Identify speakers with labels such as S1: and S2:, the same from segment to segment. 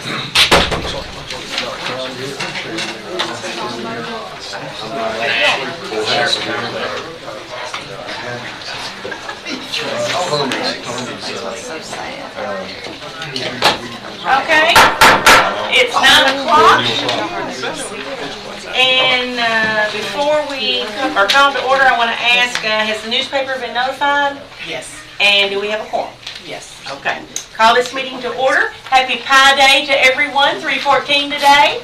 S1: Okay, it's 9 o'clock, and before we call to order, I want to ask, has the newspaper been notified?
S2: Yes.
S1: And do we have a quorum?
S2: Yes.
S1: Okay. Call this meeting to order. Happy Pi Day to everyone, 3/14 today.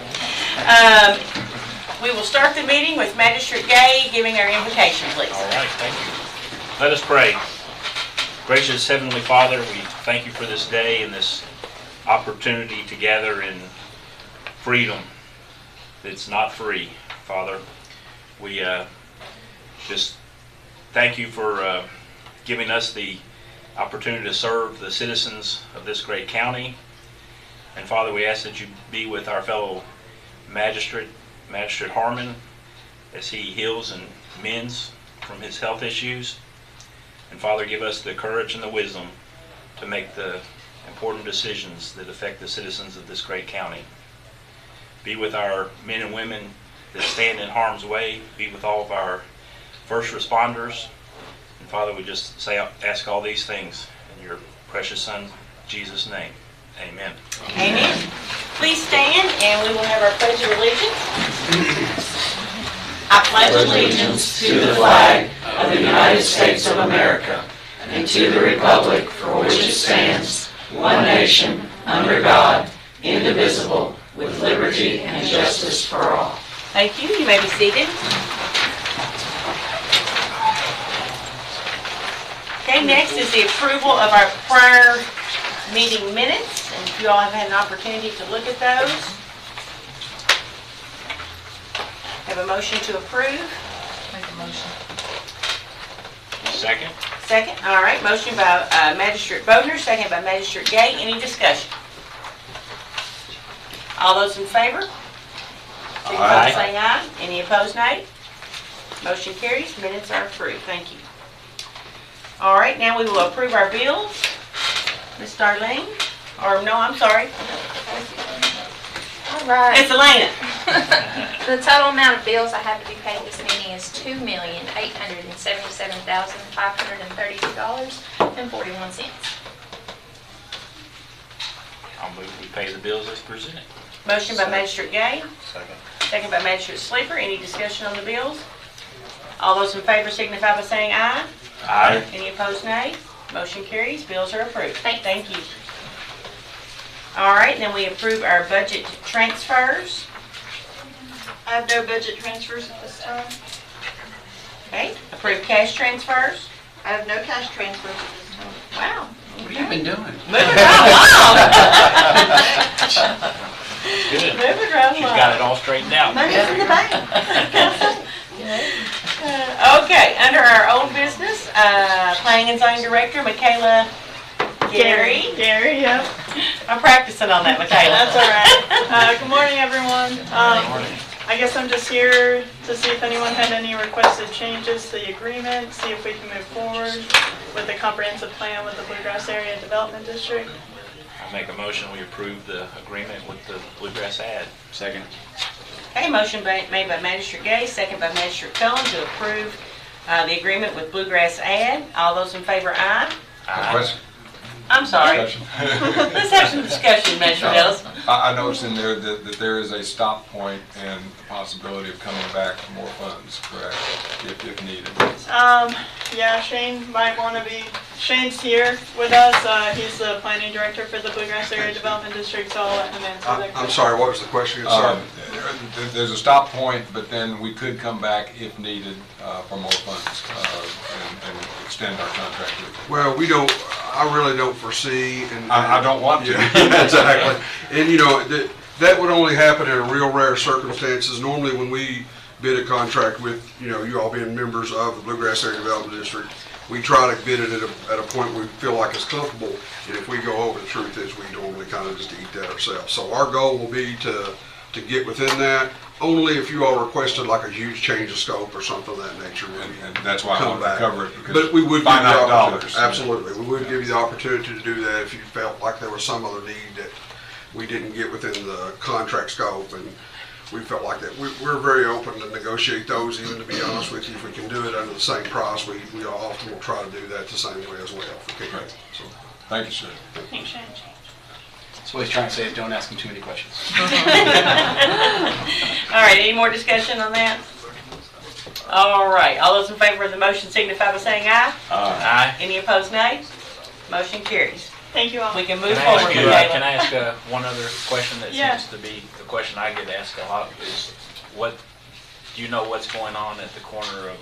S1: We will start the meeting with Magistrate Gay giving our invocation, please.
S3: All right, thank you. Let us pray. Gracious Heavenly Father, we thank you for this day and this opportunity to gather in freedom that's not free, Father. We just thank you for giving us the opportunity to serve the citizens of this great county. And Father, we ask that you be with our fellow Magistrate Harmon, as he heals and mends from his health issues. And Father, give us the courage and the wisdom to make the important decisions that affect the citizens of this great county. Be with our men and women that stand in harm's way. Be with all of our first responders. And Father, we just ask all these things in your precious Son, Jesus' name. Amen.
S1: Amen. Please stand and we will have our Pledge of Allegiance. I pledge allegiance
S4: to the flag of the United States of America and to the republic for which it stands, one nation, under God, indivisible, with liberty and justice for all.
S1: Thank you. You may be seated. Okay, next is the approval of our prior meeting minutes, and if you all have had an opportunity to look at those. Have a motion to approve.
S2: Make a motion.
S3: Second.
S1: Second. All right. Motion by Magistrate Bodner, second by Magistrate Gay. Any discussion? All those in favor? Signify by saying aye. Any opposed, nay? Motion carries. Minutes are approved. Thank you. All right. Now we will approve our bills. Ms. Darlene? Or no, I'm sorry.
S5: All right.
S1: Ms. Elena.
S5: The total amount of bills I have to be paid this meeting is $2,877,532.41.
S3: I'll move we pay the bills as presented.
S1: Motion by Magistrate Gay.
S3: Second.
S1: Second by Magistrate Sleeper. Any discussion on the bills? All those in favor signify by saying aye.
S3: Aye.
S1: Any opposed, nay? Motion carries. Bills are approved.
S5: Thank
S1: you. All right, then we approve our budget transfers.
S6: I have no budget transfers at this time.
S1: Okay, approve cash transfers.
S6: I have no cash transfers at this time.
S1: Wow.
S4: What have you been doing?
S1: Moving right along.
S3: Good.
S1: Moving right
S3: She's
S1: along.
S3: got it all straightened out.
S6: Money's in the bank.
S1: Okay, under our old business, Planning and Zoning Director, Mikaela. Gerry.
S6: Gerry, yeah.
S1: I'm practicing on that, Mikaela.
S6: That's all right. Good morning, everyone. I guess I'm just here to see if anyone had any requested changes to the agreement, see if we can move forward with the comprehensive plan with the Bluegrass Area Development District.
S3: I make a motion we approve the agreement with the Bluegrass ad. Second.
S1: Okay, motion made by Magistrate Gay, second by Magistrate Cullen to approve the agreement with Bluegrass Ad. All those in favor, aye.
S3: Aye.
S1: I'm sorry. Let's have some discussion, Magistrate Ellis.
S7: I noticed in there that there is a stop point and the possibility of coming back for more funds, correct, if needed.
S6: Yeah, Shane might want to be, Shane's here with us. He's the planning director for the Bluegrass Area Development District, so I'll let him answer that.
S8: I'm sorry, what was the question? Sorry.
S7: There's a stop point, but then we could come back if needed for more funds and extend our contract with them.
S8: Well, I really don't foresee.
S7: I don't want to.
S8: Yeah, exactly. And that would only happen in real rare circumstances. Normally when we bid a contract with, you all being members of the Bluegrass Area Development District, we try to bid it at a point where we feel like it's comfortable. And if we go over, the truth is we normally kind of just eat that ourselves. So our goal will be to get within that, only if you all requested like a huge change of scope or something of that nature.
S7: And that's why I want to cover it.
S8: But we would give you the
S7: $500.
S8: Absolutely. We would give you the opportunity to do that if you felt like there was some other need we didn't get within the contract scope, and we felt like that. We're very open to negotiate those, even to be honest with you. If we can do it under the same price, we often will try to do that the same way as well. If we can. So,
S7: Thank you, sir.
S6: Thanks, Shannon.
S2: That's what he's trying to say, don't ask him too many questions.
S1: All right, any more discussion on that? All right, all those in favor of the motion signify by saying aye.
S3: Aye.
S1: Any opposed, nay? Motion carries.
S6: Thank you all.
S1: We can move
S3: Can I
S1: forward,
S3: ask you,
S1: Mikaela.
S3: can I ask one other question that
S6: Yeah.
S3: seems to be the question I get asked a lot is, do you know what's going on at the corner of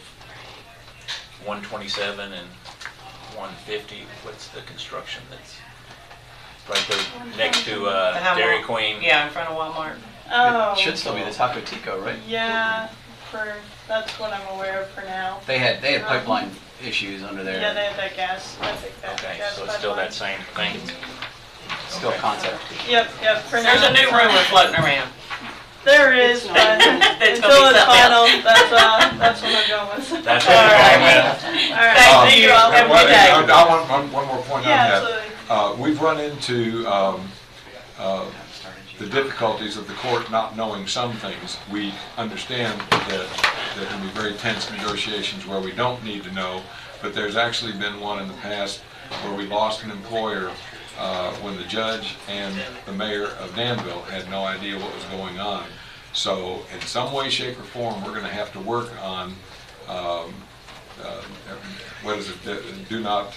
S3: 127 and 150? What's the construction that's right there next to
S1: Behind
S3: Dairy
S1: Wal-
S3: Queen?
S1: Yeah, in front of Walmart.
S6: Oh.
S2: It should still be the Taco Tico, right?
S6: Yeah, that's what I'm aware of for now.
S2: They had pipeline issues under there.
S6: Yeah, they had that gas, I think that
S3: Okay,
S6: gas
S3: so it's still
S6: pipeline.
S3: that same thing?
S2: Still a concept.
S6: Yep, for now.
S1: There's a new rumor floating around.
S6: There is, but
S1: That's gonna
S6: until
S1: be
S6: it's
S1: something
S6: final,
S1: else.
S6: that's what I'm going with.
S3: That's
S1: All
S3: what
S1: right.
S6: All right,
S1: Thank you all. Have a good day.
S7: I want one more point on
S6: Yeah,
S7: that.
S6: absolutely.
S7: We've run into the difficulties of the court not knowing some things. We understand that there can be very tense negotiations where we don't need to know, but there's actually been one in the past where we lost an employer when the judge and the mayor of Danville had no idea what was going on. So in some way, shape, or form, we're going to have to work on, what is it, do not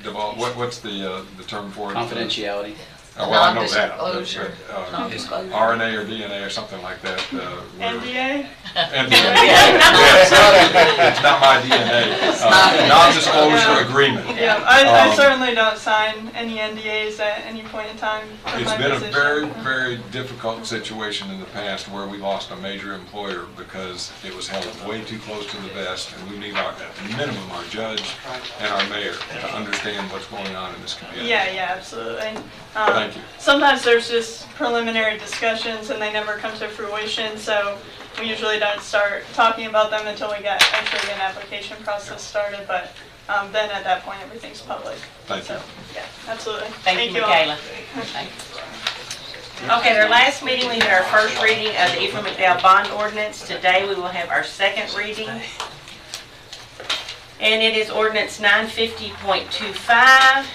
S7: divulge, what's the term for it?
S2: Confidentiality.
S7: Well, I know that.
S4: Non-disclosure.
S7: but,
S4: Non-disclosure.
S7: RNA or DNA or something like that.
S6: NDA?
S7: It's not my DNA. Non-disclosure agreement.
S6: Yeah, I
S7: Um,
S6: certainly don't sign any NDAs at any point in time for
S7: It's
S6: my
S7: been a
S6: position.
S7: very, very difficult situation in the past where we lost a major employer because it was held way too close to the vest, and we need at minimum our judge and our mayor to understand what's going on in this community.
S6: Yeah, absolutely.
S7: Thank you.
S6: Sometimes there's just preliminary discussions and they never come to fruition, so we usually don't start talking about them until we get actually an application process started, but then at that point, everything's public.
S7: Thank you.
S6: So, yeah, absolutely.
S1: Thank you,
S6: all.
S1: Mikaela. Okay, at our last meeting, we had our first reading of the Ephraim McDowell bond ordinance. Today, we will have our second reading. And it is ordinance 950.25,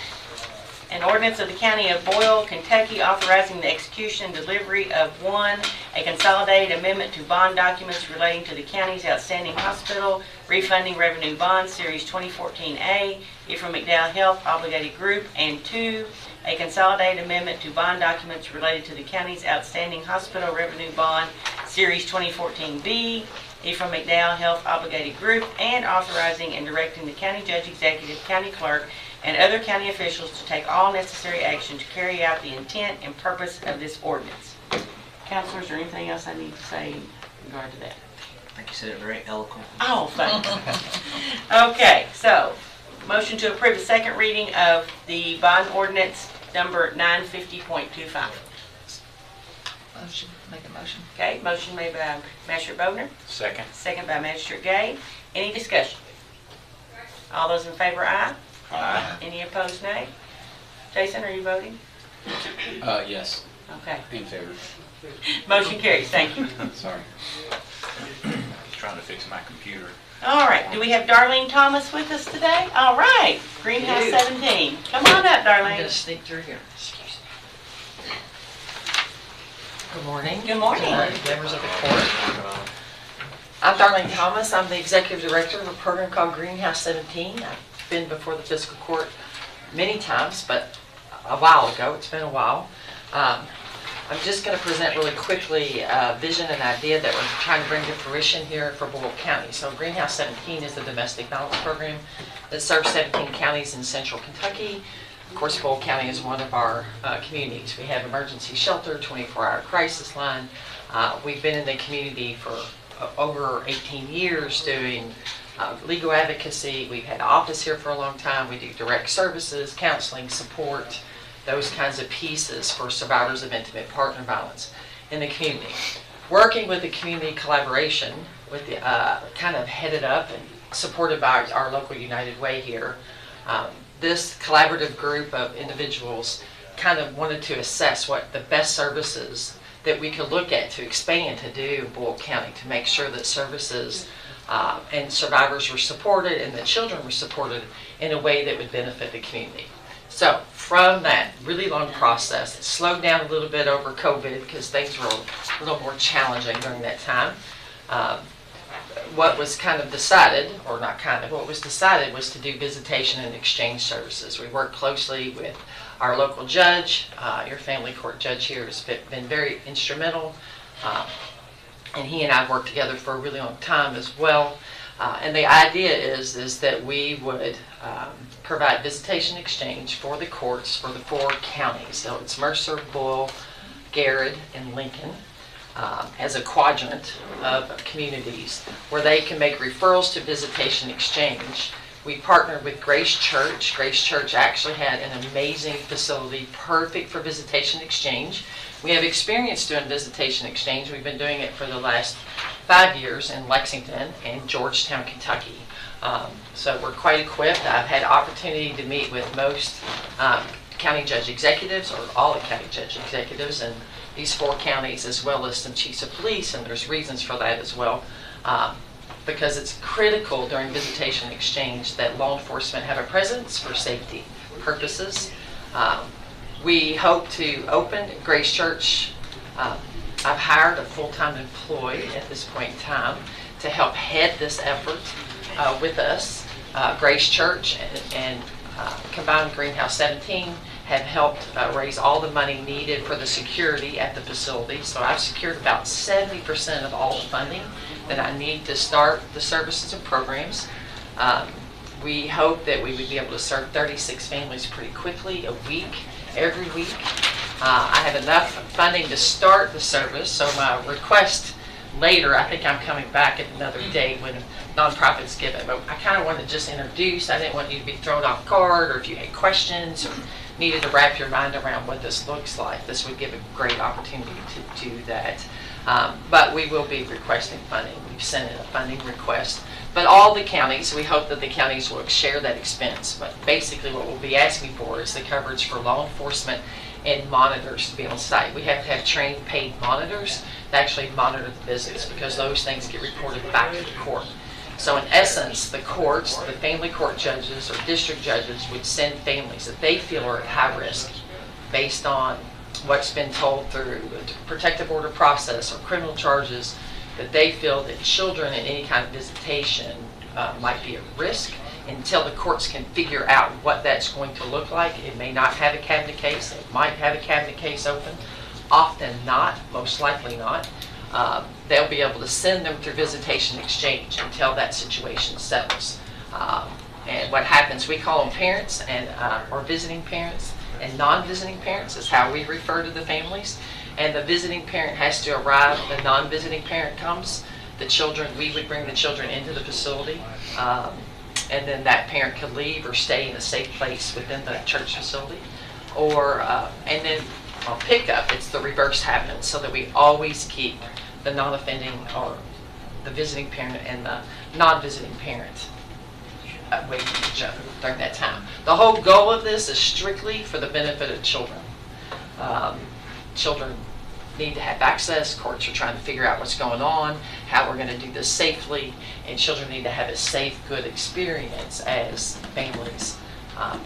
S1: an ordinance of the County of Boyle, Kentucky, authorizing the execution and delivery of one, a consolidated amendment to bond documents relating to the county's outstanding hospital refunding revenue bond, Series 2014A, Ephraim McDowell Health Obligated Group, and two, a consolidated amendment to bond documents related to the county's outstanding hospital revenue bond, Series 2014B, Ephraim McDowell Health Obligated Group, and authorizing and directing the county judge executive, county clerk, and other county officials to take all necessary action to carry out the intent and purpose of this ordinance. Counselors, is there anything else I need to say in regard to that?
S9: I think you said it very eloquently.
S1: Oh, thanks. Okay, so, motion to approve the second reading of the bond ordinance number 950.25.
S4: Motion, make a motion.
S1: Okay, motion made by Magistrate Bodner,
S3: Second.
S1: second by Magistrate Gay. Any discussion? All those in favor, aye.
S3: Aye.
S1: Any opposed, nay? Jason, are you voting?
S2: Yes,
S1: Okay.
S2: in favor.
S1: Motion carries, thank you.
S2: Sorry.
S3: Trying to fix my computer.
S1: All right, do we have Darlene Thomas with us today? All right, Greenhouse
S4: We do.
S1: 17. Come on up,
S4: I'm gonna
S1: Darlene.
S4: sneak through here. Excuse me. Good morning.
S1: Good morning.
S4: Members of the court. I'm Darlene Thomas. I'm the executive director of a program called Greenhouse 17. I've been before the fiscal court many times, but a while ago. It's been a while. I'm just going to present really quickly a vision and idea that we're trying to bring to fruition here for Boyle County. So Greenhouse 17 is the domestic violence program that serves 17 counties in central Kentucky. Of course, Boyle County is one of our communities. We have emergency shelter, 24-hour crisis line. We've been in the community for over 18 years doing legal advocacy. We've had an office here for a long time. We do direct services, counseling, support, those kinds of pieces for survivors of intimate partner violence in the community. Working with the community collaboration, with the kind of headed up and supported by our local United Way here. This collaborative group of individuals
S10: kind of wanted to assess what the best services that we could look at to expand to do in Boyle County to make sure that services and survivors were supported and that children were supported in a way that would benefit the community. So from that really long process, it slowed down a little bit over COVID because things were a little more challenging during that time. What was kind of decided, or not kind of, what was decided was to do visitation and exchange services. We worked closely with our local judge. Your family court judge here has been very instrumental. And he and I worked together for a really long time as well. And the idea is that we would provide visitation exchange for the courts for the 4 counties. So it's Mercer, Boyle, Garrett, and Lincoln. As a quadrant of communities where they can make referrals to visitation exchange. We partnered with Grace Church. Grace Church actually had an amazing facility, perfect for visitation exchange. We have experience doing visitation exchange. We've been doing it for the last 5 years in Lexington and Georgetown, Kentucky. So we're quite equipped. I've had opportunity to meet with most county judge executives, or all the county judge executives, and these 4 counties, as well as some chiefs of police, and there's reasons for that as well, because it's critical during visitation exchange that law enforcement have a presence for safety purposes. We hope to open Grace Church. I've hired a full-time employee at this point in time to help head this effort with us. Grace Church and combined Greenhouse 17 have helped raise all the money needed for the security at the facility. So I've secured about 70% of all the funding that I need to start the services and programs. We hope that we would be able to serve 36 families pretty quickly, a week, every week. I have enough funding to start the service, so my request later, I think I'm coming back at another date when nonprofits give it, but I kind of wanted to just introduce. I didn't want you to be thrown off guard, or if you had questions or needed to wrap your mind around what this looks like. This would give a great opportunity to do that. But we will be requesting funding. We've sent in a funding request. But all the counties, we hope that the counties will share that expense. But basically what we'll be asking for is the coverage for law enforcement and monitors to be on site. We have to have trained paid monitors to actually monitor the visits, because those things get reported back to the court. So in essence, the courts, the family court judges or district judges would send families that they feel are at high risk based on what's been told through the protective order process or criminal charges, that they feel that children in any kind of visitation might be at risk. Until the courts can figure out what that's going to look like, it may not have a cabinet case, it might have a cabinet case open, often not, most likely not. They'll be able to send them through visitation exchange until that situation settles. And what happens, we call them parents and or visiting parents, and non-visiting parents is how we refer to the families. And the visiting parent has to arrive, the non-visiting parent comes, the children, we would bring the children into the facility, and then that parent could leave or stay in a safe place within the church facility. Or, and then on pickup, it's the reverse happens, so that we always keep the non-offending or the visiting parent and the non-visiting parent away from each other during that time. The whole goal of this is strictly for the benefit of children. Children need to have access. Courts are trying to figure out what's going on, how we're going to do this safely, and children need to have a safe, good experience as families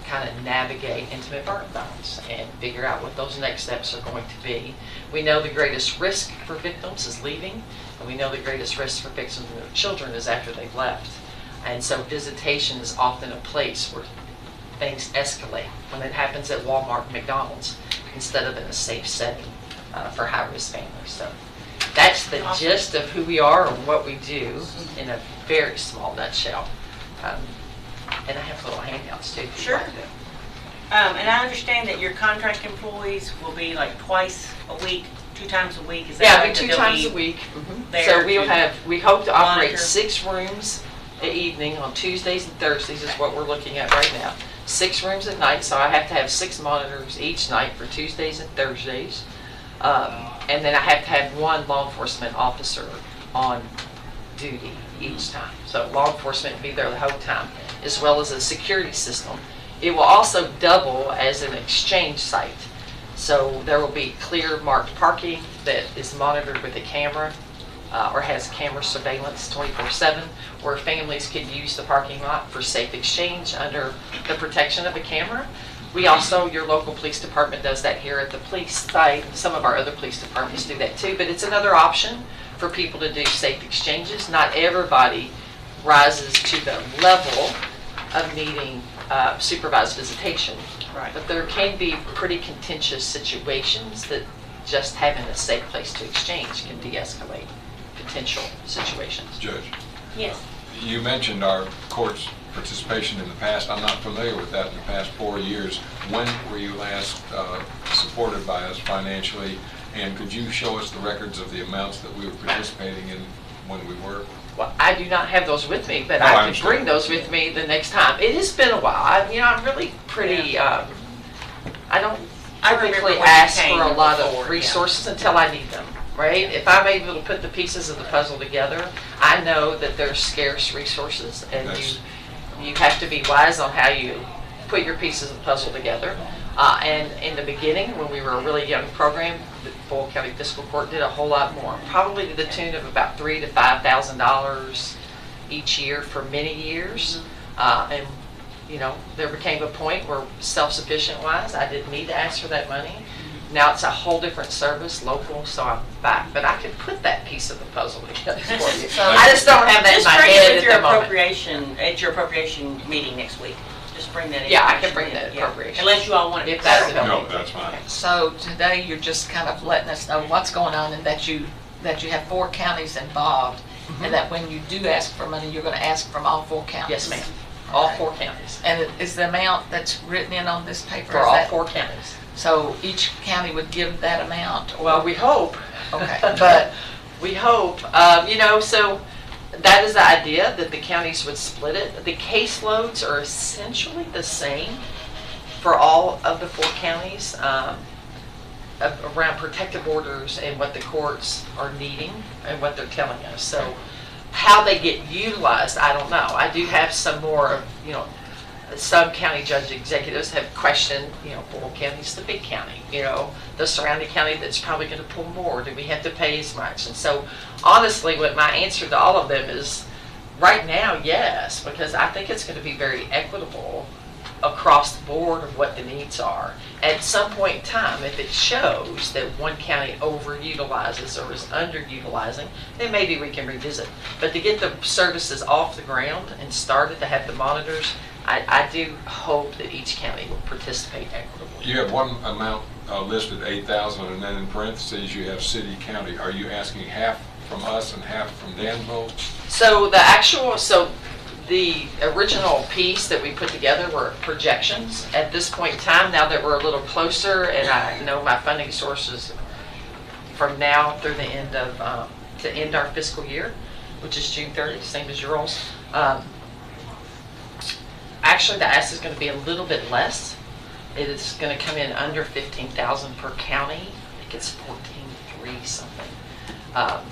S10: kind of navigate intimate burden violence and figure out what those next steps are going to be. We know the greatest risk for victims is leaving, and we know the greatest risk for victims and their children is after they've left. And so visitation is often a place where things escalate, when it happens at Walmart and McDonald's instead of in a safe setting for high-risk families. So that's the gist of who we are and what we do in a very small nutshell. And I have little handouts too.
S1: Sure. And I understand that your contract employees will be like twice a week, 2 times a week. Is that
S10: Yeah,
S1: right?
S10: it'll be 2 times a week.
S1: So
S10: We hope to operate
S1: monitor.
S10: 6 rooms at evening on Tuesdays and Thursdays is what we're looking at right now. 6 rooms at night, so I have to have 6 monitors each night for Tuesdays and Thursdays. And then I have to have 1 law enforcement officer on duty each time. So law enforcement will be there the whole time, as well as a security system. It will also double as an exchange site. So there will be clear marked parking that is monitored with a camera or has camera surveillance 24/7, where families could use the parking lot for safe exchange under the protection of a camera. We also, your local police department does that here at the police site. Some of our other police departments do that too, but it's another option for people to do safe exchanges. Not everybody rises to the level of needing supervised visitation.
S1: Right.
S10: But there can be pretty contentious situations that just having a safe place to exchange can de-escalate potential situations.
S7: Judge,
S1: Yes.
S7: you mentioned our court's participation in the past. I'm not familiar with that in the past 4 years. When were you last supported by us financially? And could you show us the records of the amounts that we were participating in when we were?
S10: Well, I do not have those with me, but
S7: No, I
S10: I can
S7: understand.
S10: bring those with me the next time. It has been a while. I'm really pretty, I don't
S1: I remember
S10: typically
S1: when you
S10: ask
S1: came
S10: for a lot
S1: before,
S10: of
S1: yeah.
S10: resources until I need them, right? If I'm able to put the pieces of the puzzle together, I know that they're scarce resources, and
S7: That's-
S10: you have to be wise on how you put your pieces of the puzzle together. And in the beginning, when we were a really young program, the Boyle County Fiscal Court did a whole lot more, probably to the tune of about $3,000 to $5,000 each year for many years. And there became a point where self-sufficient wise, I didn't need to ask for that money. Now it's a whole different service, local, so I'm back. But I could put that piece of the puzzle together for you.
S1: So-
S10: I just don't have that in
S1: Just
S10: my
S1: bring it
S10: head
S1: with
S10: at
S1: your
S10: the moment.
S1: appropriation meeting next week. Just bring that in.
S10: Yeah, I can bring that
S1: Yeah.
S10: appropriation.
S1: Unless you all want it.
S10: If that's
S1: separate.
S7: No, that's fine.
S11: So today, you're just kind of letting us know what's going on and that you have 4 counties involved, and that when you do ask for money, you're going to ask from all 4 counties?
S10: Yes, ma'am. All 4 counties.
S11: And is the amount that's written in on this paper?
S10: For
S11: is
S10: all
S11: that-
S10: 4 counties.
S11: So each county would give that amount?
S10: Well, we hope.
S11: Okay,
S10: But we hope, so that is the idea, that the counties would split it. The caseloads are essentially the same for all of the 4 counties around protective orders and what the courts are needing and what they're telling us. So how they get utilized, I don't know. I do have some more, some county judge executives have questioned, Boyle County's the big county, the surrounding county that's probably going to pull more. Do we have to pay as much? And so honestly, what my answer to all of them is right now, yes, because I think it's going to be very equitable across the board of what the needs are. At some point in time, if it shows that one county overutilizes or is underutilizing, then maybe we can revisit. But to get the services off the ground and started to have the monitors, I do hope that each county will participate equitably.
S7: You have one amount listed, 8,000, and then in parentheses you have city, county. Are you asking half from us and half from Danville?
S10: So the original piece that we put together were projections. At this point in time, now that we're a little closer and I know my funding sources from now through the end of, to end our fiscal year, which is June 30th, same as yours. Actually, the ask is going to be a little bit less. It is going to come in under 15,000 per county. I think it's 14.3 something.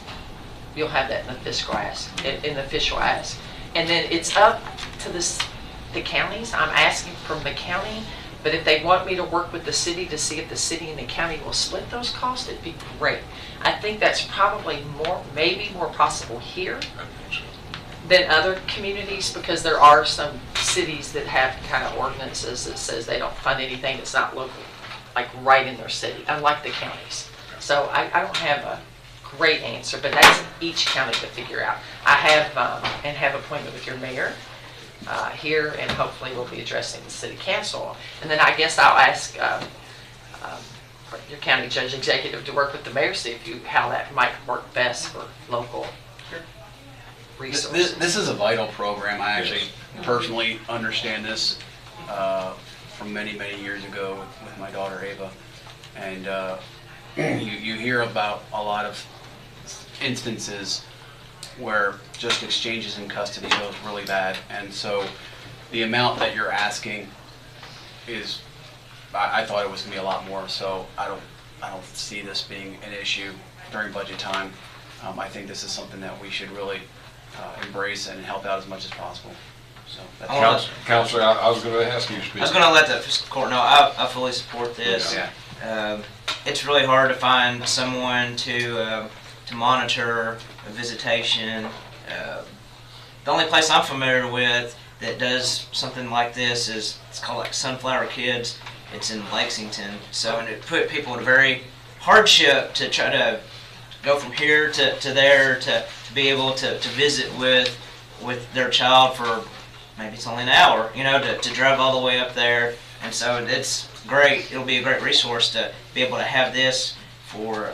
S10: You'll have that in the fiscal ask, in the official ask. And then it's up to the counties. I'm asking from the county, but if they want me to work with the city to see if the city and the county will split those costs, it'd be great. I think that's probably maybe more possible here than other communities, because there are some cities that have kind of ordinances that says they don't fund anything that's not local, like right in their city, unlike the counties. So I don't have a great answer, but that's each county to figure out. I have appointment with your mayor here, and hopefully we'll be addressing the city council. And then I guess I'll ask your county judge executive to work with the mayor, see how that might work best for local resources.
S2: This is a vital program. I actually personally understand this from many, many years ago with my daughter Ava. And you hear about a lot of instances where just exchanges in custody goes really bad. And so the amount that you're asking is, I thought it was going to be a lot more. So I don't see this being an issue during budget time. I think this is something that we should really embrace and help out as much as possible. So that's
S7: Counselor, I was going to ask you to speak.
S9: I was going to let the fiscal court know I fully support this.
S2: Yeah.
S9: it's really hard to find someone to monitor a visitation. The only place I'm familiar with that does something like this is, it's called like Sunflower Kids. It's in Lexington. So, and it put people in a very hardship to try to go from here to there to be able to visit with their child for maybe it's only an hour, you know, to drive all the way up there. And so it's great. It'll be a great resource to be able to have this for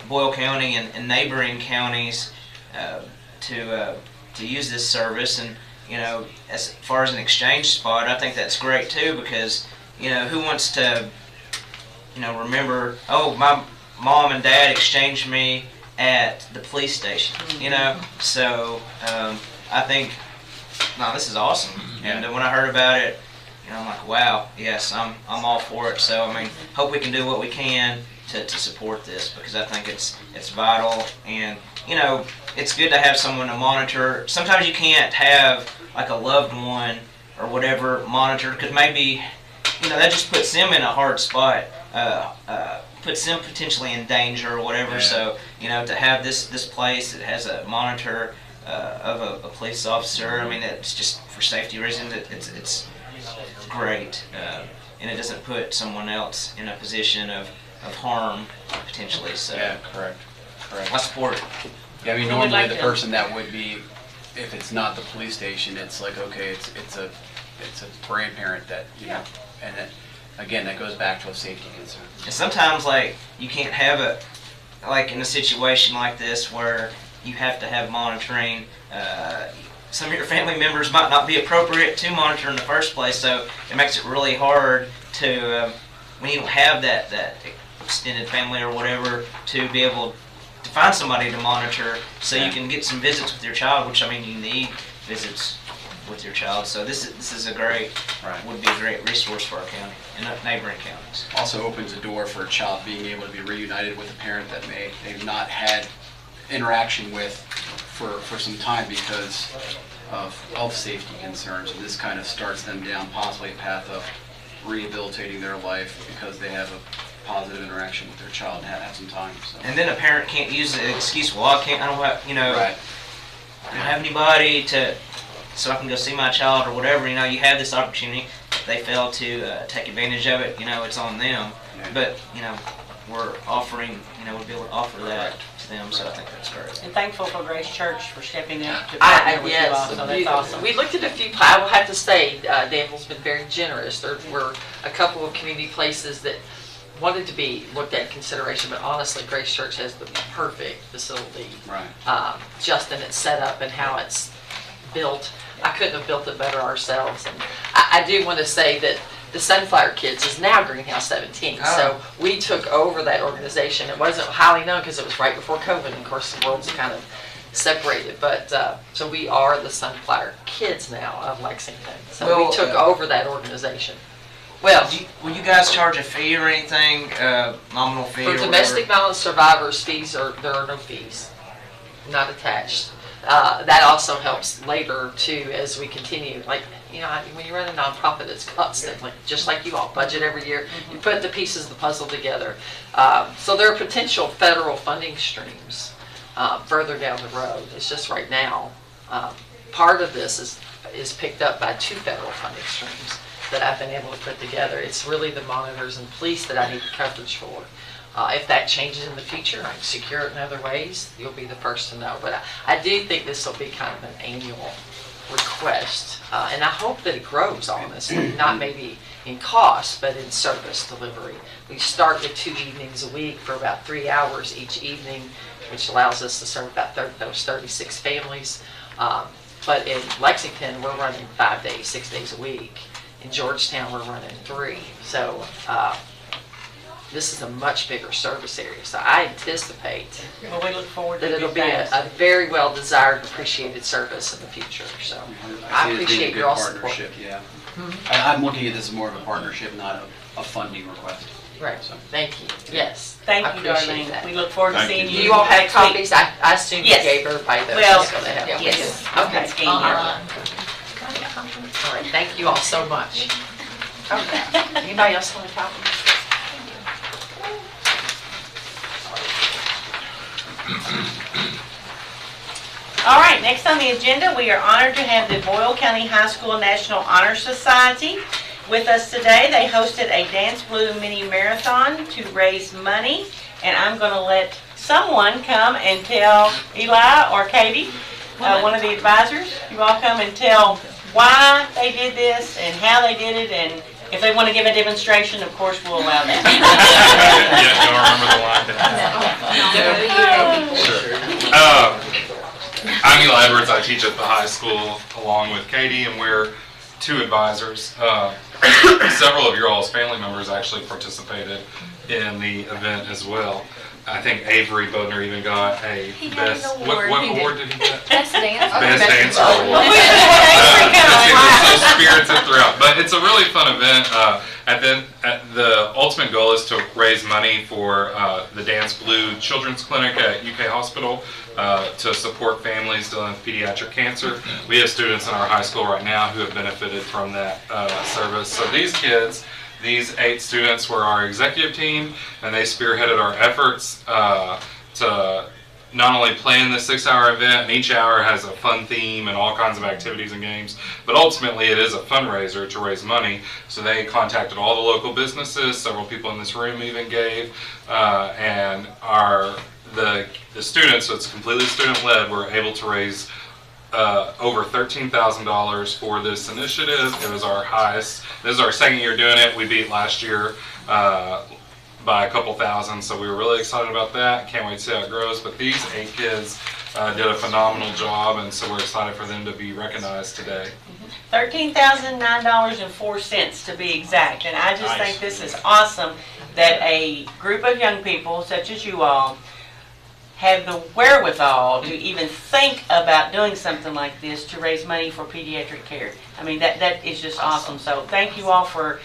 S9: Boyle County and neighboring counties to use this service. And, you know, as far as an exchange spot, I think that's great too, because, you know, who wants to, you know, remember, oh, my mom and dad exchanged me at the police station, you know? So I think, no, this is awesome. And when I heard about it, you know, I'm like, wow, yes, I'm all for it. So, I mean, hope we can do what we can to support this, because I think it's vital. And, you know, it's good to have someone to monitor. Sometimes you can't have like a loved one or whatever monitor, because maybe, you know, that just puts them in a hard spot, puts them potentially in danger or whatever. Yeah. So, you know, to have this place that has a monitor of a police officer, I mean, it's just for safety reasons, it's great, and it doesn't put someone else in a position of harm potentially. So
S2: yeah, correct.
S9: I support it.
S2: Yeah, I mean, normally the person that would be, if it's not the police station, it's like, okay, it's a grandparent that, you know, and then again, that goes back to a safety concern.
S9: And sometimes, like, you can't have it, like in a situation like this where you have to have monitoring. Some of your family members might not be appropriate to monitor in the first place, so it makes it really hard to, when you don't have that extended family or whatever, to be able to find somebody to monitor so you can get some visits with your child, which, I mean, you need visits with your child. So this is a great, would be a great resource for our county and neighboring counties.
S2: Also opens the door for a child being able to be reunited with a parent that they've not had interaction with for some time because of health safety concerns, and this kind of starts them down possibly a path of rehabilitating their life because they have a positive interaction with their child and have some time. So.
S9: And then a parent can't use the excuse, well, I don't have, you know, I don't have anybody so I can go see my child or whatever. You know, you have this opportunity. If they fail to take advantage of it, you know, it's on them. Yeah. But, you know, we're offering, you know, we'll be able to offer that to them, so I think that's great.
S1: And thankful for Grace Church for stepping up to partner with you all, so that's awesome.
S10: We looked at a few, I will have to say, Danville's been very generous. There were a couple of community places that wanted to be looked at in consideration, but honestly, Grace Church has the perfect facility, just in its setup and how it's built. I couldn't have built it better ourselves. And I do want to say that the Sunflower Kids is now Greenhouse 17. So we took over that organization. It wasn't highly known because it was right before COVID. And of course, the world's kind of separated. But so we are the Sunflower Kids now of Lexington. So we took over that organization. Well,
S9: will you guys charge a fee or anything, nominal fee?
S10: For domestic violence survivors, there are no fees, not attached. That also helps later too as we continue. Like, you know, when you run a nonprofit, it's constant. Like, just like you all budget every year, you put the pieces of the puzzle together. So there are potential federal funding streams further down the road. It's just right now, part of this is picked up by 2 federal funding streams that I've been able to put together. It's really the monitors and police that I need coverage for. If that changes in the future, I can secure it in other ways, you'll be the first to know. But I do think this will be kind of an annual request. And I hope that it grows, honestly, not maybe in cost, but in service delivery. We start with 2 evenings a week for about 3 hours each evening, which allows us to serve about those 36 families. But in Lexington, we're running 5 days, 6 days a week. In Georgetown, we're running 3. So this is a much bigger service area. So I anticipate
S1: we look forward to
S10: that it'll be a very well desired, appreciated service in the future. So I appreciate your all support.
S2: Yeah. I'm looking at this as more of a partnership, not a funding request.
S10: Right. So. Thank you. Yes.
S1: Thank you, Darlene. That. We look forward to seeing you.
S10: You all had copies? I assume you gave everybody those.
S1: Well,
S10: so they have
S1: yes.
S10: Okay. All right. Thank you all so much. Okay. Anybody else want a copy?
S1: All right, next on the agenda, we are honored to have the Boyle County High School National Honor Society with us today. They hosted a Dance Blue mini marathon to raise money, and I'm going to let someone come and tell Eli or Katie, one of the advisors, you all come and tell why they did this and how they did it, and if they want to give a demonstration, of course, we'll allow that.
S12: I'm Eli Edwards. I teach at the high school along with Katie, and we're two advisors. Several of your all's family members actually participated in the event as well. I think Avery Bodner even got a best. What award did he get?
S5: Best dance.
S12: Best dancer award. So spirited throughout. But it's a really fun event. The ultimate goal is to raise money for the Dance Blue Children's Clinic at UK Hospital to support families dealing with pediatric cancer. We have students in our high school right now who have benefited from that service. So these kids, these 8 students were our executive team, and they spearheaded our efforts to not only plan the 6-hour event, and each hour has a fun theme and all kinds of activities and games, but ultimately it is a fundraiser to raise money. So they contacted all the local businesses, several people in this room even gave, and the students, so it's completely student-led, were able to raise over $13,000 for this initiative. It was our highest. This is our second year doing it. We beat last year by a couple thousand, so we were really excited about that. Can't wait to see how it grows. But these 8 kids did a phenomenal job, and so we're excited for them to be recognized today.
S1: $13,009.04 to be exact, and I just think this is awesome that a group of young people such as you all have the wherewithal to even think about doing something like this to raise money for pediatric care. I mean, that is just awesome. So thank you all for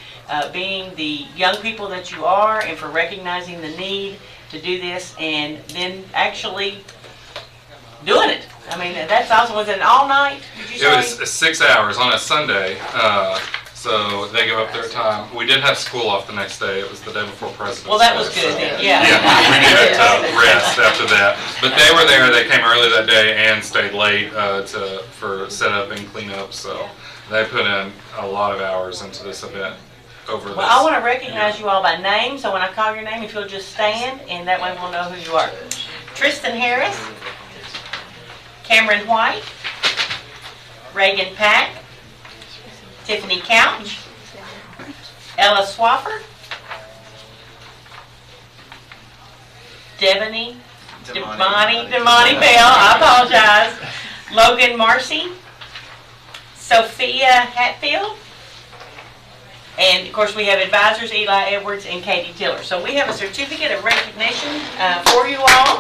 S1: being the young people that you are and for recognizing the need to do this and then actually doing it. I mean, that's awesome. Was it an all night? Did you say?
S12: It was 6 hours on a Sunday. So they give up their time. We did have school off the next day. It was the day before President's Day.
S1: Well, that was good then, yeah.
S12: Yeah, we needed to rest after that. But they were there. They came early that day and stayed late for setup and cleanup. So they put in a lot of hours into this event over this.
S1: Well, I want to recognize you all by name, so when I call your name, if you'll just stand, and that way we'll know who you are. Tristan Harris, Cameron White, Reagan Pack, Tiffany Couch, Ella Swaffer, Devonnie Bell, I apologize, Logan Marcy, Sophia Hatfield, and of course we have advisors Eli Edwards and Katie Tiller. So we have a certificate of recognition for you all.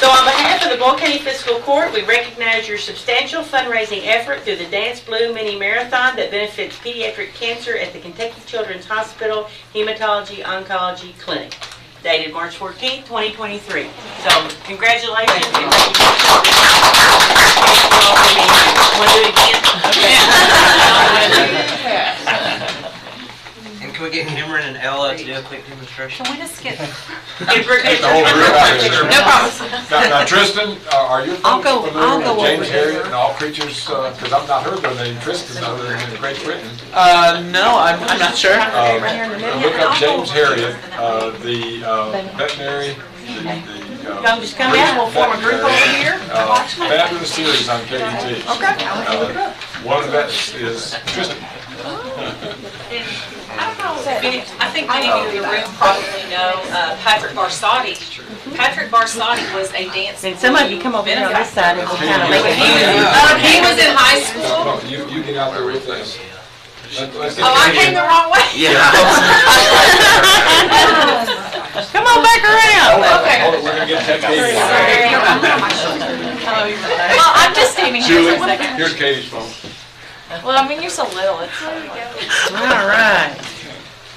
S1: So on behalf of the Boyle County Fiscal Court, we recognize your substantial fundraising effort through the Dance Blue Mini Marathon that benefits pediatric cancer at the Kentucky Children's Hospital Hematology Oncology Clinic, dated March 14, 2023. So congratulations. And thank you for being here. Want to do it again? Okay.
S9: And can we get Cameron and Ella to do a quick demonstration?
S5: Can we just get?
S7: Get the whole group out here.
S5: No problem.
S7: Now, Tristan, are your
S5: I'll
S7: folks
S5: go
S7: familiar with
S5: over
S7: James
S5: there.
S7: Harriet and all creatures? Because I've not heard the name Tristan other than in Great Britain.
S13: No, I'm not sure.
S7: Look up James Harriet, the veterinary.
S1: Y'all just come in, we'll form a group over here.
S7: Fabulous series on KDT.
S1: Okay.
S7: One of the vets is Tristan.
S14: I think many of you in the room probably know Patrick Barsotti. Patrick Barsotti was a dance.
S1: And some of you come over here on this side and we'll kind of make it.
S14: He was in high school.
S7: You get out there with us.
S14: I came the wrong way.
S7: Yeah.
S1: Come on back around.
S7: Okay. Hold on, we're gonna get Katie.
S14: Well, I'm just standing here
S7: Julie,
S14: for a second.
S7: here's Katie's phone.
S14: Well, I mean, you're so little. It's
S1: All right.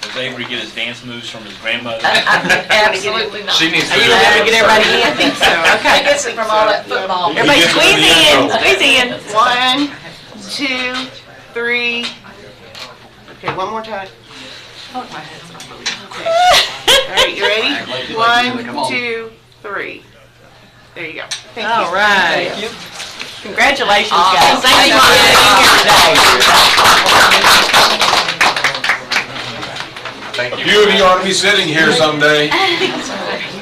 S3: Does Avery get his dance moves from his grandmother?
S11: Absolutely not.
S12: She needs to
S1: Are you
S12: do
S1: gonna have to get everybody in?
S11: I think so.
S1: Okay.
S11: He gets it from all that football.
S1: Everybody squeeze in, squeeze in.
S13: 1, 2, 3. Okay, one more time.
S14: Oh, my head's not moving.
S1: right, you ready?
S13: One, 2, 3. There you go. Thank you.
S1: All right.
S13: Thank you.
S1: Congratulations, guys. Thank you for being here today.
S12: Thank
S7: A few of you ought to be sitting here someday.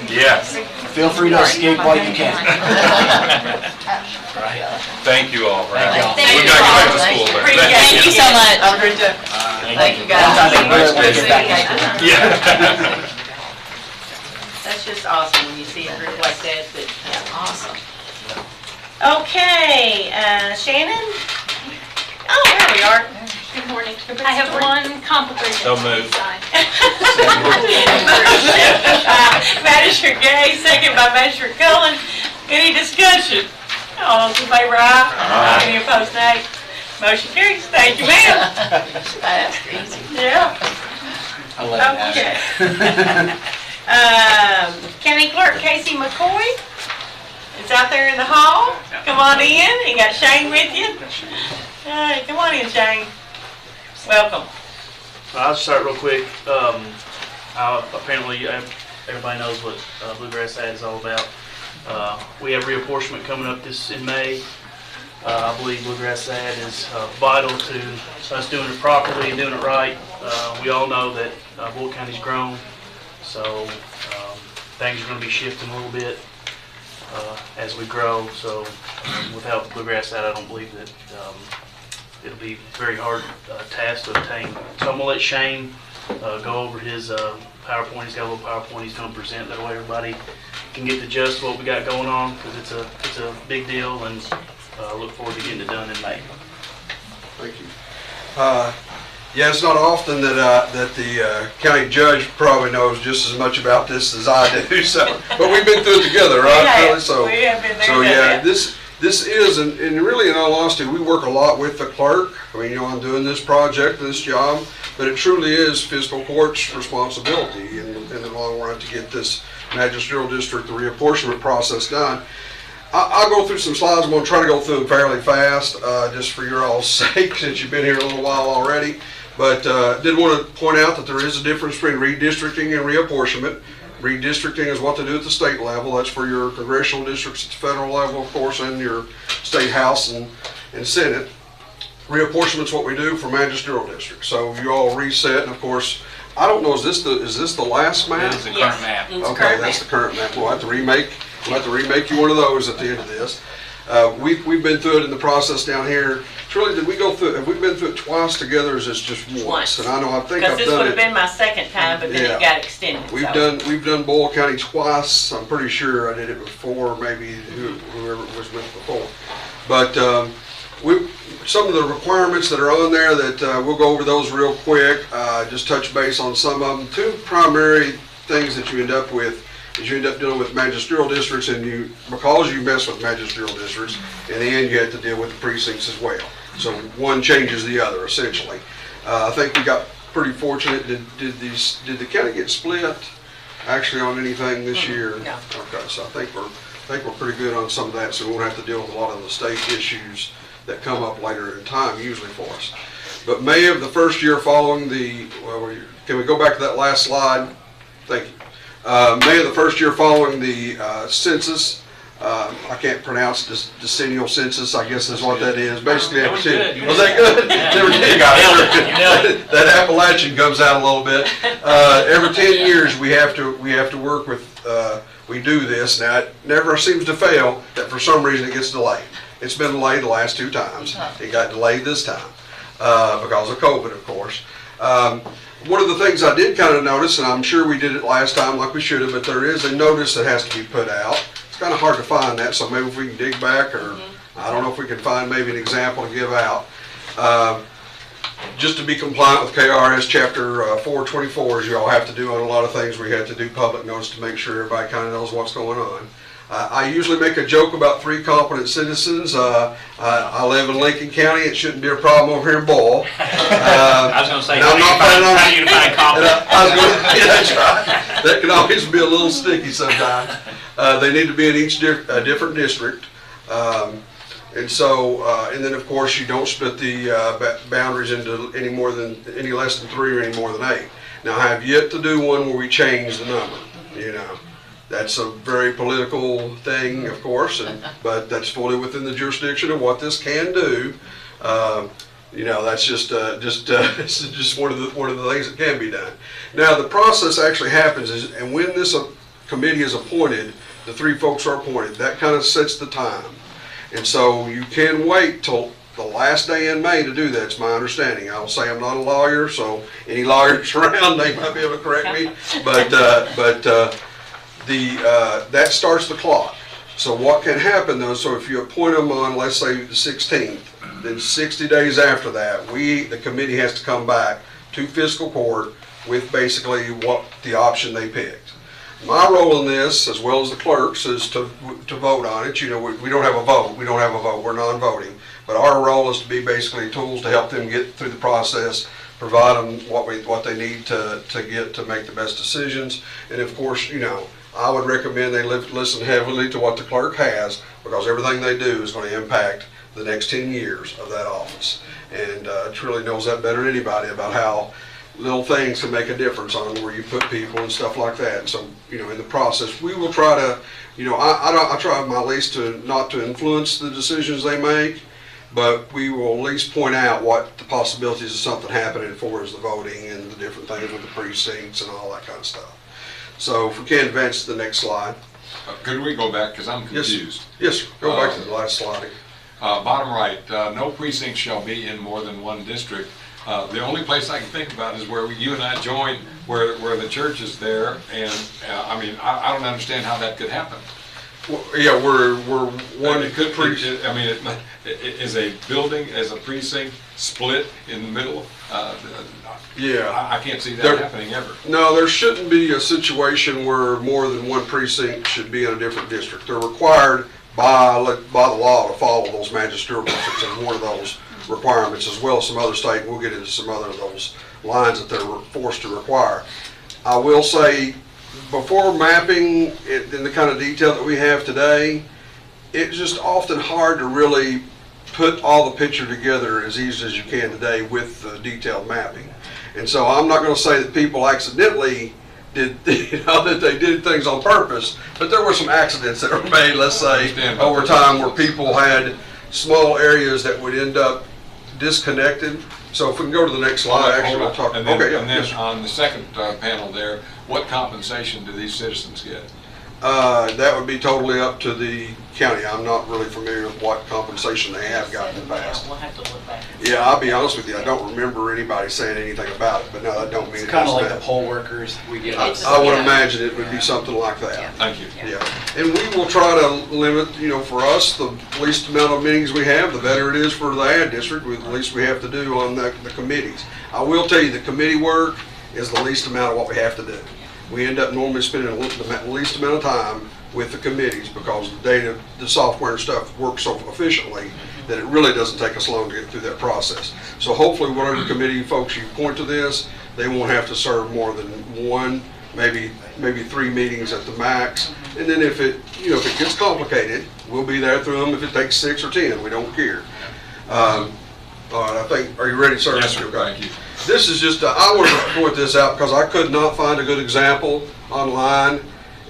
S12: Yes.
S2: Feel free to escape while you can.
S12: Thank you all for having us.
S1: Thank
S12: We've
S1: you
S12: got to
S1: all.
S12: go back to school. but
S1: Thank you so much.
S13: Have a great day.
S10: Thank you, guys.
S12: Yeah.
S1: That's just awesome when you see a group like that.
S11: That's awesome.
S1: Okay, Shannon? Oh, there we are.
S15: Good morning. I have one complicated.
S3: So moved.
S1: Magistrate Gay, second by Magistrate Cullen. Any discussion? All those in favor, aye. Any opposed, nay. Motion carries. Thank you, ma'am.
S11: Fast, easy.
S1: Yeah.
S2: I'll let you
S1: Okay.
S2: ask.
S1: County Clerk Casey McCoy is out there in the hall. Come on in. You got Shane with you. Hey, come on in, Shane. Welcome.
S16: I'll start real quick. Apparently, everybody knows what Bluegrass Ad is all about. We have reapportionment coming up in May. I believe Bluegrass Ad is vital to us doing it properly and doing it right. We all know that Boyle County's grown, so things are going to be shifting a little bit as we grow. So without Bluegrass Ad, I don't believe that it'll be very hard task to obtain. So I'm going to let Shane go over his PowerPoint. He's got a little PowerPoint he's going to present. That way everybody can get the gist of what we got going on, because it's a big deal, and look forward to getting it done in May.
S8: Thank you. Yeah, it's not often that the county judge probably knows just as much about this as I do. So, but we've been through it together, right? Trille? So,
S1: we have been there.
S8: so yeah, this is, and really, in all honesty, we work a lot with the clerk. I mean, I'm doing this project, this job, but it truly is fiscal court's responsibility in the long run to get this magisterial district, the reapportionment process done. I'll go through some slides. I'm going to try to go through them fairly fast, just for your all's sake, since you've been here a little while already. But did want to point out that there is a difference between redistricting and reapportionment. Redistricting is what they do at the state level. That's for your congressional districts at the federal level, of course, and your state house and Senate. Reapportionment's what we do for magisterial districts. So you all reset, and of course, I don't know, is this the last map?
S2: It is the current map.
S8: Okay, that's the current map. We'll have to remake you one of those at the end of this. We've been through it in the process down here. Trille, did we go through it? Have we been through it twice together, or is this just once? And I think
S1: Because
S8: I've
S1: this
S8: done
S1: would have
S8: it.
S1: been my second time, but then it got extended.
S8: We've done Boyle County twice. I'm pretty sure I did it before, maybe whoever was with before. But some of the requirements that are on there that we'll go over those real quick. Just touch base on some of them. Two primary things that you end up with is you end up dealing with magisterial districts, and because you mess with magisterial districts, in the end you have to deal with the precincts as well. So one changes the other, essentially. I think we got pretty fortunate. Did the county get split actually on anything this year?
S1: No.
S8: Okay, so I think we're pretty good on some of that, so we won't have to deal with a lot of the state issues that come up later in time, usually for us. But May of the first year following can we go back to that last slide? Thank you. May of the first year following the census, I can't pronounce decennial census, I guess is what that is. Basically,
S3: That was good.
S8: Was that good? Never did. That Appalachian comes out a little bit. Every 10 years we have to work with. We do this. Now it never seems to fail. That for some reason it gets delayed. It's been delayed the last 2 times. It got delayed this time because of COVID, of course. One of the things I did kind of notice, and I'm sure we did it last time like we should have, but there is a notice that has to be put out. It's kind of hard to find that, so maybe if we can dig back, or I don't know if we can find maybe an example to give out. Just to be compliant with KRS Chapter 424, as you all have to do on a lot of things, we have to do public notice to make sure everybody kind of knows what's going on. I usually make a joke about 3 competent citizens. I live in Lincoln County. It shouldn't be a problem over here in Boyle.
S3: I was going to say,
S8: I'm not planning on.
S3: how do you define competent?
S8: That's right. That can always be a little sticky sometimes. They need to be in each different district. And so, and then of course you don't split the boundaries into any less than 3 or any more than 8. Now, I have yet to do one where we change the number, you know. That's a very political thing, of course, but that's fully within the jurisdiction of what this can do. You know, that's just it's just one of the things that can be done. Now, the process actually happens is, and when this committee is appointed, the 3 folks are appointed. That kind of sets the time, and so you can wait till the last day in May to do that. It's my understanding. I'll say I'm not a lawyer, so any lawyers around, they might be able to correct me, but that starts the clock. So what can happen though, so if you appoint them on, let's say the 16th, then 60 days after that, the committee has to come back to fiscal court with basically what the option they picked. My role in this, as well as the clerk's, is to vote on it. You know, we don't have a vote. We don't have a vote. We're non-voting. But our role is to be basically tools to help them get through the process, provide them what they need to get to make the best decisions. And of course, you know, I would recommend they listen heavily to what the clerk has, because everything they do is going to impact the next 10 years of that office. And Trille knows that better than anybody about how little things can make a difference on where you put people and stuff like that. And so, you know, in the process, we will try to, you know, I try my least to not to influence the decisions they make, but we will at least point out what the possibilities of something happening as far as the voting and the different things with the precincts and all that kind of stuff. So if we can advance to the next slide.
S7: Could we go back, because I'm confused?
S8: Yes, sir. Go back to the last slide.
S7: Bottom right, no precinct shall be in more than one district. The only place I can think about is where you and I joined, where the church is there, and I mean, I don't understand how that could happen.
S8: Well, yeah, we're one.
S7: It could. I mean, is a building as a precinct split in the middle?
S8: Yeah,
S7: I can't see that happening ever.
S8: No, there shouldn't be a situation where more than one precinct should be in a different district. They're required by the law to follow those magisterial districts, and one of those requirements, as well as some other state, and we'll get into some other of those lines that they're forced to require. I will say, before mapping it in the kind of detail that we have today, it's just often hard to really put all the picture together as easy as you can today with the detailed mapping. And so I'm not going to say that people accidentally did, you know, that they did things on purpose, but there were some accidents that were made, let's say, over time, where people had small areas that would end up disconnected. So if we can go to the next slide, actually we'll talk.
S7: And then,
S8: okay,
S7: and then on the second panel there, what compensation do these citizens get?
S8: That would be totally up to the county. I'm not really familiar with what compensation they have gotten in the past.
S11: We'll have to look back.
S8: Yeah, I'll be honest with you, I don't remember anybody saying anything about it, but no, that don't mean
S2: It's kind of like the poll workers we get.
S8: I would imagine it would be something like that.
S7: Thank you.
S8: Yeah, and we will try to limit, you know, for us, the least amount of meetings we have, the better it is for the ad district, with the least we have to do on the committees. I will tell you, the committee work is the least amount of what we have to do. We end up normally spending the least amount of time with the committees, because the data, the software and stuff works so efficiently that it really doesn't take us long to get through that process. So hopefully whatever committee folks you point to this, they won't have to serve more than one, maybe 3 meetings at the max. And then if it, you know, if it gets complicated, we'll be there through them. If it takes 6 or 10, we don't care. All right, I think, are you ready, sir?
S7: Yes, sir. Thank you.
S8: This is just, I wanted to point this out because I could not find a good example online.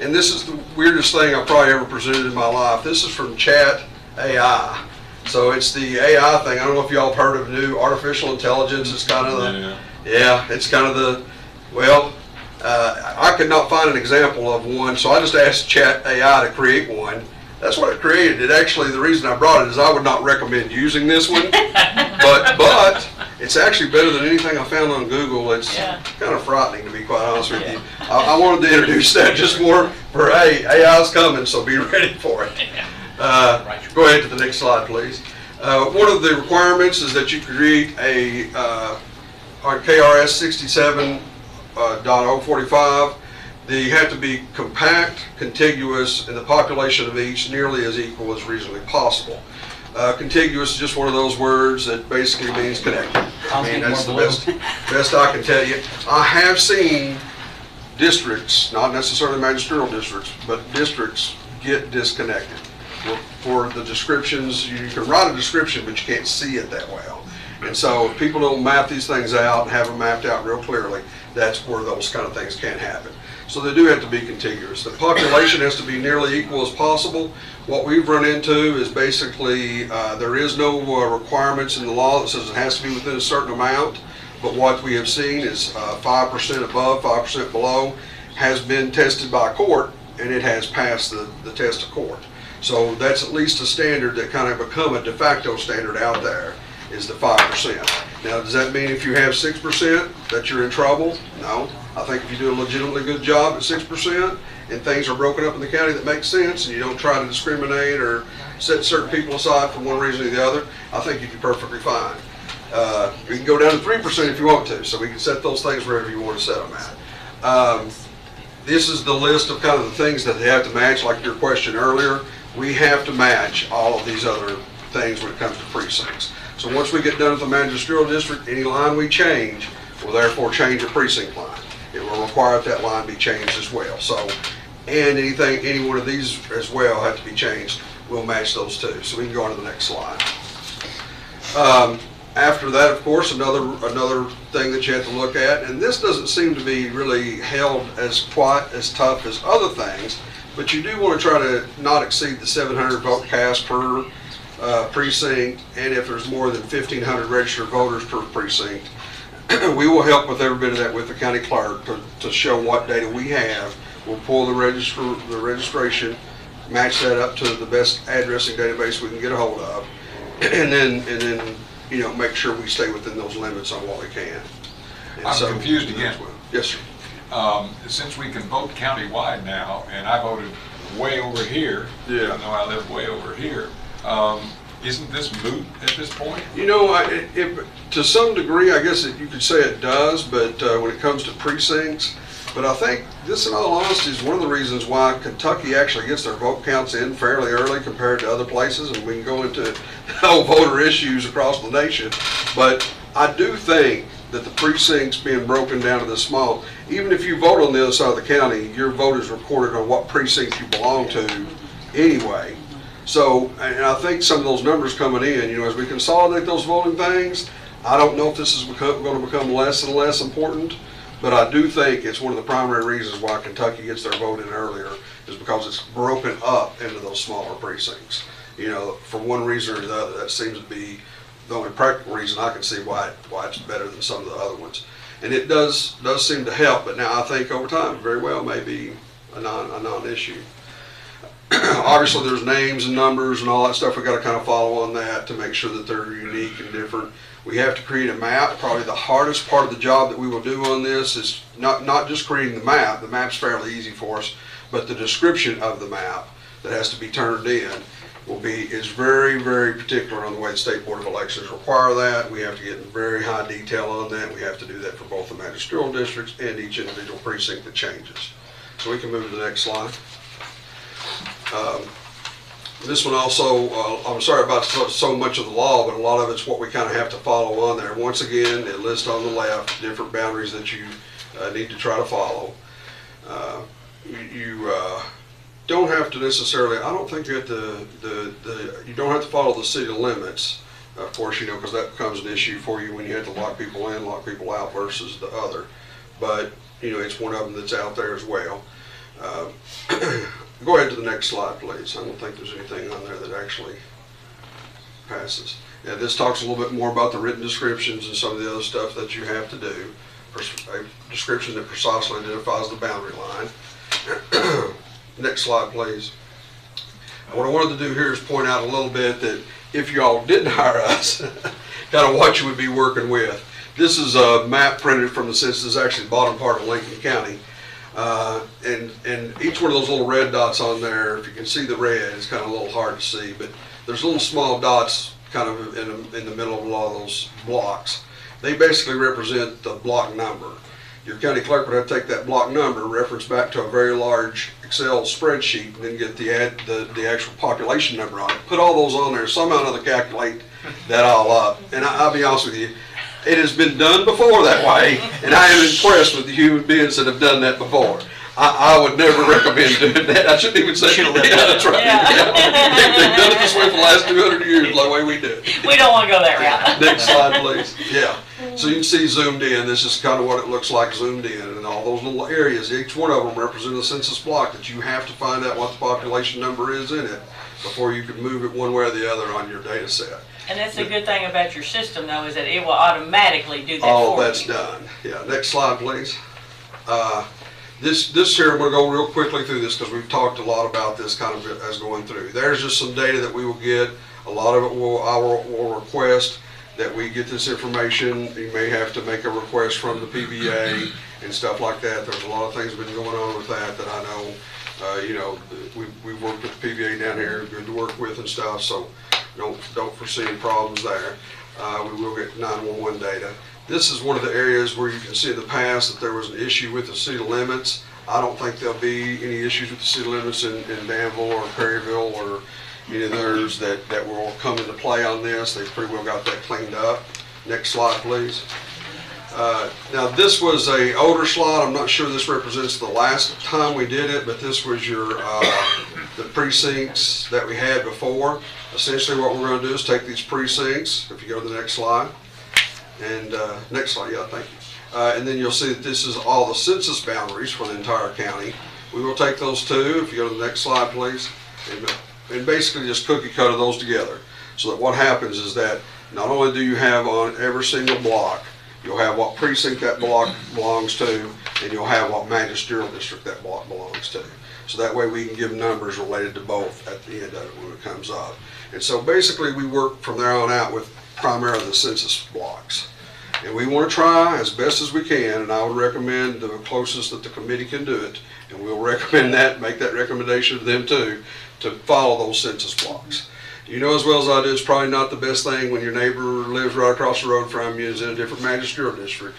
S8: And this is the weirdest thing I've probably ever presented in my life. This is from Chat AI. So it's the AI thing. I don't know if y'all have heard of new artificial intelligence. It's kind of the, yeah, it's kind of the, well, I could not find an example of one. So I just asked Chat AI to create one. That's what it created. It actually, the reason I brought it is I would not recommend using this one, but it's actually better than anything I found on Google. It's kind of frightening, to be quite honest with you. I wanted to introduce that just more for, hey, AI's coming, so be ready for it. Go ahead to the next slide, please. One of the requirements is that you create a, on KRS 67.045, they have to be compact, contiguous, and the population of each nearly as equal as reasonably possible. Contiguous is just one of those words that basically means connected. I mean, that's the best I can tell you. I have seen districts, not necessarily magisterial districts, but districts get disconnected. For the descriptions, you can write a description, but you can't see it that well. And so if people don't map these things out and have them mapped out real clearly, that's where those kind of things can happen. So they do have to be contiguous. The population has to be nearly equal as possible. What we've run into is basically there is no requirements in the law that says it has to be within a certain amount, but what we have seen is 5% above, 5% below has been tested by court, and it has passed the test of court. So that's at least a standard that kind of become a de facto standard out there, is the 5%. Now, does that mean if you have 6% that you're in trouble? No. I think if you do a legitimately good job at 6% and things are broken up in the county that makes sense and you don't try to discriminate or set certain people aside for one reason or the other, I think you'd be perfectly fine. We can go down to 3% if you want to, so we can set those things wherever you want to set them at. This is the list of kind of the things that they have to match, like your question earlier. We have to match all of these other things when it comes to precincts. So once we get done with the magisterial district, any line we change will therefore change a precinct line. It will require that line be changed as well. So, and any one of these as well have to be changed. We'll match those two. So we can go on to the next slide. After that, of course, another thing that you have to look at, and this doesn't seem to be really held as quite as tough as other things, but you do want to try to not exceed the 700 vote cast per precinct, and if there's more than 1,500 registered voters per precinct, we will help with every bit of that with the county clerk to show what data we have. We'll pull the registration, match that up to the best addressing database we can get a hold of, and then you know, make sure we stay within those limits on what we can. And
S7: I'm confused again.
S8: Yes, sir.
S7: Since we can vote countywide now, and I voted way over here, even though I live way over here, isn't this moot at this point?
S8: You know, to some degree, I guess you could say it does, but when it comes to precincts, but I think this, in all honesty, is one of the reasons why Kentucky actually gets their vote counts in fairly early compared to other places, and we can go into whole voter issues across the nation. But I do think that the precincts being broken down to this small, even if you vote on the other side of the county, your vote is recorded on what precinct you belong to anyway. So, and I think some of those numbers coming in, you know, as we consolidate those voting things, I don't know if this is going to become less and less important, but I do think it's one of the primary reasons why Kentucky gets their vote in earlier is because it's broken up into those smaller precincts. You know, for one reason or the other, that seems to be the only practical reason I can see why it's better than some of the other ones. And it does seem to help, but now I think over time, very well may be a non-issue. Obviously, there's names and numbers and all that stuff. We got to kind of follow on that to make sure that they're unique and different. We have to create a map. Probably the hardest part of the job that we will do on this is not just creating the map. The map's fairly easy for us, but the description of the map that has to be turned in is very, very particular on the way the State Board of Elections require that. We have to get in very high detail on that. We have to do that for both the magisterial districts and each individual precinct that changes. So we can move to the next slide. This one also, I'm sorry about so much of the law, but a lot of it's what we kind of have to follow on there. Once again, it lists on the left different boundaries that you need to try to follow. You don't have to necessarily, I don't think you have you don't have to follow the city limits, of course, you know, because that becomes an issue for you when you have to lock people in, lock people out versus the other. But, you know, it's one of them that's out there as well. Go ahead to the next slide, please. I don't think there's anything on there that actually passes. Yeah, this talks a little bit more about the written descriptions and some of the other stuff that you have to do. A description that precisely identifies the boundary line. Next slide, please. What I wanted to do here is point out a little bit that if y'all didn't hire us, kind of what you would be working with. This is a map printed from the census, actually the bottom part of Lincoln County. And each one of those little red dots on there, if you can see the red, it's kind of a little hard to see, but there's little small dots kind of in the middle of a lot of those blocks. They basically represent the block number. Your county clerk would have to take that block number, reference back to a very large Excel spreadsheet, and then get the actual population number on it. Put all those on there, somehow or another calculate that all up. And I'll be honest with you, it has been done before that way, and I am impressed with the human beings that have done that before. I would never recommend doing that. I shouldn't even say that. Yeah, that's right. Yeah. They've done it this way for the last 200 years, the way we do it.
S1: We don't want to go that route.
S8: Next slide, please. Yeah. So you can see zoomed in. This is kind of what it looks like zoomed in. And all those little areas, each one of them represent a census block that you have to find out what the population number is in it before you can move it one way or the other on your data set.
S1: And that's the good thing about your system, though, is that it will automatically do that for you.
S8: All of that's done. Yeah. Next slide, please. This here, I'm going to go real quickly through this because we've talked a lot about this kind of as going through. There's just some data that we will get. A lot of it I will request that we get this information. You may have to make a request from the PBA and stuff like that. There's a lot of things have been going on with that I know. We've worked with the PBA down here, good to work with and stuff, so don't foresee any problems there. We will get 911 data. This is one of the areas where you can see in the past that there was an issue with the city limits. I don't think there'll be any issues with the city limits in Danville or Perryville or any of theirs that will come into play on this. They've pretty well got that cleaned up. Next slide, please. Now this was a older slide. I'm not sure this represents the last time we did it, but this was your the precincts that we had before. Essentially what we're going to do is take these precincts, if you go to the next slide, and next slide, yeah, thank you. And then you'll see that this is all the census boundaries for the entire county. We will take those two, if you go to the next slide, please, and basically just cookie cutter those together. So that what happens is that not only do you have on every single block, you'll have what precinct that block belongs to, and you'll have what magisterial district that block belongs to. So that way we can give numbers related to both at the end of it when it comes up. And so basically we work from there on out with primarily the census blocks. And we want to try as best as we can, and I would recommend the closest that the committee can do it, and we'll recommend that, make that recommendation to them too, to follow those census blocks. You know as well as I do, it's probably not the best thing when your neighbor lives right across the road from you, is in a different magisterial district,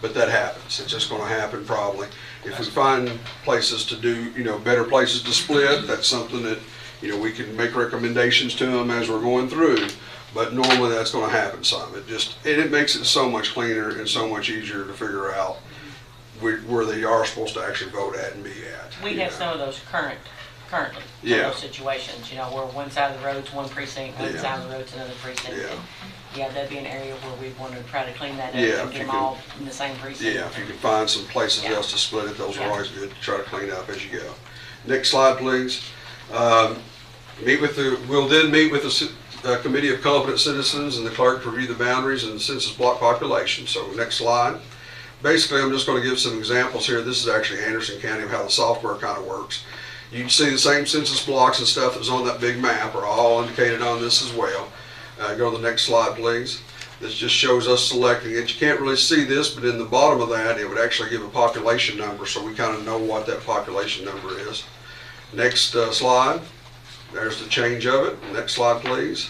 S8: but that happens. It's just going to happen probably. If we find places to do, better places to split, that's something that, we can make recommendations to them as we're going through. But normally that's going to happen some. It makes it so much cleaner and so much easier to figure out where they are supposed to actually vote at and be at.
S1: We have some of those currently.
S8: Yeah.
S1: Those situations, where one side of the road's one precinct, one side of the road's another precinct.
S8: Yeah.
S1: Yeah, that'd be an area where we want to try to clean that up and get them all in the same precinct.
S8: Yeah, if you can find some places else to split it, those are always good to try to clean up as you go. Next slide, please. We'll then meet with the Committee of Competent Citizens and the clerk to review the boundaries and the census block population. So next slide. Basically, I'm just going to give some examples here. This is actually Anderson County of how the software kind of works. You can see the same census blocks and stuff that's on that big map are all indicated on this as well. Go to the next slide, please. This just shows us selecting it. You can't really see this, but in the bottom of that, it would actually give a population number, so we kind of know what that population number is. Next slide. There's the change of it. Next slide, please.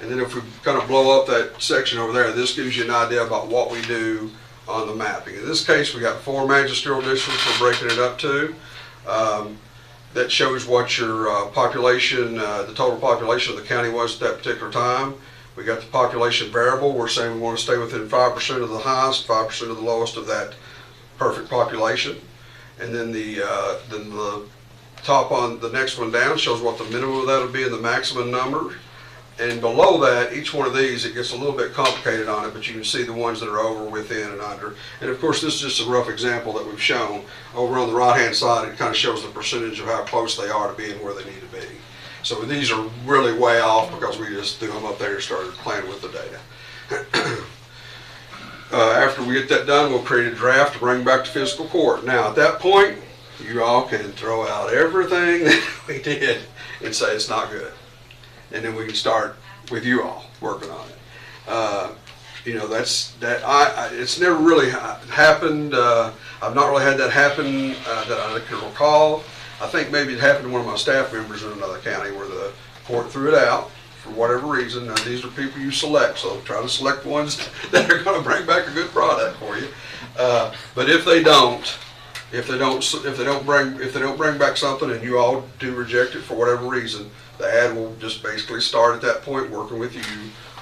S8: And then if we kind of blow up that section over there, this gives you an idea about what we do on the mapping. In this case, we got 4 magisterial districts we're breaking it up to. That shows what your population, the total population of the county was at that particular time. We got the population variable. We're saying we want to stay within 5% of the highest, 5% of the lowest of that perfect population. And then the top on the next one down shows what the minimum of that would be and the maximum number. And below that, each one of these, it gets a little bit complicated on it, but you can see the ones that are over, within, and under. And of course, this is just a rough example that we've shown. Over on the right-hand side, it kind of shows the percentage of how close they are to being where they need to be. So these are really way off because we just threw them up there and started playing with the data. After we get that done, we'll create a draft to bring back to fiscal court. Now, at that point, you all can throw out everything that we did and say it's not good. And then we can start with you all working on it. It's never really happened. I've not really had that happen that I can recall. I think maybe it happened to one of my staff members in another county where the court threw it out for whatever reason. Now, these are people you select, so try to select ones that are going to bring back a good product for you. But if they don't bring back something and you all do reject it for whatever reason, the ad will just basically start at that point working with you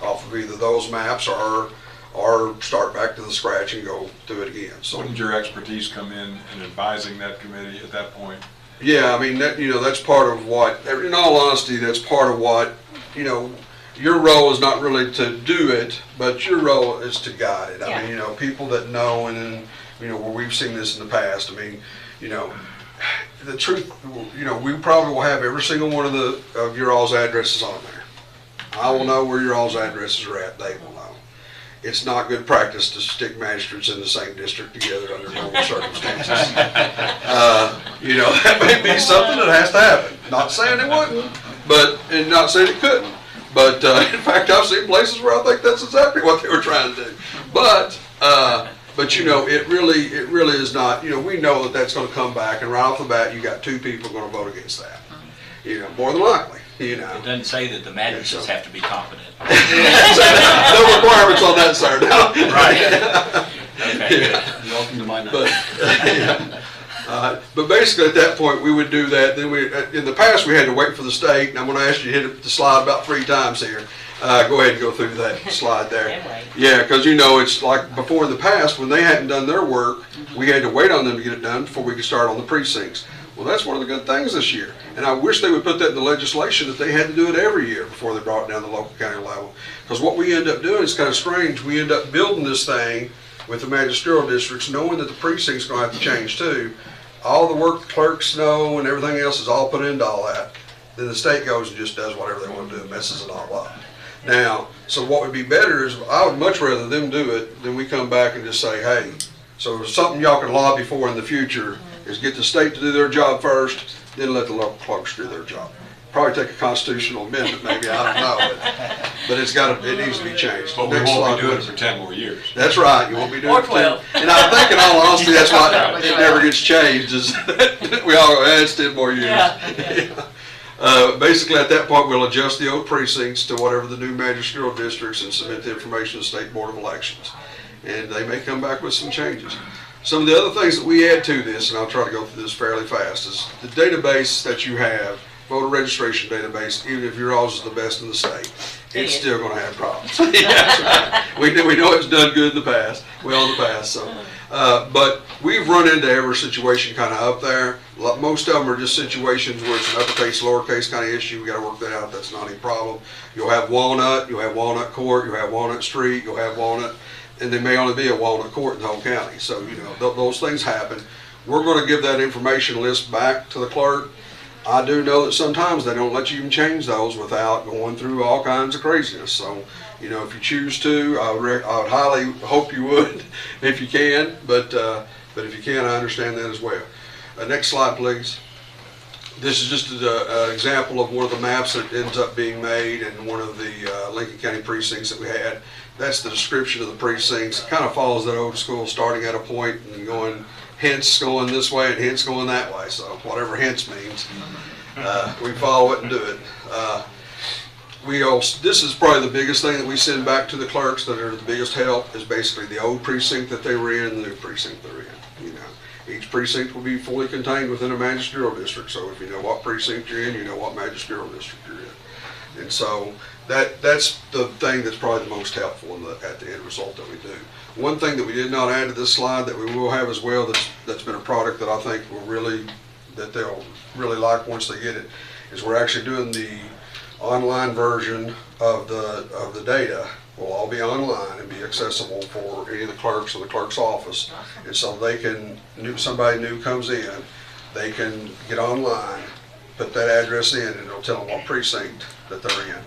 S8: off of either those maps or or start back to the scratch and go through it again. So,
S7: Wouldn't your expertise come in advising that committee at that point?
S8: yeah, I mean, that, that's part of what, in all honesty, that's part of what, your role is not really to do it, but your role is to guide it. I mean, people that know, and then, where we've seen this in the past, I mean, the truth, we probably will have every single one of your all's addresses on there. I will know where your all's addresses are at, they will know. It's not good practice to stick magistrates in the same district together under normal circumstances. That may be something that has to happen. Not saying it wouldn't, and not saying it couldn't. But in fact, I've seen places where I think that's exactly what they were trying to do. But it really is not. We know that that's going to come back, and right off the bat, you got 2 people going to vote against that. More than likely. It
S17: doesn't say that the magistrates have to be competent.
S8: No requirements on that, sir. No.
S17: Right. Okay.
S2: Welcome to my night.
S8: But basically at that point we would do that. Then in the past we had to wait for the state, and I'm going to ask you to hit the slide about 3 times here. Go ahead and go through that slide there. Yeah, because it's like before in the past when they hadn't done their work, we had to wait on them to get it done before we could start on the precincts. Well, that's one of the good things this year, and I wish they would put that in the legislation that they had to do it every year before they brought it down to the local county level. Because what we end up doing is kind of strange. We end up building this thing with the magisterial districts, knowing that the precinct's going to have to change too. All the work the clerks know and everything else is all put into all that. Then the state goes and just does whatever they want to do and messes it all up. Now, so what would be better is I would much rather them do it than we come back and just say, hey, so there's something y'all can lobby for in the future is get the state to do their job first, then let the local clerks do their job. Probably take a constitutional amendment, maybe, I don't know, but it needs to be changed.
S7: But we won't be doing it for 10 more years.
S8: That's right, you won't be doing
S14: Or
S8: it for
S14: 12.
S8: 10. And I think in all honesty, that's why it never gets changed, is we all go, it's 10 more years.
S14: Yeah.
S8: Basically, at that point, we'll adjust the old precincts to whatever the new magisterial districts and submit the information to the State Board of Elections. And they may come back with some changes. Some of the other things that we add to this, and I'll try to go through this fairly fast, is the database that you have, voter registration database, even if yours is the best in the state, it's still going to have problems. Yeah, we know it's done good in the past, well in the past. So, but we've run into every situation kind of up there. Most of them are just situations where it's an uppercase, lowercase kind of issue. We got to work that out. That's not any problem. You'll have Walnut, you'll have Walnut Court, you'll have Walnut Street, you'll have Walnut. And there may only be a Walnut Court in the whole county. So, those things happen. We're going to give that information list back to the clerk. I do know that sometimes they don't let you even change those without going through all kinds of craziness. So, if you choose to, I would highly hope you would if you can. But if you can, I understand that as well. Next slide, please. This is just an example of one of the maps that ends up being made in one of the Lincoln County precincts that we had. That's the description of the precincts. It kind of follows that old school, starting at a point and going, hence going this way and hence going that way. So whatever hence means, we follow it and do it. This is probably the biggest thing that we send back to the clerks that are the biggest help is basically the old precinct that they were in and the new precinct they're in. Each precinct will be fully contained within a magisterial district. So if you know what precinct you're in, you know what magisterial district you're in. And so that's the thing that's probably the most helpful at the end result that we do. One thing that we did not add to this slide that we will have as well that's been a product that I think they'll really like once they get it is we're actually doing the online version of the data. Will all be online and be accessible for any of the clerks or the clerk's office. And so they can, somebody new comes in, they can get online, put that address in, and it'll tell them what precinct that they're in.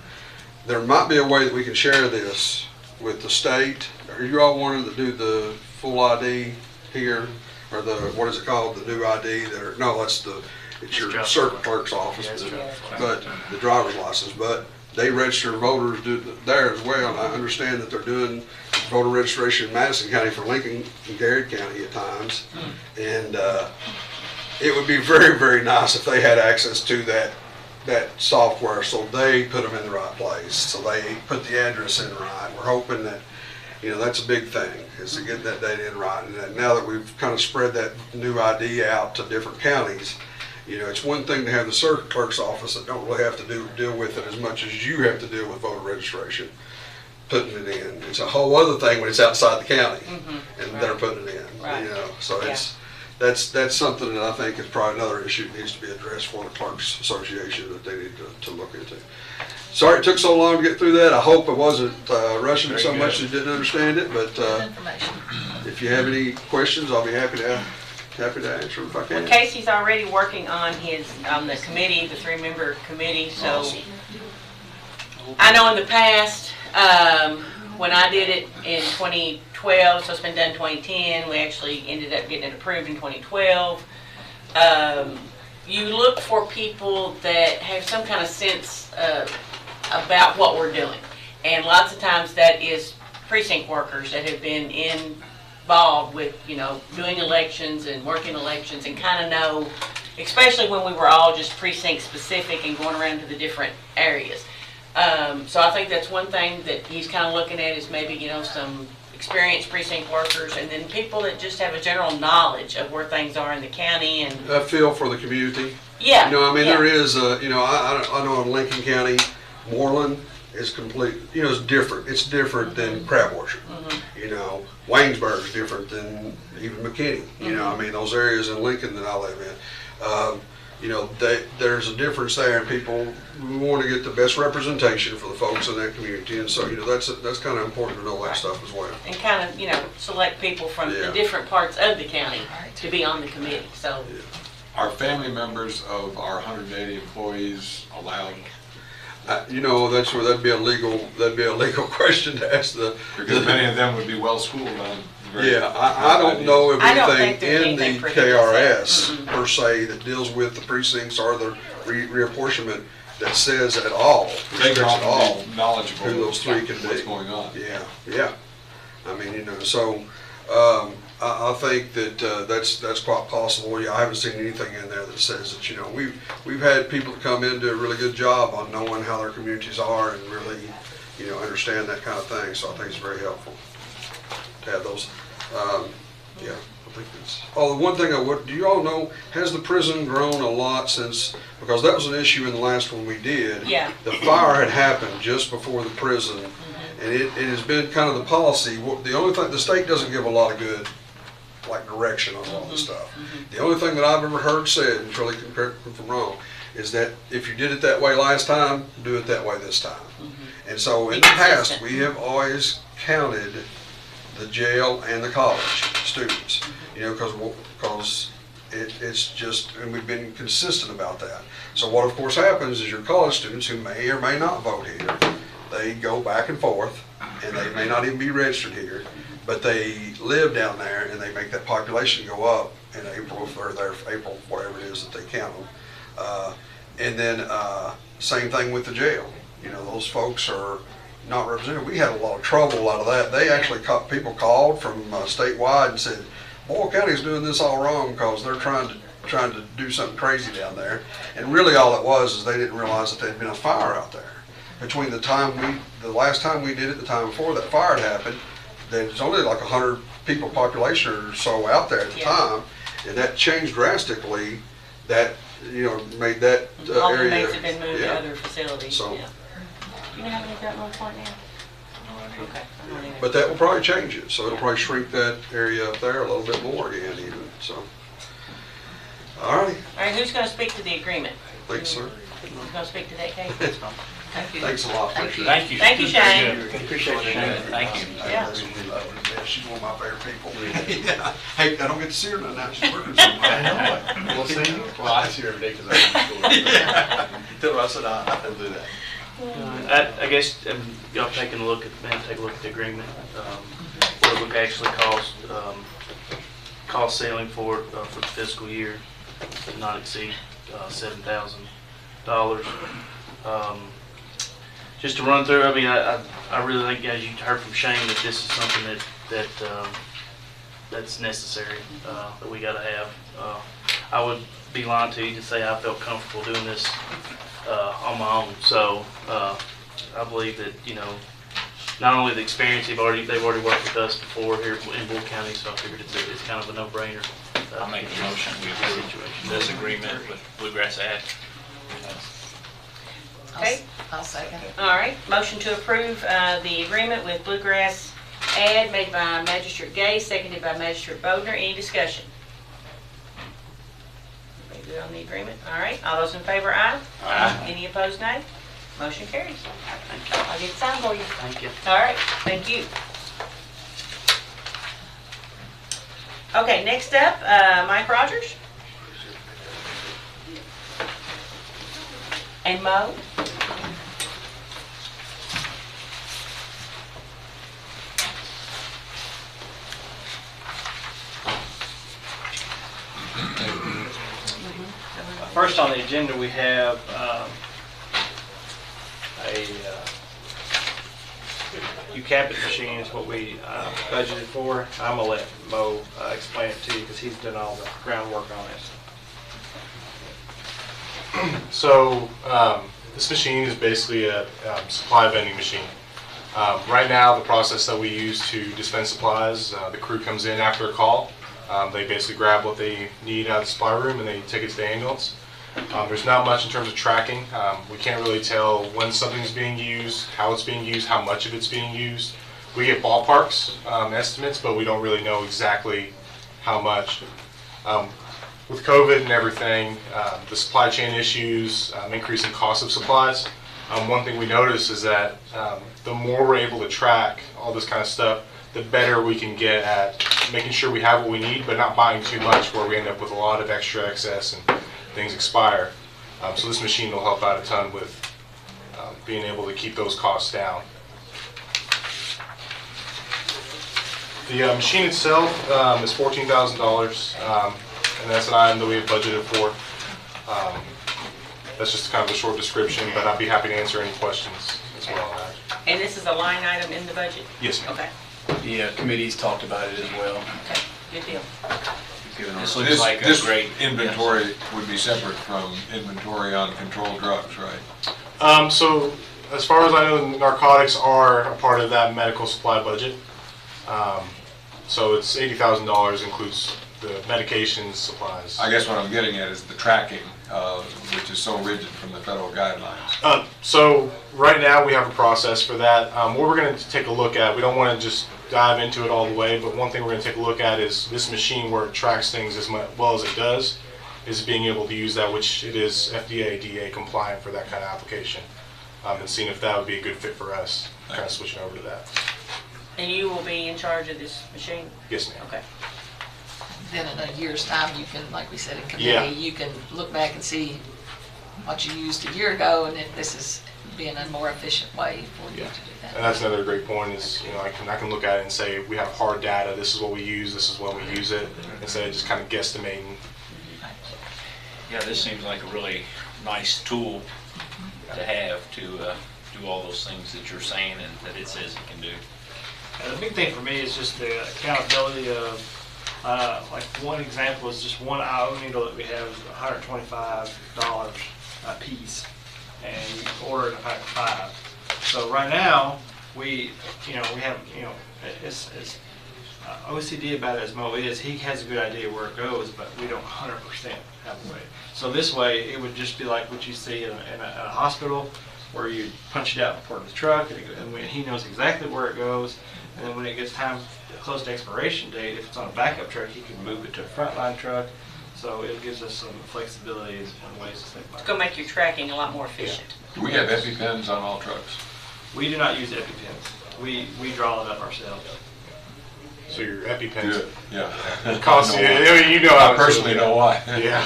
S8: There might be a way that we can share this with the state. Are you all wanting to do the full ID here, or what is it called, the new ID? It's your circuit clerk's office, but the driver's license. But they register voters there as well. And I understand that they're doing voter registration in Madison County for Lincoln and Gerry County at times. And it would be very, very nice if they had access to that software so they put them in the right place, so they put the address in right. We're hoping that, that's a big thing, is to get that data in right. And now that we've kind of spread that new ID out to different counties, it's one thing to have the circuit clerk's office that don't really have to deal with it as much as you have to deal with voter registration. putting it in. It's a whole other thing when it's outside the county and they're putting it in,
S1: Right.
S8: you know. So that's something that I think is probably another issue that needs to be addressed for the Clerks Association that they need to look into. Sorry it took so long to get through that. I hope it wasn't rushing so much that you didn't understand it, but if you have any questions, I'll be happy to answer them if I can.
S1: Well, Casey's already working on the committee, the 3-member committee, so.
S8: Awesome.
S1: I know in the past, when I did it in 2012, so it's been done 2010, we actually ended up getting it approved in 2012. You look for people that have some kind of sense about what we're doing. And lots of times that is precinct workers that have been involved with, you know, doing elections and working elections and kind of know, especially when we were all just precinct specific and going around to the different areas. So I think that's one thing that he's kind of looking at is maybe, you know, some experienced precinct workers and then people that just have a general knowledge of where things are in the county and
S8: A feel for the community.
S1: Yeah.
S8: You know, I mean,
S1: yeah.
S8: there is, you know, I know in Lincoln County, Moreland is complete, you know, it's different. It's different than Crab Orchard. You know, Waynesburg is different than even McKinney. You know, I mean, those areas in Lincoln that I live in. You know, there's a difference there, and people want to get the best representation for the folks in that community, and so, you know, that's kind of important to know that stuff as well.
S1: And kind of, you know, select people from the different parts of the county to be on the committee, so.
S7: Are family members of our 180 employees allowed?
S8: You know, that's where that'd be a legal question to ask the.
S7: Because many of them would be well schooled on.
S8: I don't know of anything in the
S1: anything
S8: KRS per se that deals with the precincts or the reapportionment that says at all,
S7: They
S8: restricts at all
S7: be knowledgeable
S8: who those three can
S7: what's
S8: be.
S7: going on.
S8: Yeah. I mean, you know, so I think that that's quite possible. Yeah, I haven't seen anything in there that says that, you know, we've had people that come in do a really good job on knowing how their communities are and really, you know, understand that kind of thing. So I think it's very helpful to have those. Yeah, I think it's. Oh, the one thing do you all know, has the prison grown a lot since, because that was an issue in the last one we did.
S1: Yeah.
S8: The fire had happened just before the prison, and it has been kind of the policy. The only thing, the state doesn't give a lot of good, like, direction on all this stuff. The only thing that I've ever heard said, and Trille can correct me if I'm wrong, is that if you did it that way last time, do it that way this time. And so in the past, we have always counted the jail and the college students, you know, because it's just, and we've been consistent about that. So what of course happens is your college students who may or may not vote here, they go back and forth, and they may not even be registered here, but they live down there, and they make that population go up in April, or their April, whatever it is that they count them. And then same thing with the jail. You know, those folks are not represented. We had a lot of trouble out of that. They actually people called from statewide and said, Boyle County's doing this all wrong because they're trying to do something crazy down there. And really all it was is they didn't realize that there'd been a fire out there. Between the last time we did it, the time before that fire had happened, there was only like 100 people population or so out there at the time, and that changed drastically. That, you know, made that
S1: All the
S8: area.
S1: inmates have been moved to other facilities.
S8: So.
S1: You know how many got one point now? Okay.
S8: But that will probably change it, so it'll probably shrink that area up there a little bit more again even, so. All right.
S1: All right, who's going to speak to the agreement?
S8: Thanks, sir.
S1: Who's going to speak to that case?
S11: Thank you.
S8: Thanks a lot.
S11: Thank you.
S8: Appreciate it.
S1: Thank you, Shane.
S16: Appreciate it, Shannon.
S2: Thank you.
S1: Yeah.
S8: She's one of my favorite people. Yeah. Hey, I don't get to see her now, she's working somewhere.
S18: We'll see you. Well, I see her every day because I'm in school. Tell her I said I can do that.
S16: I guess y'all taking a look at, take a look at the agreement. What it would actually cost selling for it for the fiscal year, to not exceed $7,000. Just to run through, I mean, I really think, as you heard from Shane, that this is something that's necessary, that we got to have. I would be lying to you to say I felt comfortable doing this on my own. So I believe that, you know, not only the experience they've already worked with us before here in Boyle County, so I figured it's kind of a no-brainer.
S17: I'll make the motion. We approve this agreement with Bluegrass Ag.
S1: Okay,
S11: I'll second.
S1: all right. Motion to approve the agreement with Bluegrass Ad made by Magistrate Gay, seconded by Magistrate Bodner. Any discussion? Everybody good on the agreement? All right, all those in favor, aye?
S16: Aye.
S1: Any opposed, nay? Motion carries.
S16: Thank you.
S1: I'll get it signed for you.
S16: Thank you.
S1: All right, thank you. Okay, next up, Mike Rogers. And Mo.
S16: First on the agenda, we have a UCAPIT machine is what we budgeted for. I'm gonna let Mo explain it to you because he's done all the groundwork on it.
S19: So this machine is basically a supply vending machine. Right now, the process that we use to dispense supplies, the crew comes in after a call. They basically grab what they need out of the supply room and they take it to the ambulance. There's not much in terms of tracking. We can't really tell when something's being used, how it's being used, how much of it's being used. We get ballparks, estimates, but we don't really know exactly how much. With COVID and everything, the supply chain issues, increasing cost of supplies, one thing we notice is that the more we're able to track all this kind of stuff, the better we can get at making sure we have what we need, but not buying too much where we end up with a lot of extra excess and things expire. So this machine will help out a ton with being able to keep those costs down. The machine itself is $14,000, and that's an item that we have budgeted for. That's just kind of a short description, but I'd be happy to answer any questions as well on that.
S1: And this is a line item in the budget?
S19: Yes, ma'am.
S1: Okay,
S2: The committee's talked about it as well.
S1: okay, good deal.
S2: This looks like a
S7: This
S2: great
S7: inventory would be separate from inventory on controlled drugs, right?
S19: So as far as I know, narcotics are a part of that medical supply budget. So it's $80,000, includes the medications, supplies.
S7: I guess what I'm getting at is the tracking, which is so rigid from the federal guidelines.
S19: So right now we have a process for that. What we're going to take a look at, we don't want to just dive into it all the way, but one thing we're going to take a look at is this machine where it tracks things as well as it does, is being able to use that, which it is FDA, DA compliant for that kind of application, and seeing if that would be a good fit for us, kind of switching over to that.
S1: And you will be in charge of this machine?
S19: Yes, ma'am.
S1: Okay.
S11: Then in a year's time, you can, like we said in
S19: Yeah.
S11: committee, you can look back and see what you used a year ago, and if this is being a more efficient way for you to do that.
S19: And that's another great point is, you know, I can look at it and say, we have hard data, this is what we use, this is when we use it, instead of just kind of guesstimating.
S17: Yeah, this seems like a really nice tool to have to do all those things that you're saying and that it says it can do.
S16: The big thing for me is just the accountability of, like one example is just one IO needle that we have is $125 a piece, and you can order it in a pack of 5. So right now, we have, it's OCD about it as Mo is, he has a good idea where it goes, but we don't 100% have a way. So this way, it would just be like what you see in a hospital, where you punch it out in front of the truck, and he knows exactly where it goes. And then when it gets time close to expiration date, if it's on a backup truck, he can move it to a frontline truck. So it gives us some flexibility and ways to think about it.
S1: It's going to make your tracking a lot more efficient.
S7: Do we have EpiPens on all trucks?
S16: We do not use EpiPens. We draw it up ourselves.
S19: So your EpiPens.
S7: Good, yeah.
S19: It costs you, you know how
S7: I personally know why.
S19: Yeah.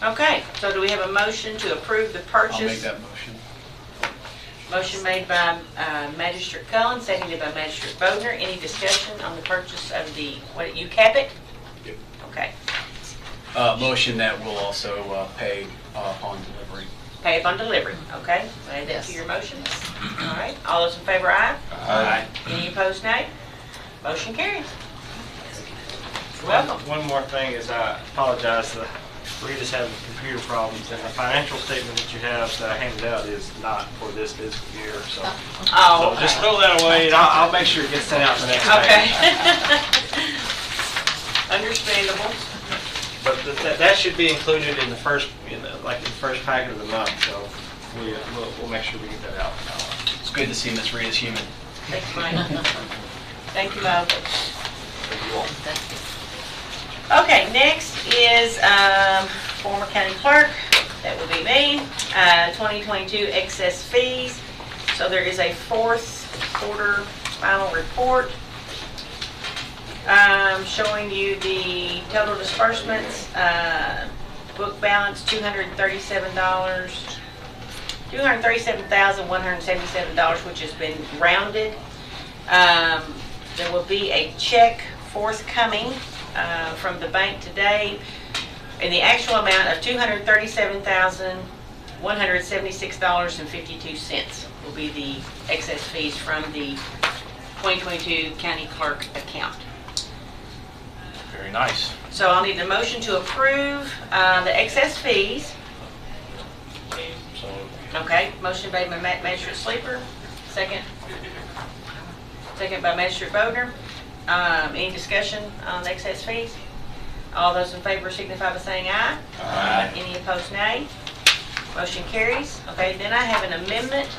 S1: Okay, so do we have a motion to approve the purchase?
S2: I'll make that motion.
S1: Motion made by Magistrate Cullen, seconded by Magistrate Bodner. Any discussion on the purchase of the, what, you cap it?
S19: Yep.
S1: Okay.
S2: Motion that will also pay upon delivery.
S1: Pay upon delivery, okay? Add that to your motion. All right, all those in favor, aye?
S2: Aye.
S1: Any opposed, nay? Motion carries. You're welcome.
S16: One more thing is I apologize. Rita's having computer problems, and the financial statement that you have that I handed out is not for this fiscal year. So,
S1: Oh,
S16: so just throw that away, and I'll make sure it gets sent out the next day.
S1: okay. Understandable.
S16: But that should be included in the first, like the first packet of the month. So we'll make sure we get that out.
S2: It's good to see Miss Rita's human.
S1: Thank you, Mike. Thank you, Bob. Okay, next is former county clerk. That will be me. 2022 excess fees. So there is a fourth quarter final report showing you the total disbursements. Book balance $237,177, which has been rounded. There will be a check forthcoming from the bank today in the actual amount of $237,176.52 will be the excess fees from the 2022 county clerk account.
S3: Very nice.
S1: So I'll need a motion to approve the excess fees. Okay, motion made by Magistrate Sleeper, second. Second by Magistrate Bodner. Any discussion on the excess fees? All those in favor signify by saying aye.
S17: Aye.
S1: Any opposed, nay. Motion carries. Okay, then I have an amendment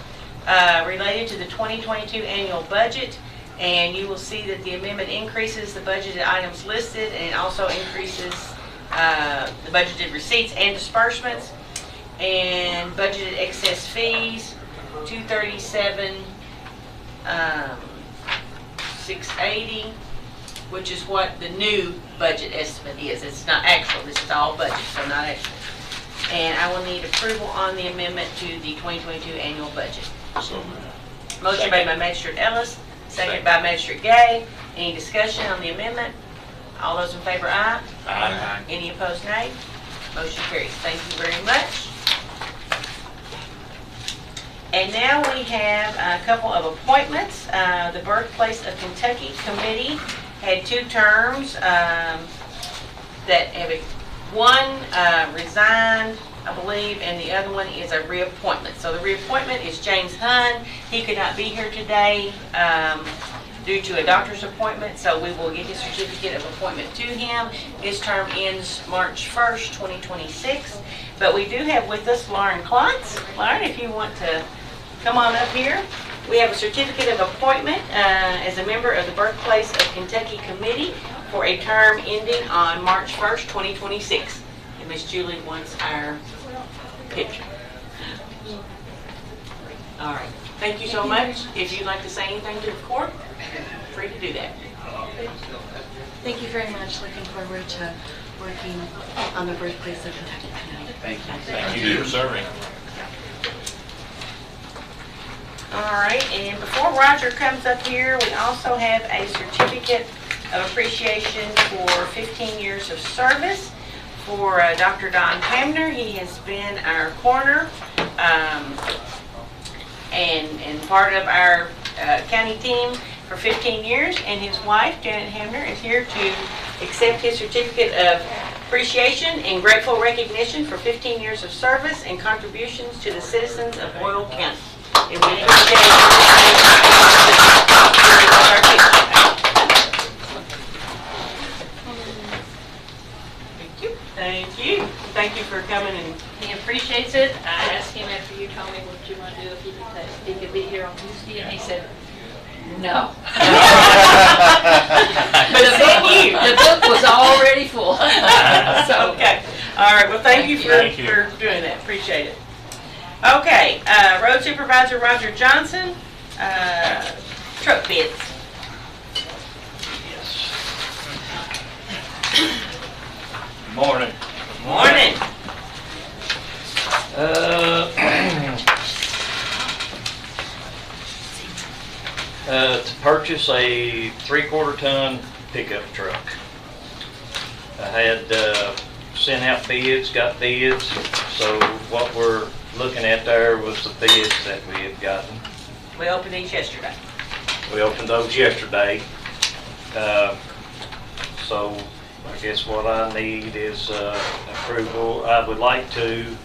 S1: related to the 2022 annual budget, and you will see that the amendment increases the budgeted items listed, and it also increases the budgeted receipts and disbursements, and budgeted excess fees, $237,680, which is what the new budget estimate is. It's not actual, this is all budget, so not actual. And I will need approval on the amendment to the 2022 annual budget.
S17: So
S1: Motion made by Magistrate Ellis, second by Magistrate Gay. Any discussion on the amendment? All those in favor, aye.
S17: Aye.
S1: Any opposed, nay. Motion carries. Thank you very much. And now we have a couple of appointments. The Birthplace of Kentucky Committee had two terms that have, one resigned, I believe, and the other one is a reappointment. So the reappointment is James Hunn. He could not be here today due to a doctor's appointment, so we will get his certificate of appointment to him. His term ends March 1st, 2026. But we do have with us Lauren Clontz. Lauren, if you want to come on up here. We have a certificate of appointment as a member of the Birthplace of Kentucky Committee for a term ending on March 1st, 2026. And Miss Julie wants our picture. All right. Thank you so much. If you'd like to say anything to the court, free to do that.
S20: Thank you very much. Looking forward to working on the Birthplace of Kentucky tonight.
S2: Thank you.
S3: Thank you for serving.
S1: All right, and before Roger comes up here, we also have a certificate of appreciation for 15 years of service for Dr. Don Hamner. He has been our coroner and part of our county team for 15 years, and his wife, Janet Hamner, is here to accept his certificate of appreciation and grateful recognition for 15 years of service and contributions to the citizens of Boyle County. And we appreciate Thank you. Thank you. Thank you for coming. And
S15: He appreciates it. I asked him after you told me what you want to do, if he could be here on Tuesday, and he said, no.
S1: But
S15: the book was already full. So,
S1: okay. All right. Well, thank you for doing that. Appreciate it. Okay. Road Supervisor Roger Johnson, truck bids.
S17: Morning.
S1: Morning.
S17: To purchase a 3/4 ton pickup truck. I had sent out bids, got bids, so what we're looking at there was the bids that we have gotten.
S1: We opened these yesterday.
S17: We opened those yesterday. So I guess what I need is approval. I would like to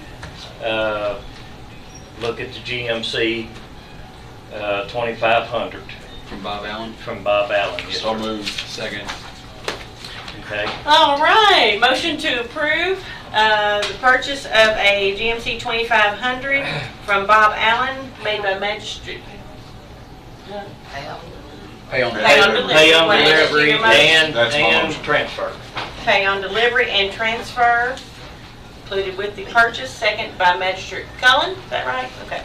S17: look at the GMC 2500.
S2: From Bob Allen?
S17: From Bob Allen, yes,
S2: So
S17: sir.
S2: moved. Second.
S17: Okay.
S1: All right. Motion to approve The purchase of a GMC 2500 from Bob Allen, made by Magistrate.
S2: Pay on
S1: Pay on delivery.
S17: Pay on
S1: What is it,
S17: delivery
S1: your motion?
S17: and transfer.
S1: Pay on delivery and transfer, included with the purchase, second by Magistrate Cullen, is that right? Okay.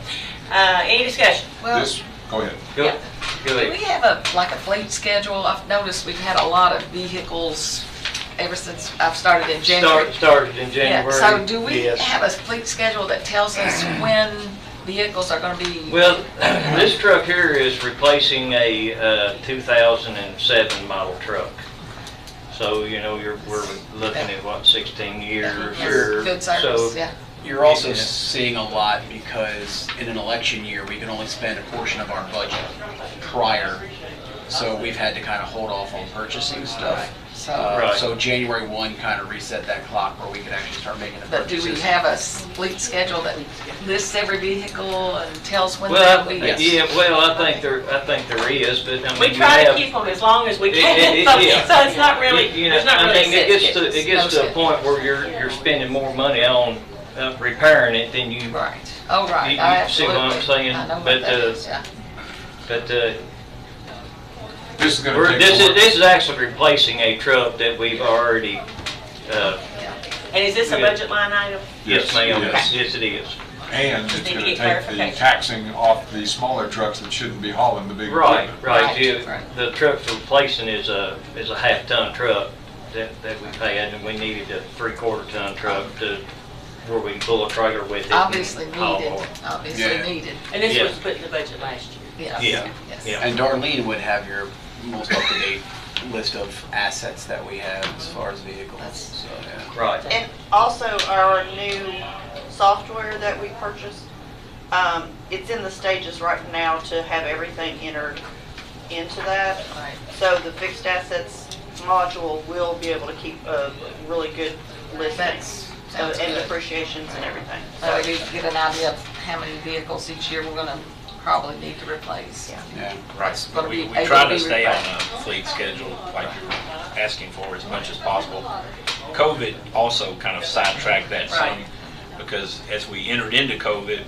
S1: Any discussion?
S11: Well,
S7: Go ahead.
S1: Yeah.
S17: Go
S11: do
S17: ahead.
S11: we have a fleet schedule? I've noticed we've had a lot of vehicles ever since I've started in January.
S17: Started in January.
S11: Yeah, so do we
S17: yes.
S11: have a fleet schedule that tells us when vehicles are gonna be?
S17: Well, this truck here is replacing a 2007 model truck. So, you know, we're looking at what, 16 years or
S11: Good service,
S17: so.
S11: yeah.
S2: You're also seeing a lot because in an election year, we can only spend a portion of our budget prior. So we've had to kind of hold off on purchasing stuff. So January 1 kind of reset that clock where we could actually start making the
S11: But do
S2: purchases.
S11: we have a fleet schedule that lists every vehicle and tells when
S17: Well,
S11: they'll be?
S17: yeah, well, I think there is, but I mean,
S1: We try to keep them as long as we can, so it's not really, there's not really
S17: I mean, it gets to a
S11: set.
S17: point where you're spending more money on repairing it than you.
S11: Right. Oh, right.
S17: You see what I'm saying?
S11: I know what
S17: But,
S11: that is, yeah.
S17: But,
S7: This is going to take
S17: this is actually replacing a truck that we've already,
S1: And is this a budget line item?
S17: yes ma'am,
S7: Yes.
S17: yes it is.
S7: And it's
S1: Need to
S7: going to
S1: get
S7: take the
S1: clarification.
S7: taxing off the smaller trucks that shouldn't be hauling the big
S17: Right,
S7: equipment.
S17: right. The truck we're replacing is a half-ton truck that we've had, and we needed a 3/4 ton truck to, where we can pull a trailer with it.
S11: Obviously
S17: and haul
S11: needed,
S17: more.
S11: obviously
S2: Yeah.
S11: needed.
S1: And this
S17: Yeah.
S1: was put in the budget last year.
S11: Yes.
S17: Yeah,
S11: Yes.
S17: yeah.
S2: And Darlene would have your most up-to-date list of assets that we have as far as vehicles. So, yeah.
S17: Right.
S6: And also our new software that we purchased, it's in the stages right now to have everything entered into that.
S11: Right.
S6: So the fixed assets module will be able to keep a really good list
S11: Sounds
S6: and
S11: good.
S6: depreciations and everything.
S11: So we get an idea of how many vehicles each year we're gonna probably need to replace.
S2: Yeah.
S3: Right.
S11: It's gonna
S3: We
S11: be able
S3: try
S11: to
S3: to
S11: be
S3: stay on
S11: repaired.
S3: a fleet schedule like you're asking for as much as possible. COVID also kind of sidetracked that some,
S11: Right.
S3: because as we entered into COVID,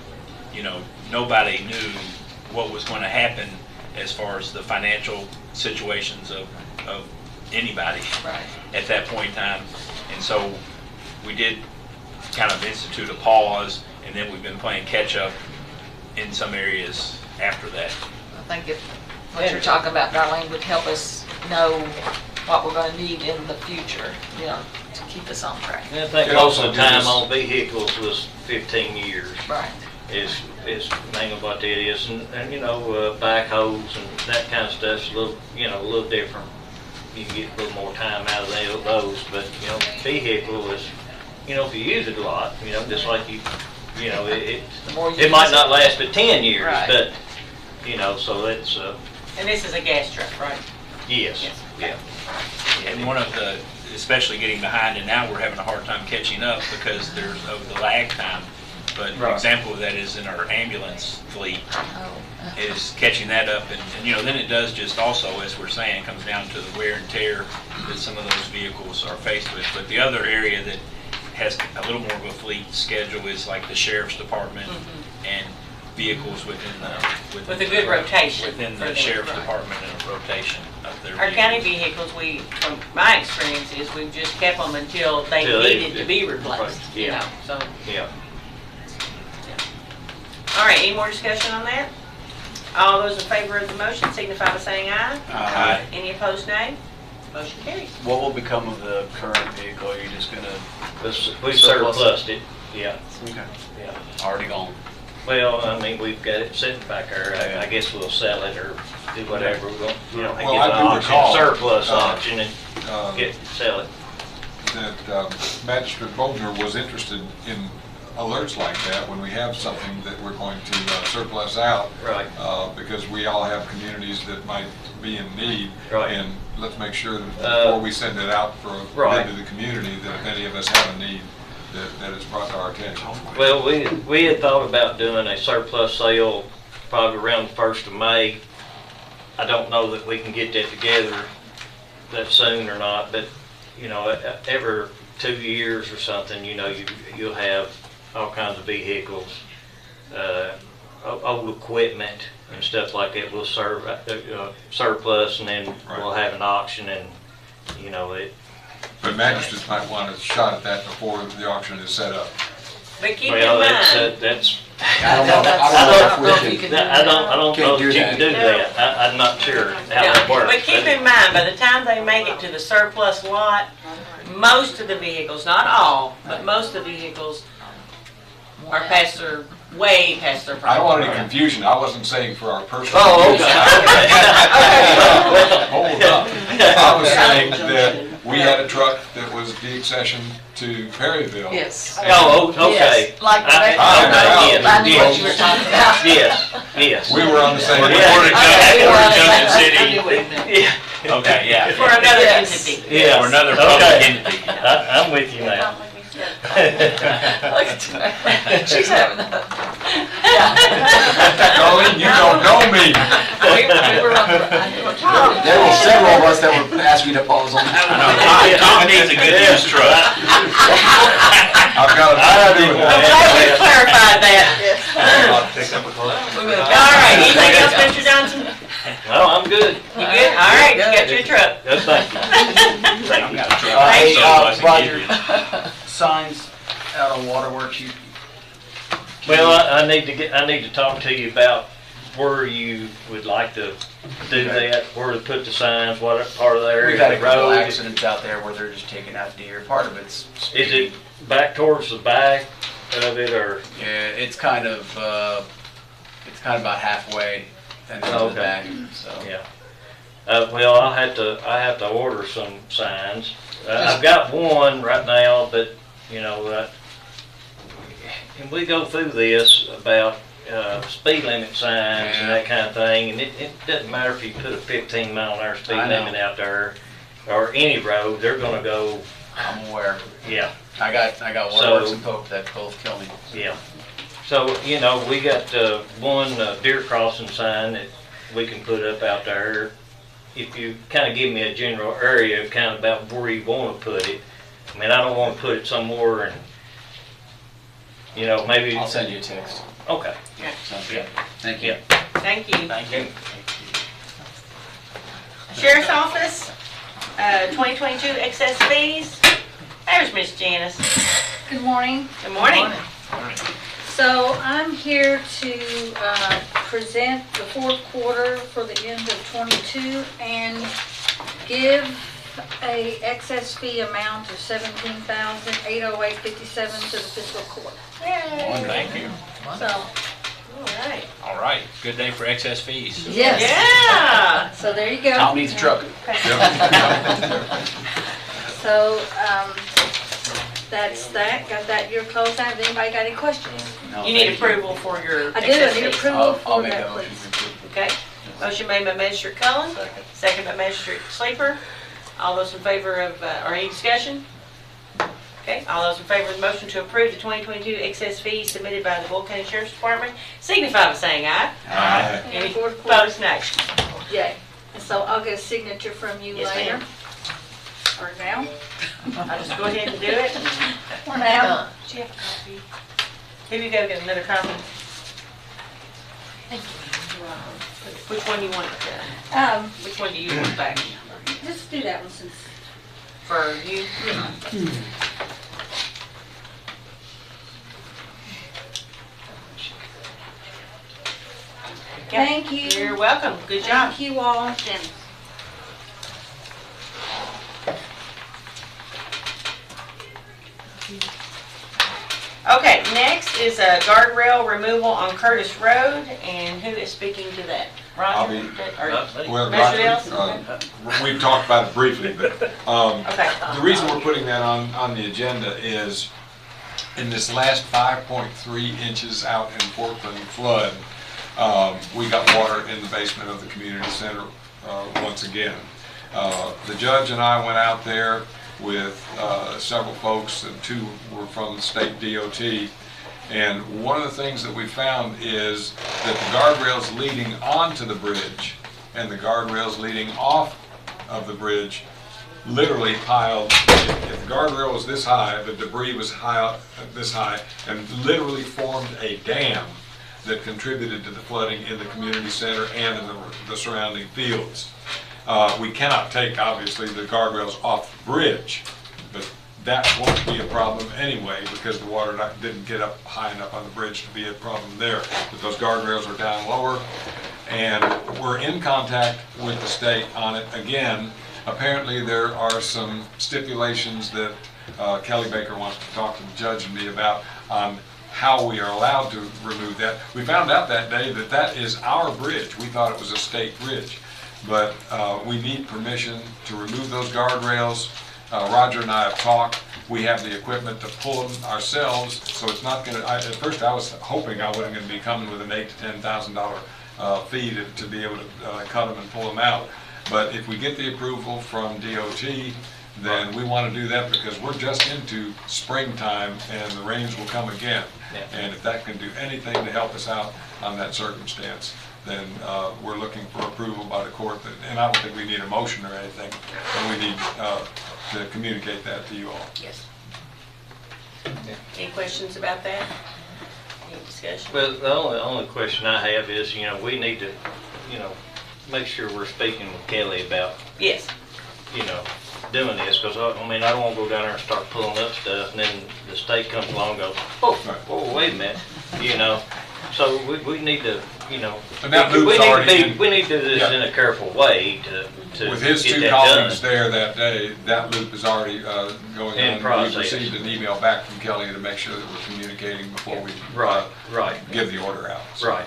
S3: you know, nobody knew what was going to happen as far as the financial situations of anybody
S11: Right.
S3: at that point in time. And so we did kind of institute a pause, and then we've been playing catch up in some areas after that.
S11: I think if what you're talking about, Darlene, would help us know what we're gonna need in the future, you know, to keep us on track.
S17: And I think most of the time on vehicles was 15 years.
S11: Right.
S17: Is mainly what that is, and you know, backhoes and that kind of stuff's a little different. You can get a little more time out of those, but you know, vehicle is, you know, if you use it a lot, you know, just like you know,
S11: The more you
S17: it might
S11: use
S17: not
S11: it.
S17: last but 10 years,
S11: Right.
S17: but you know, so it's
S1: And this is a gas truck, right?
S17: yes, yeah.
S3: And one of the, especially getting behind, and now we're having a hard time catching up because there's of the lag time. But an
S17: Right.
S3: example of that is in our ambulance fleet,
S11: Oh.
S3: is catching that up. And you know, then it does just also, as we're saying, comes down to the wear and tear that some of those vehicles are faced with. But the other area that has a little more of a fleet schedule is like the sheriff's department and vehicles within the.
S1: With a good rotation
S3: Within
S1: for
S3: the
S1: them,
S3: sheriff's
S1: right.
S3: department and a rotation of their
S1: Our
S3: vehicles.
S1: county vehicles, we, from my experience, is we've just kept them until they
S17: Till they-
S1: needed to be replaced, you
S17: yeah.
S1: know, so.
S17: Yeah.
S1: All right, any more discussion on that? All those in favor of the motion signify by saying aye.
S2: Aye.
S1: Any opposed, nay? Motion carries.
S2: What will become of the current vehicle? Are you just gonna?
S17: We surplused it, yeah.
S2: Okay.
S17: Yeah.
S2: Already gone.
S17: Well, I mean, we've got it sitting back there. I guess we'll sell it or do whatever we're going, you know,
S7: Well,
S17: get
S7: I
S17: an
S7: do
S17: auction,
S7: recall,
S17: surplus auction and sell it.
S7: That Magistrate Bolger was interested in alerts like that when we have something that we're going to surplus out.
S17: Right.
S7: Because we all have communities that might be in need.
S17: Right.
S7: And let's make sure that before we send it out for
S17: Right.
S7: into the community, that if any of us have a need, that it's brought to our attention.
S17: Well, we had thought about doing a surplus sale probably around the 1st of May. I don't know that we can get that together that soon or not, but, you know, every 2 years or something, you know, you'll have all kinds of vehicles, old equipment and stuff like that will serve surplus, and then we'll have an auction, and you know it.
S7: But magistrates might want a shot at that before the auction is set up.
S1: But keep
S17: Well,
S1: in mind.
S17: that's.
S4: I don't know if we can.
S17: I don't know if you can do that. I'm not sure how that works.
S1: But keep in mind, by the time they make it to the surplus lot, most of the vehicles, not all, but most of the vehicles are way past their
S7: I
S1: price.
S7: don't want any confusion. I wasn't saying for our personal.
S17: Oh,
S7: use.
S17: okay.
S7: Hold up. I was saying that we had a truck that was deaccessioned to Perryville.
S11: Yes.
S17: Oh, okay.
S11: Yes. Like the
S17: I knew what you were talking about. Yes.
S7: We were on the same.
S17: Yeah.
S3: Okay, yeah.
S1: For another entity.
S17: Yeah.
S3: Or another public entity.
S17: I'm with you now.
S11: She's having a.
S7: Colleen, you don't know me.
S4: There were several of us that were asking to pause on that.
S3: Tom needs a good used truck.
S7: I've got
S1: I'm glad we clarified that. All right, anything else, Mr. Johnson?
S17: No, I'm good.
S1: You good? All right, you got your truck.
S17: Yes, thank you.
S3: I've got a truck.
S4: Hey,
S3: So I can
S4: Roger,
S3: give you-
S4: signs out on waterworks,
S17: Well, I need to talk to you about where you would like to do that, where to put the signs, what part of the area,
S2: We've had a
S17: the
S2: couple
S17: road.
S2: accidents out there where they're just taking out deer. Part of it's
S17: Is it back towards the back of it, or?
S2: Yeah, it's kind of about halfway and then to the back. So
S17: Yeah. Well, I have to order some signs. I've got one right now, but you know, and we go through this about speed limit signs and that kind of thing, and it doesn't matter if you put a 15-mile-an-hour speed limit out there or any road, they're going to go.
S2: I'm aware.
S17: Yeah.
S2: I got Waterworks and Pope that both kill me.
S17: Yeah. So, you know, we got one deer crossing sign that we can put up out there. If you kind of give me a general area, kind of about where you want to put it. I mean, I don't want to put it somewhere and, you know, maybe.
S2: I'll send you a text.
S17: Okay.
S1: Yeah.
S2: Sounds good. Thank you.
S1: Thank you.
S17: Thank you.
S1: Sheriff's Office, 2022 excess fees. There's Miss Janice.
S21: Good morning.
S1: Good morning.
S21: So I'm here to present the fourth quarter for the end of '22 and give a excess fee amount of $17,808.57 to the fiscal court.
S1: Yay.
S3: Thank you.
S1: So, all
S3: right, good day for excess fees.
S21: Yes.
S1: Yeah.
S21: So there you go.
S2: Tom needs a truck.
S21: So, that's that. Got that year closed out. Has anybody got any questions?
S2: No,
S1: You need
S2: thank
S1: approval for your
S21: I do.
S1: excess
S21: I need
S1: fees.
S21: approval
S2: I'll
S21: for
S2: make
S21: that,
S2: a motion
S21: please.
S2: to approve.
S1: Okay. Motion made by Magistrate Cullen, second by Magistrate Sleeper. All those in favor of, or any discussion? Okay, all those in favor of the motion to approve the 2022 excess fees submitted by the Boyle County Sheriff's Department, signify by saying aye.
S7: Aye.
S1: Any
S21: fourth quarter.
S1: opposed, nay.
S21: Yay. And so I'll get a signature from you
S1: Yes,
S21: later.
S1: ma'am.
S21: Or now.
S1: I'll just go ahead and do it.
S21: Or now.
S1: Do you have a copy? Here you go, get another copy.
S21: Thank you.
S1: Which one you want? Which one do you want back?
S21: Just do that one since.
S1: For you?
S21: Thank you.
S1: You're welcome. Good job.
S21: Thank you all.
S1: Okay, next is a guardrail removal on Curtis Road, and who is speaking to that?
S7: I'll
S1: Roger?
S7: be-
S1: Or
S7: Well,
S1: Mr.
S7: Roger,
S1: Dales?
S7: we've talked about it briefly, but
S1: Okay.
S7: the reason we're putting that on the agenda is in this last 5.3 inches out in Portland flood, we got water in the basement of the community center once again. The judge and I went out there with several folks, and two were from the state DOT. And one of the things that we found is that the guardrails leading onto the bridge and the guardrails leading off of the bridge literally piled, if the guardrail was this high, the debris was this high, and literally formed a dam that contributed to the flooding in the community center and in the surrounding fields. We cannot take, obviously, the guardrails off the bridge, but that won't be a problem anyway because the water didn't get up high enough on the bridge to be a problem there. But those guardrails are down lower, and we're in contact with the state on it again. Apparently there are some stipulations that Kelly Baker wants to talk to the judge and me about on how we are allowed to remove that. We found out that day that that is our bridge. We thought it was a state bridge, but we need permission to remove those guardrails. Roger and I have talked. We have the equipment to pull them ourselves, so it's not going to. At first, I was hoping I wasn't going to be coming with an $8,000 to $10,000 fee to be able to cut them and pull them out. But if we get the approval from DOT, then we want to do that because we're just into springtime and the rains will come again. Yeah. And if that can do anything to help us out on that circumstance, then we're looking for approval by the court. And I don't think we need a motion or anything, but we need to communicate that to you all.
S1: Yes. Any questions about that? Any discussion?
S17: Well, the only question I have is, we need to, make sure we're speaking with Kelly about,
S1: yes,
S17: doing this, because I mean, I don't want to go down there and start pulling up stuff, and then the state comes along and goes, oh, wait a minute, So we need to,
S7: And that loop's already
S17: we need to do this in a careful way to
S7: with his
S17: get
S7: two
S17: that
S7: colleagues
S17: done.
S7: there that day, that loop is already going
S17: In
S7: on.
S17: process.
S7: We received an email back from Kelly to make sure that we're communicating before we give the order out. So,
S17: Right.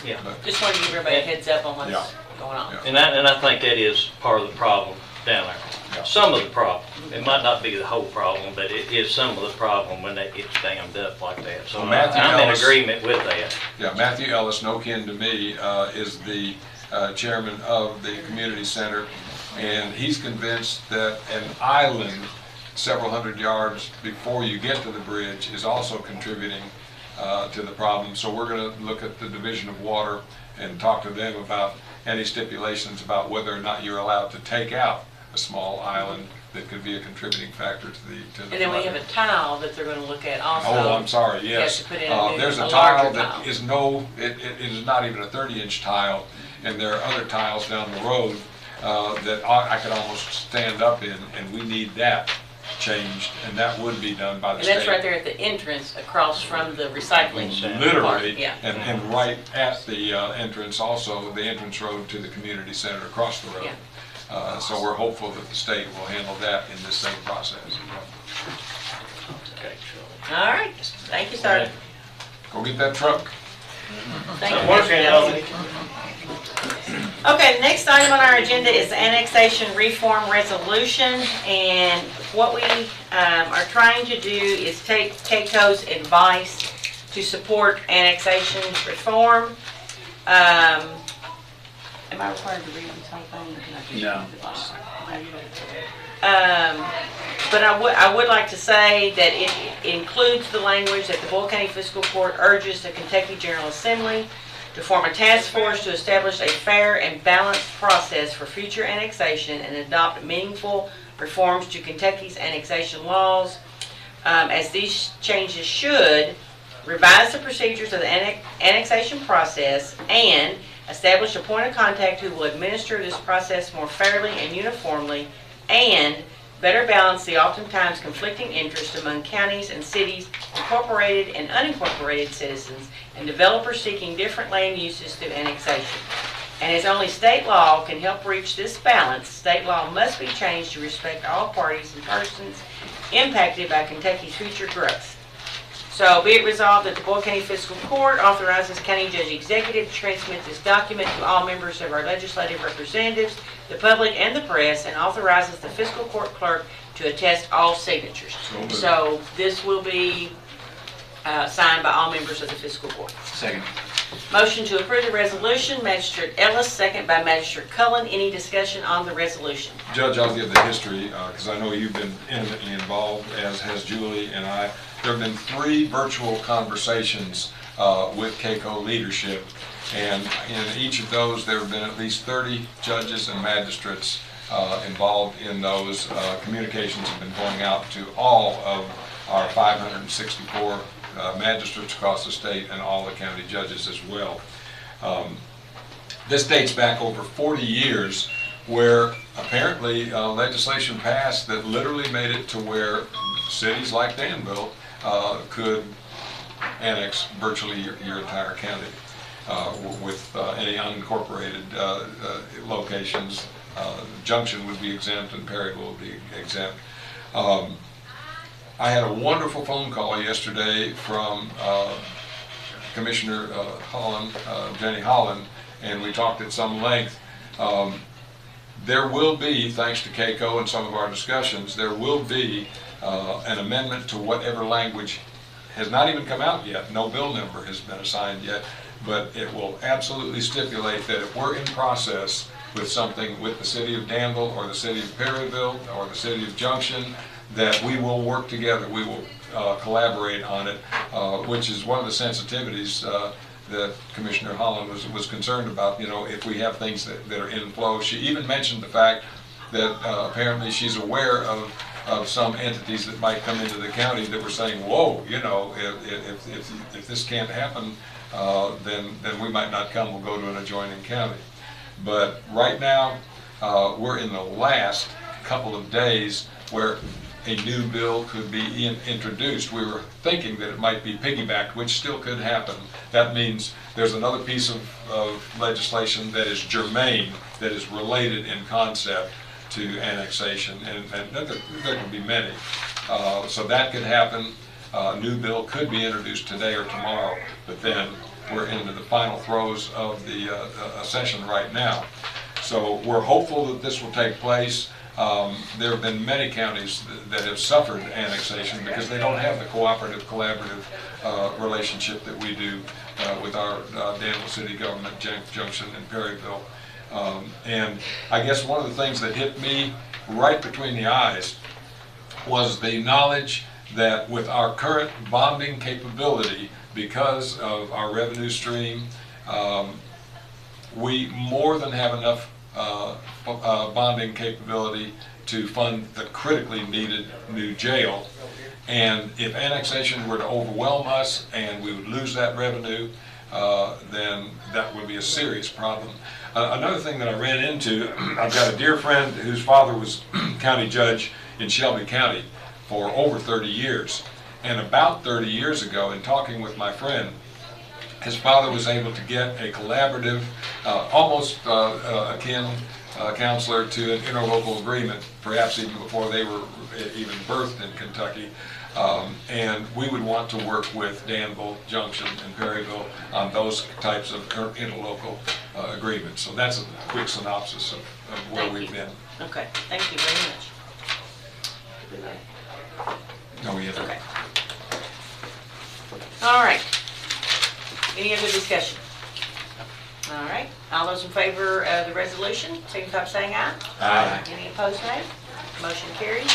S17: Yeah.
S1: Just wanted to give everybody a heads up on what's going on.
S17: And I think that is part of the problem down there.
S7: Yeah.
S17: Some of the problem. It might not be the whole problem, but it is some of the problem when that gets dammed up like that. So
S7: Well, Matthew
S17: I'm in
S7: Ellis-
S17: agreement with that.
S7: Yeah, Matthew Ellis, no kin to me, is the chairman of the community center, and he's convinced that an island several hundred yards before you get to the bridge is also contributing to the problem. So we're going to look at the Division of Water and talk to them about any stipulations about whether or not you're allowed to take out a small island that could be a contributing factor to the
S1: And then we have a tile that they're going to look at also.
S7: Oh, I'm sorry,
S1: You have
S7: yes.
S1: to put in a new-
S7: There's a
S1: a
S7: tile
S1: larger
S7: that is it is not even a 30-inch tile, and there are other tiles down the road that I could almost stand up in, and we need that changed, and that would be done by the
S1: And
S7: state.
S1: that's right there at the entrance across from the recycling part.
S7: Literally,
S1: Yeah.
S7: and right at the entrance, also the entrance road to the community center across the road.
S1: Yeah.
S7: So we're hopeful that the state will handle that in this same process.
S17: Okay.
S1: All right, thank you, sir.
S7: Go get that truck.
S1: Thank you,
S17: I'm working
S1: Mr.
S17: on
S1: Ellis. Okay, the next item on our agenda is the annexation reform resolution, and what we are trying to do is take Caito's advice to support annexation reform. Am I required to read this whole thing?
S2: No.
S1: But I would like to say that it includes the language that the Boyle County Fiscal Court urges the Kentucky General Assembly to form a task force to establish a fair and balanced process for future annexation and adopt meaningful reforms to Kentucky's annexation laws, as these changes should revise the procedures of the annexation process and establish a point of contact who will administer this process more fairly and uniformly, and better balance the oftentimes conflicting interests among counties and cities, incorporated and unincorporated citizens, and developers seeking different land uses through annexation. And as only state law can help reach this balance, state law must be changed to respect all parties and persons impacted by Kentucky's future growth. So be it resolved that the Boyle County Fiscal Court authorizes County Judge Executive to transmit this document to all members of our legislative representatives, the public, and the press, and authorizes the Fiscal Court Clerk to attest all signatures. So this will be signed by all members of the Fiscal Court.
S2: Second.
S1: Motion to approve the resolution, Magistrate Ellis, second by Magistrate Cullen. Any discussion on the resolution?
S7: Judge, I'll give the history, because I know you've been intimately involved, as has Julie and I. There have been 3 virtual conversations with CAICO leadership, and in each of those there have been at least 30 judges and magistrates involved in those. Communications have been going out to all of our 564 magistrates across the state and all the county judges as well. This dates back over 40 years where apparently legislation passed that literally made it to where cities like Danville could annex virtually your entire county with any unincorporated locations. Junction would be exempt and Perryville would be exempt. I had a wonderful phone call yesterday from Commissioner Holland, Jenny Holland, and we talked at some length. There will be, thanks to KCO and some of our discussions, there will be an amendment to whatever language has not even come out yet. No bill number has been assigned yet, but it will absolutely stipulate that if we're in process with something with the city of Danville or the city of Perryville or the city of Junction, that we will work together, we will collaborate on it, which is one of the sensitivities that Commissioner Holland was concerned about. You know, if we have things that are in flow. She even mentioned the fact that apparently she's aware of some entities that might come into the county that were saying, whoa, you know, if this can't happen, then we might not come, we'll go to an adjoining county. But right now, we're in the last couple of days where a new bill could be introduced. We were thinking that it might be piggybacked, which still could happen. That means there's another piece of legislation that is germane, that is related in concept to annexation, and there can be many. So that could happen. A new bill could be introduced today or tomorrow, but then we're into the final throes of the session right now. So we're hopeful that this will take place. There have been many counties that have suffered annexation because they don't have the cooperative, collaborative relationship that we do with our Danville City government, Junction, and Perryville. And I guess one of the things that hit me right between the eyes was the knowledge that with our current bonding capability, because of our revenue stream, we more than have enough bonding capability to fund the critically needed new jail. And if annexation were to overwhelm us and we would lose that revenue, then that would be a serious problem. Another thing that I ran into, I've got a dear friend whose father was county judge in Shelby County for over 30 years. And about 30 years ago, in talking with my friend, his father was able to get a collaborative, almost akin counselor to an interlocal agreement, perhaps even before they were even birthed in Kentucky. And we would want to work with Danville, Junction, and Perryville on those types of interlocal agreements. So that's a quick synopsis of where we've been.
S1: Okay, thank you very much.
S7: No, yes.
S1: Okay. All right. Any other discussion? All right. All those in favor of the resolution, signify by saying aye.
S7: Aye.
S1: Any opposed, nay? Motion carries.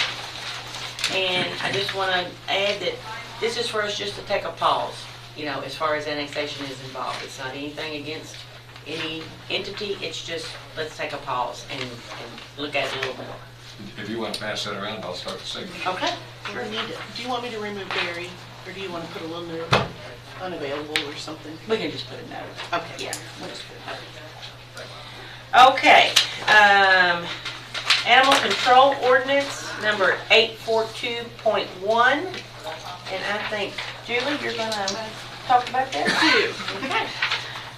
S1: And I just want to add that this is for us just to take a pause, you know, as far as annexation is involved. It's not anything against any entity. It's just, let's take a pause and look at it a little more.
S7: If you want to pass that around, I'll start the signature.
S1: Okay.
S13: Do you want me to remove Gerry, or do you want to put a little note, unavailable or something?
S1: We can just put a note.
S13: Okay.
S1: Yeah, we'll just put a note. Okay. Animal Control Ordinance number 842.1. And I think, Julie, you're going to talk about that?
S13: Okay.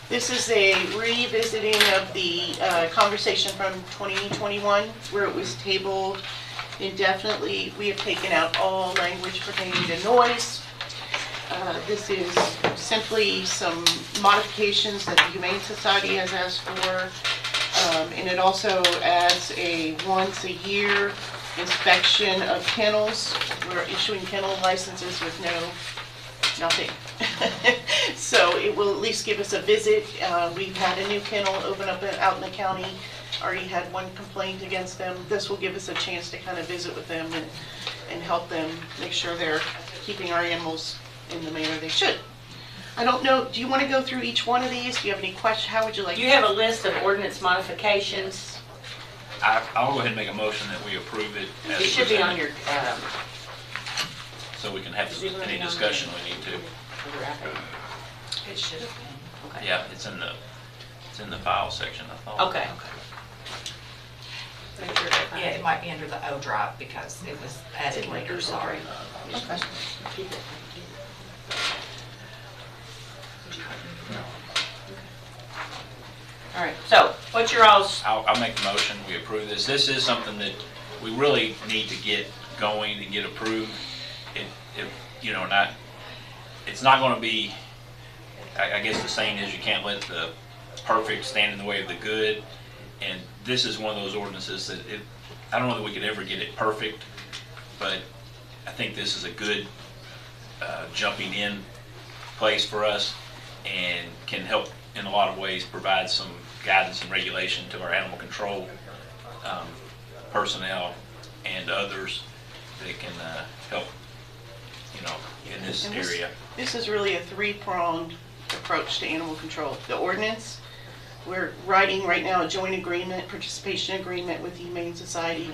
S13: This is a revisiting of the conversation from 2021 where it was tabled indefinitely. We have taken out all language pertaining to noise. This is simply some modifications that the Humane Society has asked for. And it also adds a once-a-year inspection of kennels. We're issuing kennel licenses with nothing. So it will at least give us a visit. We've had a new kennel open up out in the county. Already had one complaint against them. This will give us a chance to kind of visit with them and help them make sure they're keeping our animals in the manner they should. I don't know, do you want to go through each one of these? Do you have any questions? How would you like?
S1: You have a list of ordinance modifications.
S3: I'll go ahead and make a motion that we approve it as
S1: It should be on
S3: presented,
S1: your,
S3: so we can have
S1: Is it gonna
S3: any
S1: be on
S3: discussion we need to.
S14: It should have been.
S1: Okay.
S3: Yeah, it's in the file section, I thought.
S1: Okay.
S14: Yeah, it might be under the O drive because it was added later, sorry.
S1: Okay. All right, so what's your all's,
S3: I'll make the motion, we approve this. This is something that we really need to get going and get approved. It's not gonna be, I guess the saying is you can't let the perfect stand in the way of the good. And this is one of those ordinances that I don't know that we could ever get it perfect, but I think this is a good jumping in place for us and can help in a lot of ways provide some guidance and regulation to our animal control personnel and others that can help, in this
S13: And
S3: area.
S13: This is really a three-pronged approach to animal control. The ordinance, we're writing right now a joint agreement, participation agreement with the Humane Society.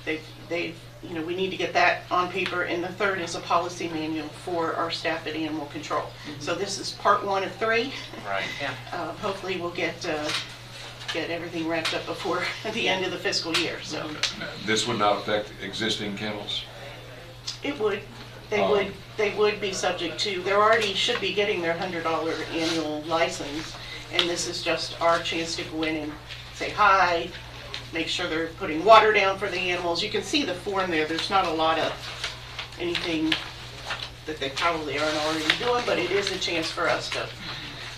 S13: We need to get that on paper, and the third is a policy manual for our staff at animal control. So this is part one of three.
S3: Right.
S1: Yeah.
S13: Hopefully we'll get everything wrapped up before the end of the fiscal year, so.
S7: This would not affect existing kennels?
S13: It would. They would be subject to, they already should be getting their $100 annual license, and this is just our chance to go in and say hi, make sure they're putting water down for the animals. You can see the form there, there's not a lot of anything that they probably aren't already doing, but it is a chance for us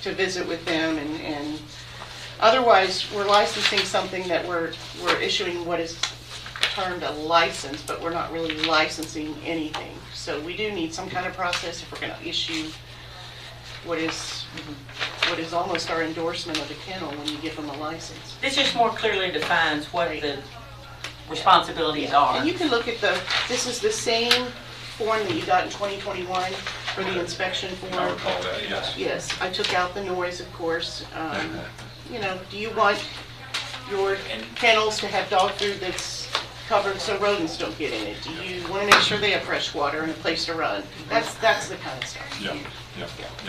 S13: to visit with them, and otherwise, we're licensing something that we're issuing what is termed a license, but we're not really licensing anything. So we do need some kind of process if we're going to issue what is almost our endorsement of a kennel when you give them a license.
S1: this just more clearly defines what the responsibilities are.
S13: And you can look at this is the same form that you got in 2021 for the inspection form.
S7: I recall that, yes.
S13: Yes, I took out the noise, of course. Do you want your kennels to have dog food that's covered so rodents don't get in it? Do you want to make sure they have fresh water and a place to run? That's the kind of stuff.
S7: Yeah,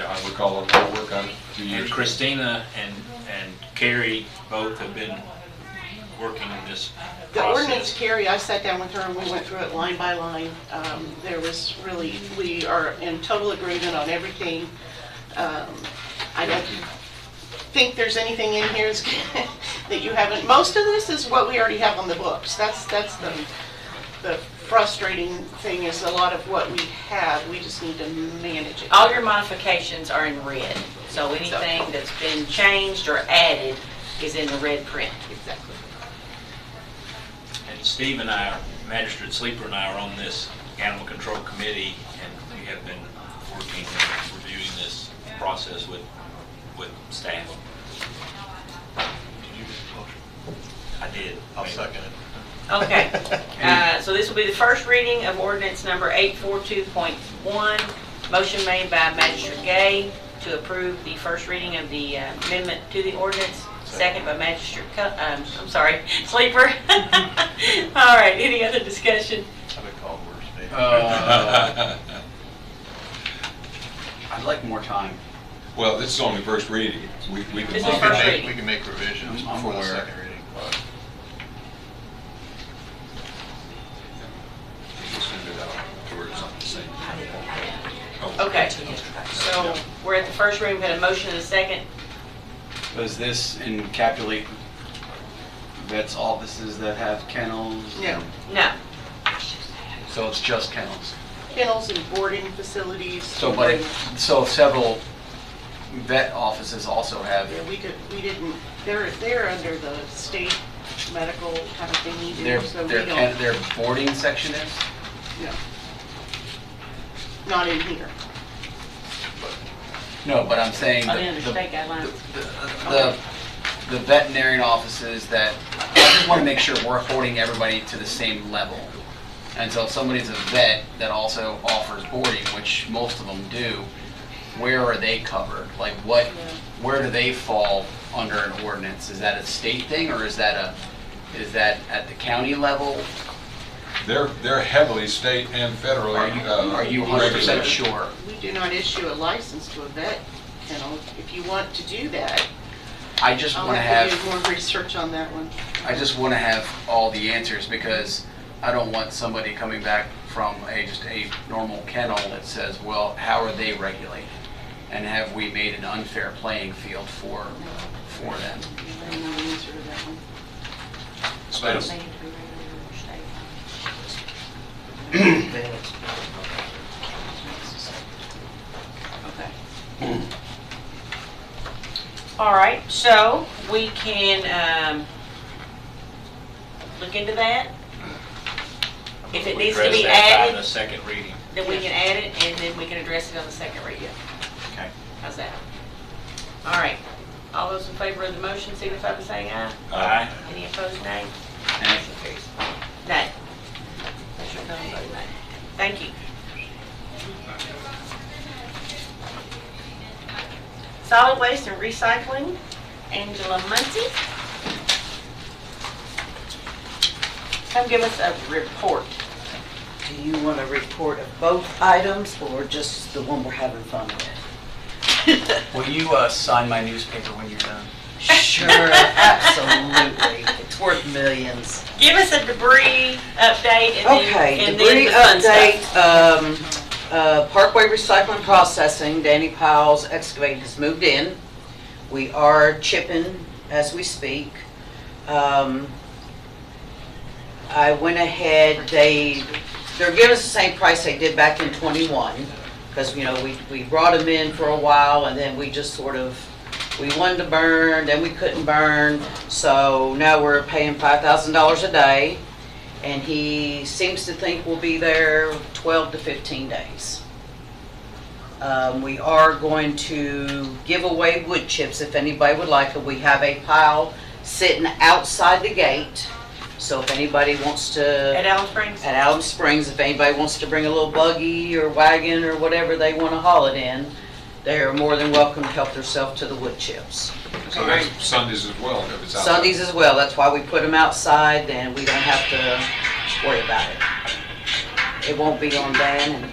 S7: I recall our work on it 2 years
S3: And
S7: ago.
S3: Christina and Gerry both have been working on this
S13: The ordinance,
S3: process.
S13: Carrie, I sat down with her and we went through it line by line. We are in total agreement on everything. I don't think there's anything in here that you haven't. Most of this is what we already have on the books. That's the frustrating thing, is a lot of what we have, we just need to manage it.
S1: All your modifications are in red, so anything that's been changed or added is in the red print.
S13: Exactly.
S3: And Steve and I, Magistrate Sleeper and I are on this animal control committee, and we have been working and reviewing this process with staff. Did you get the motion? I did.
S18: I'll second it.
S1: Okay, so this will be the first reading of ordinance number 842.1. Motion made by Magistrate Gay to approve the first reading of the amendment to the ordinance. Second by Magistrate, Sleeper. All right, any other discussion?
S18: I've been called worse, maybe.
S2: I'd like more time.
S7: Well, this is only first reading. We can
S1: This is first reading.
S18: We can make revisions before the second reading.
S1: Okay, so we're at the first reading, we had a motion and a second.
S2: Does this encapsulate vets offices that have kennels?
S13: No.
S1: No.
S2: So it's just kennels?
S13: Kennels and boarding facilities.
S2: So several vet offices also have.
S13: Yeah, we didn't, they're under the state medical kind of thing.
S2: Their boarding section is?
S13: No. Not in here.
S2: No, but I'm saying
S1: Under state guidelines.
S2: the veterinarian offices that, I just want to make sure we're holding everybody to the same level. And so if somebody's a vet that also offers boarding, which most of them do, where are they covered? Like where do they fall under an ordinance? Is that a state thing, or is that Is that at the county level?
S7: They're heavily state and federal.
S2: Are you 100% sure?
S13: We do not issue a license to a vet kennel. If you want to do that,
S2: I just
S13: I'll
S2: want to
S13: have
S2: have,
S13: to do more research on that one.
S2: I just want to have all the answers, because I don't want somebody coming back from just a normal kennel that says, well, how are they regulated? And have we made an unfair playing field for them?
S13: I don't know the answer to that one.
S1: Okay. All right, so we can look into that. If it needs to be
S3: Address that by
S1: added,
S3: the second reading.
S1: then we can add it, and then we can address it on the second reading.
S2: Okay.
S1: How's that? All right. All those in favor of the motion signify by saying aye.
S3: Aye.
S1: Any opposed, nay?
S2: Nay.
S1: Motion carries. Nay. Motion carries, vote nay. Thank you. Solid waste and recycling, Angela Muncie. Come give us a report.
S9: Do you want a report of both items or just the one we're having fun with?
S2: Will you sign my newspaper when you're done?
S9: Sure, absolutely. It's worth millions.
S1: Give us a debris update and then,
S9: Okay,
S1: and
S9: debris
S1: then the fun
S9: update. Parkway Recycling Processing, Danny Powell's excavating has moved in. We are chipping as we speak. I went ahead, they're giving us the same price they did back in '21, because, you know, we brought them in for a while, and then we just sort of, we wanted to burn, then we couldn't burn, so now we're paying $5,000 a day, and he seems to think we'll be there 12 to 15 days. We are going to give away wood chips if anybody would like it. We have a pile sitting outside the gate. So if anybody wants to...
S1: At Alum Springs?
S9: At Alum Springs, if anybody wants to bring a little buggy or wagon or whatever they want to haul it in, they're more than welcome to help themselves to the wood chips.
S7: So that's Sundays as well, if it's outside.
S9: Sundays as well. That's why we put them outside, and we don't have to worry about it. It won't be on Dan.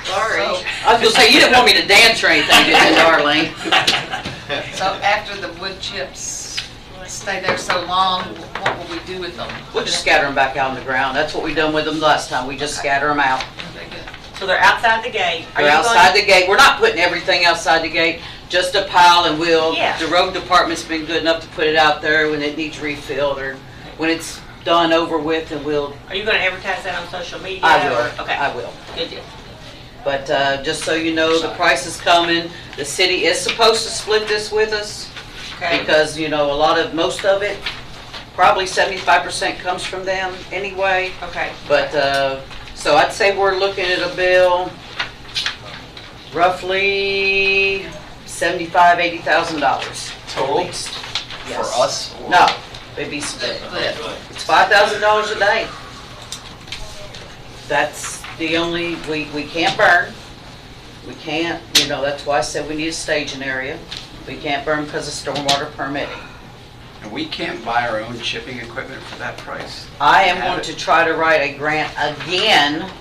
S1: Sorry.
S9: I was going to say, you didn't want me to dance or anything, did you, darling?
S11: So after the wood chips stay there so long, what will we do with them?
S9: We'll just scatter them back out on the ground. That's what we done with them last time. We just scatter them out.
S1: So they're outside the gate.
S9: They're outside the gate. We're not putting everything outside the gate, just a pile, and the road department's been good enough to put it out there when it needs refilled or when it's done over with, and we'll...
S1: Are you going to advertise that on social media?
S9: I will.
S1: Or? Okay.
S9: I will.
S1: Good deal.
S9: But just so you know, the price is coming. The city is supposed to split this with us.
S1: Okay.
S9: Because, you know, most of it, probably 75% comes from them anyway.
S1: Okay.
S9: But, so I'd say we're looking at a bill roughly $75,000, $80,000.
S2: Total?
S9: At least. Yes.
S2: For us? Or?
S9: No, it'd be split. It's $5,000 a day. That's the only, we can't burn. We can't, you know, that's why I said we need a staging area. We can't burn because of stormwater permitting.
S2: And we can't buy our own chipping equipment for that price?
S9: I am going to try to write a grant again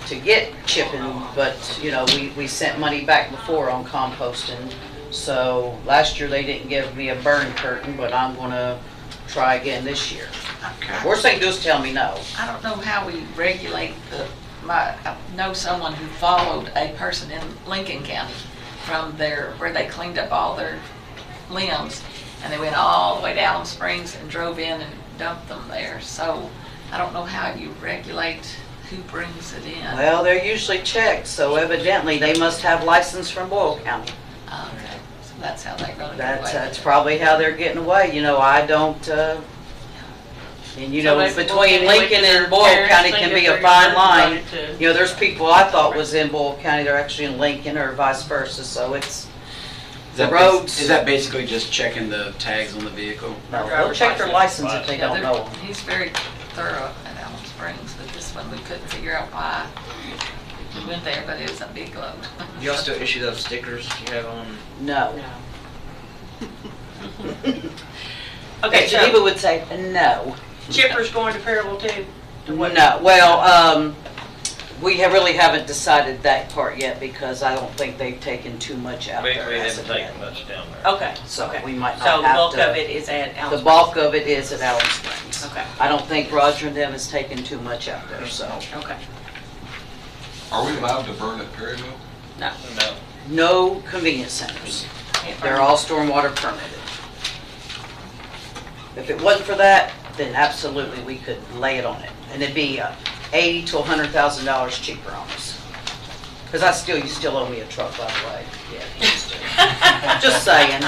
S9: to get chipping, but, you know, we sent money back before on composting. So last year they didn't give me a burn curtain, but I'm going to try again this year.
S2: Okay.
S9: Worst they can do is tell me no.
S11: I don't know how we regulate I know someone who followed a person in Lincoln County from where they cleaned up all their limbs, and they went all the way to Alum Springs and drove in and dumped them there. So I don't know how you regulate who brings it in.
S9: Well, they're usually checked, so evidently they must have license from Boyle County.
S11: Okay, so that's how they're going to get away.
S9: That's probably how they're getting away. You know, I don't, and you know, between Lincoln and Boyle County can be a fine line. You know, there's people I thought was in Boyle County, they're actually in Lincoln or vice versa, so it's the roads.
S2: Is that basically just checking the tags on the vehicle?
S9: No, they'll check their license if they don't know.
S11: He's very thorough at Alum Springs, but this one we couldn't figure out why. We went there, but it was a big load.
S22: Do y'all still issue those stickers you have on?
S9: No.
S1: Okay,
S9: And Geneva would say, no.
S1: Chipper's going to Payroll too?
S9: No, well, we really haven't decided that part yet because I don't think they've taken too much out
S17: We
S9: there. as
S17: haven't
S9: of yet.
S17: taken much down there.
S1: Okay.
S9: So
S1: okay.
S9: we might
S1: So
S9: not
S1: the
S9: have
S1: bulk
S9: to.
S1: of it is at Allen
S9: The bulk of it is at Allen Springs.
S1: Okay.
S9: I don't think Roger and them has taken too much out there, so.
S1: Okay.
S7: Are we allowed to burn at Perryville?
S1: No.
S17: No.
S9: No convenience centers. They're all stormwater permitted. If it wasn't for that, then absolutely we could lay it on it. And it'd be $80,000 to $100,000 cheaper on us. Because you still owe me a truck, by the way. Yeah, you used to. Just saying.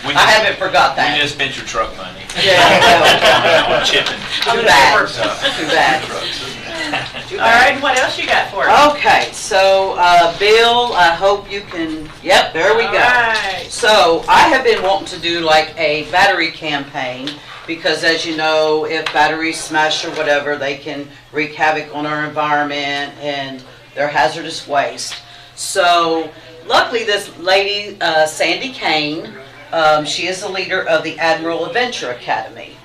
S9: I haven't forgot that.
S3: We just spent your truck money.
S9: Yeah,
S3: On chipping.
S9: Too bad. Too bad.
S1: All right, what else you got for us?
S9: Okay, so Bill, I hope you can, yep, there we go.
S1: Alright.
S9: So I have been wanting to do like a battery campaign because as you know, if batteries smash or whatever, they can wreak havoc on our environment and they're hazardous waste. So luckily this lady, Sandy Kane, she is the leader of the Admiral Adventure Academy.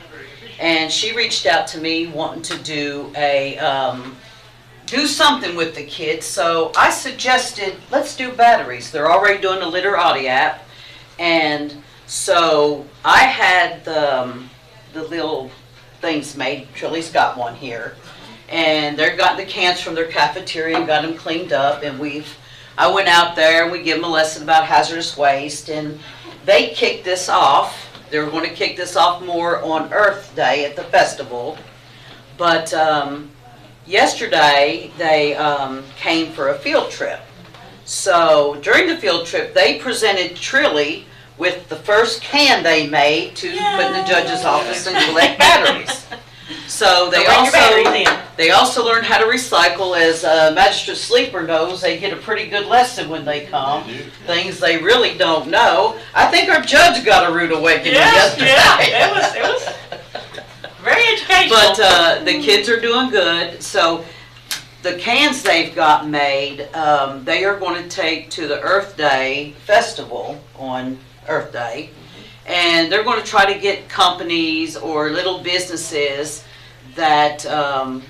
S9: And she reached out to me wanting to do do something with the kids. So I suggested, let's do batteries. They're already doing the Literati app. And so I had the little things made. Trille's got one here. And they've got the cans from their cafeteria and got them cleaned up. And I went out there and we give them a lesson about hazardous waste. And they kicked this off. They were going to kick this off more on Earth Day at the festival. But yesterday they came for a field trip. So during the field trip, they presented Trille with the first can they made to put in the judge's office and collect batteries. So they also learned how to recycle. As Magistrate Sleeper knows, they get a pretty good lesson when they come. Things they really don't know. I think our judge got a rude awakening yesterday.
S1: Yeah, it was very educational.
S9: But the kids are doing good. So the cans they've got made, they are going to take to the Earth Day festival on Earth Day. And they're going to try to get companies or little businesses that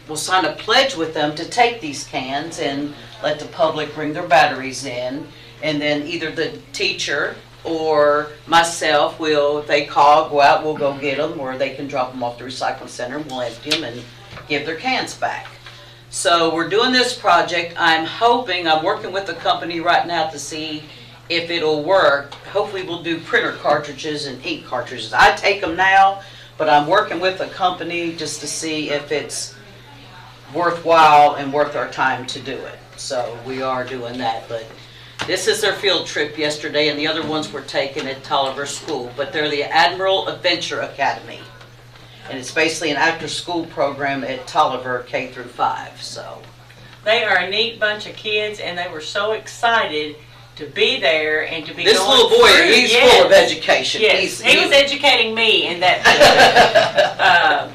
S9: will sign a pledge with them to take these cans and let the public bring their batteries in. And then either the teacher or myself will, if they call, go out, we'll go get them, or they can drop them off the recycling center and we'll empty them and give their cans back. So we're doing this project. I'm working with a company right now to see if it'll work. Hopefully we'll do printer cartridges and ink cartridges. I take them now, but I'm working with a company just to see if it's worthwhile and worth our time to do it. So we are doing that, but this is their field trip yesterday, and the other ones were taken at Tolliver School, but they're the Admiral Adventure Academy. And it's basically an after-school program at Tolliver K through 5, so.
S1: They are a neat bunch of kids, and they were so excited to be there and to be
S9: This
S1: going
S9: little boy,
S1: through.
S9: he's full of education.
S1: Yes, he was educating me in that.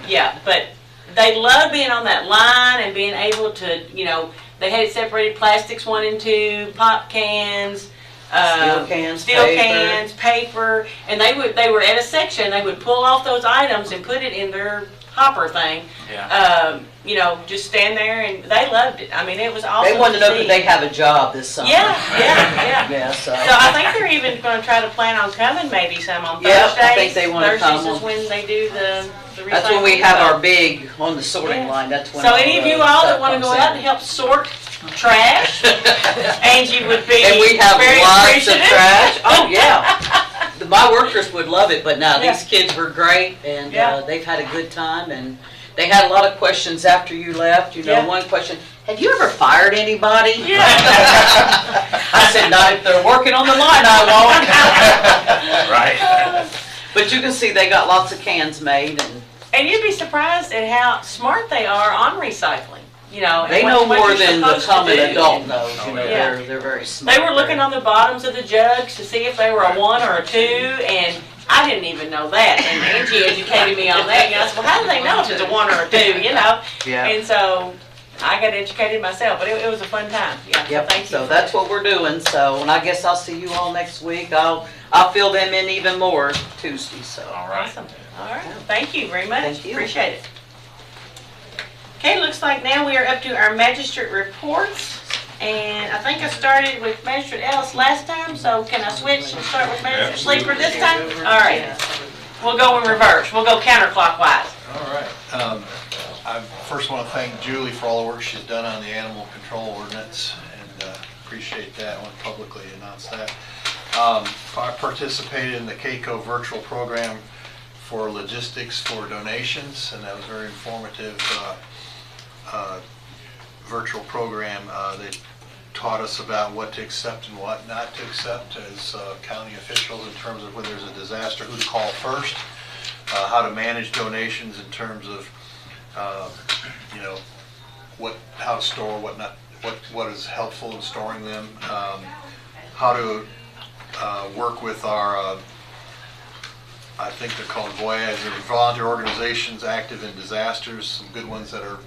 S1: Yeah, but they love being on that line and being able to, they had separated plastics 1 and 2, pop cans, steel cans, paper, and they were at a section. They would pull off those items and put it in their hopper thing.
S2: Yeah.
S1: Just stand there, and they loved it. I mean, it was awesome.
S9: They wanted to know
S1: see.
S9: that they have a job this summer.
S1: Yeah.
S9: So
S1: I think they're even going to try to plan on coming maybe some on
S9: Yep,
S1: Thursdays.
S9: I think they want to come
S1: Thursdays is
S9: on-
S1: when they do the recycling.
S9: That's when we have our big on the sorting line. That's when.
S1: So any of you all that want to go out and help sort trash, Angie would be
S9: And we have
S1: very
S9: lots of
S1: appreciative.
S9: trash. Oh, yeah. My workers would love it, but now these kids were great, and they've had a good time, and they had a lot of questions after you left. One question, have you ever fired anybody?
S1: Yeah.
S9: I said, not if they're working on the line, I won't.
S3: Right.
S9: But you can see they got lots of cans made,
S1: And you'd be surprised at how smart they are on recycling.
S9: They know more than the common adult knows. They're very smart.
S1: They were looking on the bottoms of the jugs to see if they were a 1 or a 2, and I didn't even know that. And Angie educated me on that. I said, well, how do they know if it's a 1 or a 2?
S9: Yeah.
S1: And so I got educated myself, but it was a fun time. Yeah, so
S9: Yep,
S1: thank you.
S9: so that's what we're doing, so, and I guess I'll see you all next week. I'll fill them in even more Tuesday, so.
S3: All right.
S1: Awesome. All right, thank you very much.
S9: Thank you.
S1: Appreciate it. Okay, looks like now we are up to our magistrate reports. And I think I started with Magistrate Ellis last time, so can I switch and start with Magistrate Sleeper this time? All right. We'll go in reverse. We'll go counterclockwise.
S18: All right. I first want to thank Julie for all the work she's done on the animal control ordinance, and appreciate that. I want to publicly announce that. I participated in the CAECO virtual program for logistics for donations, and that was very informative virtual program. They taught us about what to accept and what not to accept as county officials in terms of when there's a disaster, who to call first, how to manage donations in terms of how to store, what not, what is helpful in storing them, how to work with our I think they're called VOYAs, they're volunteer organizations active in disasters, some good ones that are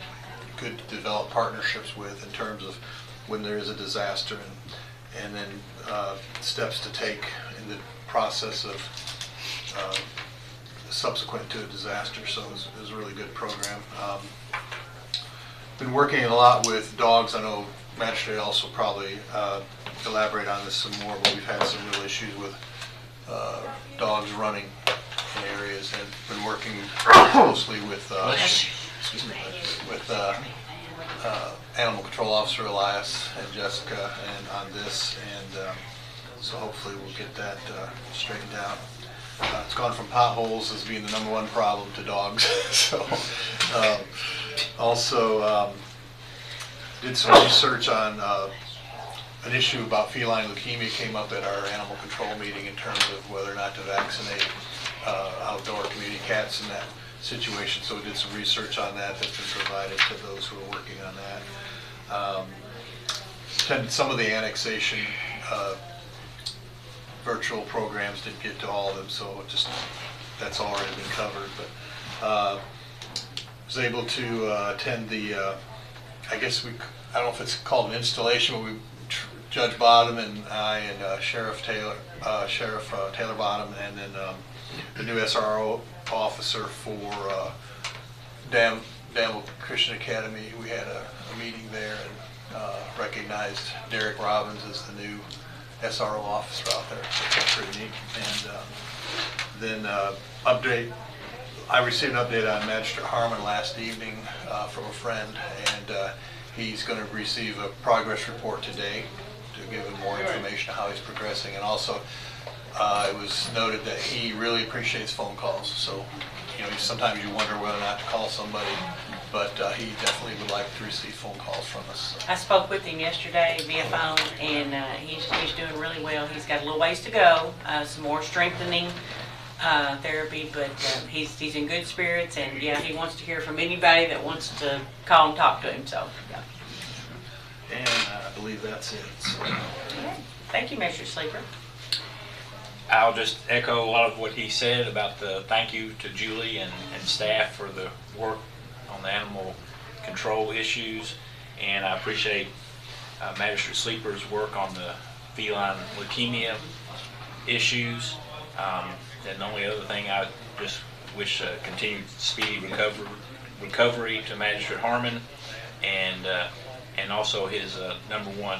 S18: good to develop partnerships with in terms of when there is a disaster, and then steps to take in the process of subsequent to a disaster. So it was a really good program. Been working a lot with dogs. I know Magistrate also probably elaborate on this some more, but we've had some real issues with dogs running in areas, and been working closely with Animal Control Officer Elias and Jessica and on this, and so hopefully we'll get that straightened out. It's gone from potholes as being the #1 problem to dogs. So also did some research on an issue about feline leukemia came up at our animal control meeting in terms of whether or not to vaccinate outdoor community cats in that situation. So we did some research on that that's been provided to those who are working on that. Attended some of the annexation virtual programs, didn't get to all of them, so just that's already been covered. But was able to attend the, I don't know if it's called an installation, but Judge Bottom and I and Sheriff Taylor Bottom, and then the new SRO officer for Danville Christian Academy. We had a meeting there and recognized Derek Robbins as the new SRO officer out there. That's pretty neat. And then update. I received an update on Magistrate Harmon last evening from a friend, and he's going to receive a progress report today to give him more information on how he's progressing. And also, it was noted that he really appreciates phone calls. So, sometimes you wonder whether or not to call somebody, but he definitely would like to receive phone calls from us.
S1: I spoke with him yesterday via phone, and he's doing really well. He's got a little ways to go, some more strengthening therapy, but he's in good spirits, and yeah, he wants to hear from anybody that wants to call and talk to him. So, yeah.
S18: And I believe that's it. So.
S1: Thank you, Mr. Sleeper.
S3: I'll just echo a lot of what he said about the thank you to Julie and staff for the work on the animal control issues, and I appreciate Magistrate Sleeper's work on the feline leukemia issues. And the only other thing, I just wish continued speedy recovery to Magistrate Harmon, and also his #1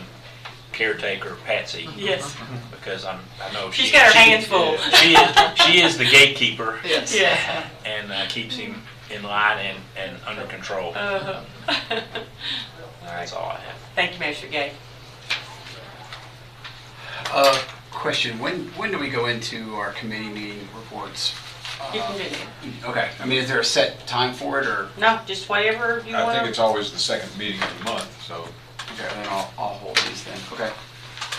S3: caretaker, Patsy.
S1: Yes.
S3: Because I know
S1: she's got her hands full.
S3: She is the gatekeeper.
S1: Yes. Yeah.
S3: And keeps him in line and under control.
S1: All right.
S3: That's all I have.
S1: Thank you, Magistrate Gay.
S2: Question, when do we go into our committee meeting reports?
S1: You can do that.
S2: Okay, I mean, is there a set time for it, or?
S1: No, just whatever you want.
S7: I think it's always the second meeting of the month, so.
S2: Okay, then I'll hold these then. Okay.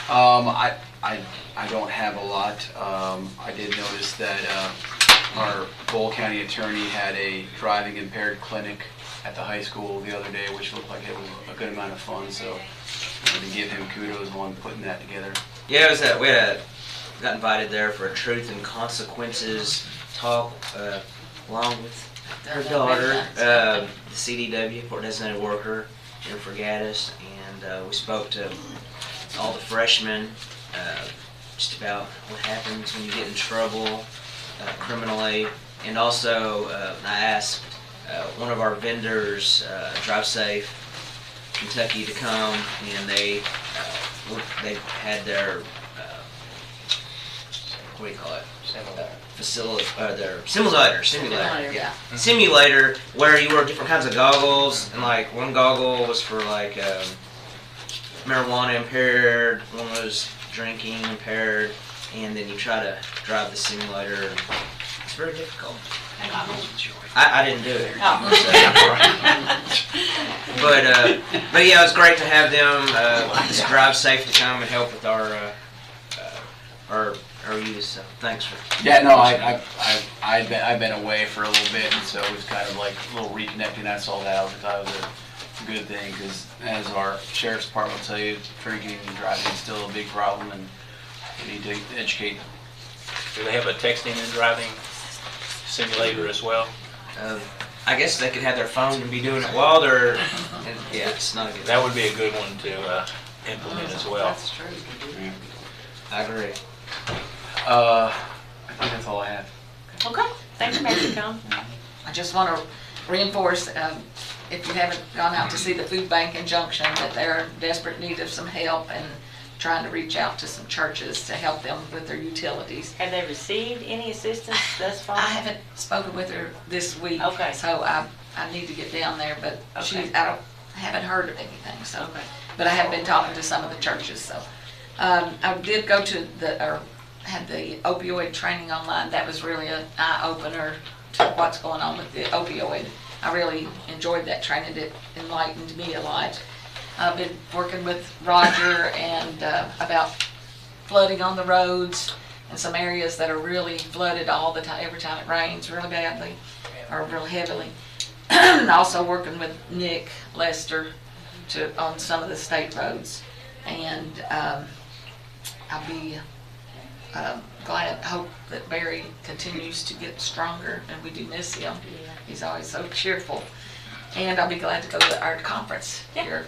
S2: I don't have a lot. I did notice that our Boyle County attorney had a driving impaired clinic at the high school the other day, which looked like it was a good amount of fun. So I wanted to give him kudos on putting that together.
S5: Yeah, it was we got invited there for a truth and consequences talk along with her daughter, the CDW, Court Designated Worker, in Forgatus, and we spoke to all the freshmen just about what happens when you get in trouble criminally, and also I asked one of our vendors, Drive Safe Kentucky, to come, and they had their what do you call it? Their simulator,
S11: yeah.
S5: Simulator, where you wear different kinds of goggles, and like one goggle was for like marijuana impaired, one was drinking impaired, and then you try to drive the simulator. It's very difficult. I didn't do it. But yeah, it was great to have them, this Drive Safe, to come and help with our use. So thanks for.
S2: Yeah, no, I've been away for a little bit, and so it was kind of like a little reconnecting. I saw that. I thought it was a good thing, because as our sheriff's department will tell you, drinking and driving is still a big problem, and we need to educate.
S3: Do they have a texting and driving simulator as well?
S5: I guess they could have their phone and be doing it while they're. Yeah, it's not a good.
S3: That would be a good one to implement as well.
S11: That's true.
S5: I agree.
S2: I think that's all I have.
S1: Okay, thank you, Mr. Combs.
S11: I just want to reinforce, if you haven't gone out to see the food bank in Junction, that they're in desperate need of some help, and trying to reach out to some churches to help them with their utilities.
S1: Have they received any assistance thus far?
S11: I haven't spoken with her this week,
S1: Okay.
S11: so I need to get down there, but
S1: Okay.
S11: I haven't heard of anything, so.
S1: Okay.
S11: But I have been talking to some of the churches, so. I did go to had the opioid training online. That was really an eye-opener to what's going on with the opioid. I really enjoyed that training. It enlightened me a lot. I've been working with Roger and about flooding on the roads and some areas that are really flooded all the time, every time it rains really badly or real heavily. And also working with Nick Lester on some of the state roads. And I'll be hope that Barry continues to get stronger, and we do miss him. He's always so cheerful. And I'll be glad to go to our conference here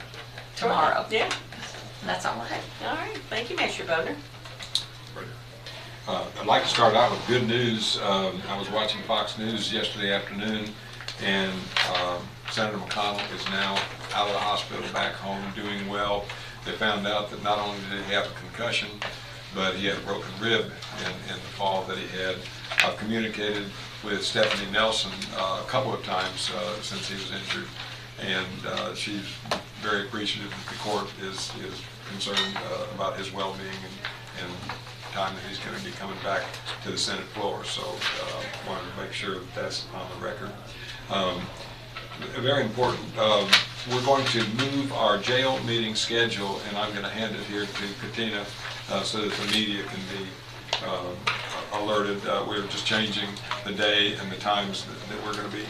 S11: tomorrow.
S1: Yeah.
S11: And that's all I have.
S1: All right, thank you, Mr. Bowder.
S7: I'd like to start out with good news. I was watching Fox News yesterday afternoon, and Senator McConnell is now out of the hospital, back home, doing well. They found out that not only did he have a concussion, but he had a broken rib in the fall that he had. I've communicated with Stephanie Nelson a couple of times since he was injured, and she's very appreciative that the court is concerned about his well-being and time that he's going to be coming back to the Senate floor. So wanted to make sure that that's on the record. Very important, we're going to move our jail meeting schedule, and I'm going to hand it here to Katina so that the media can be alerted. We're just changing the day and the times that we're going to be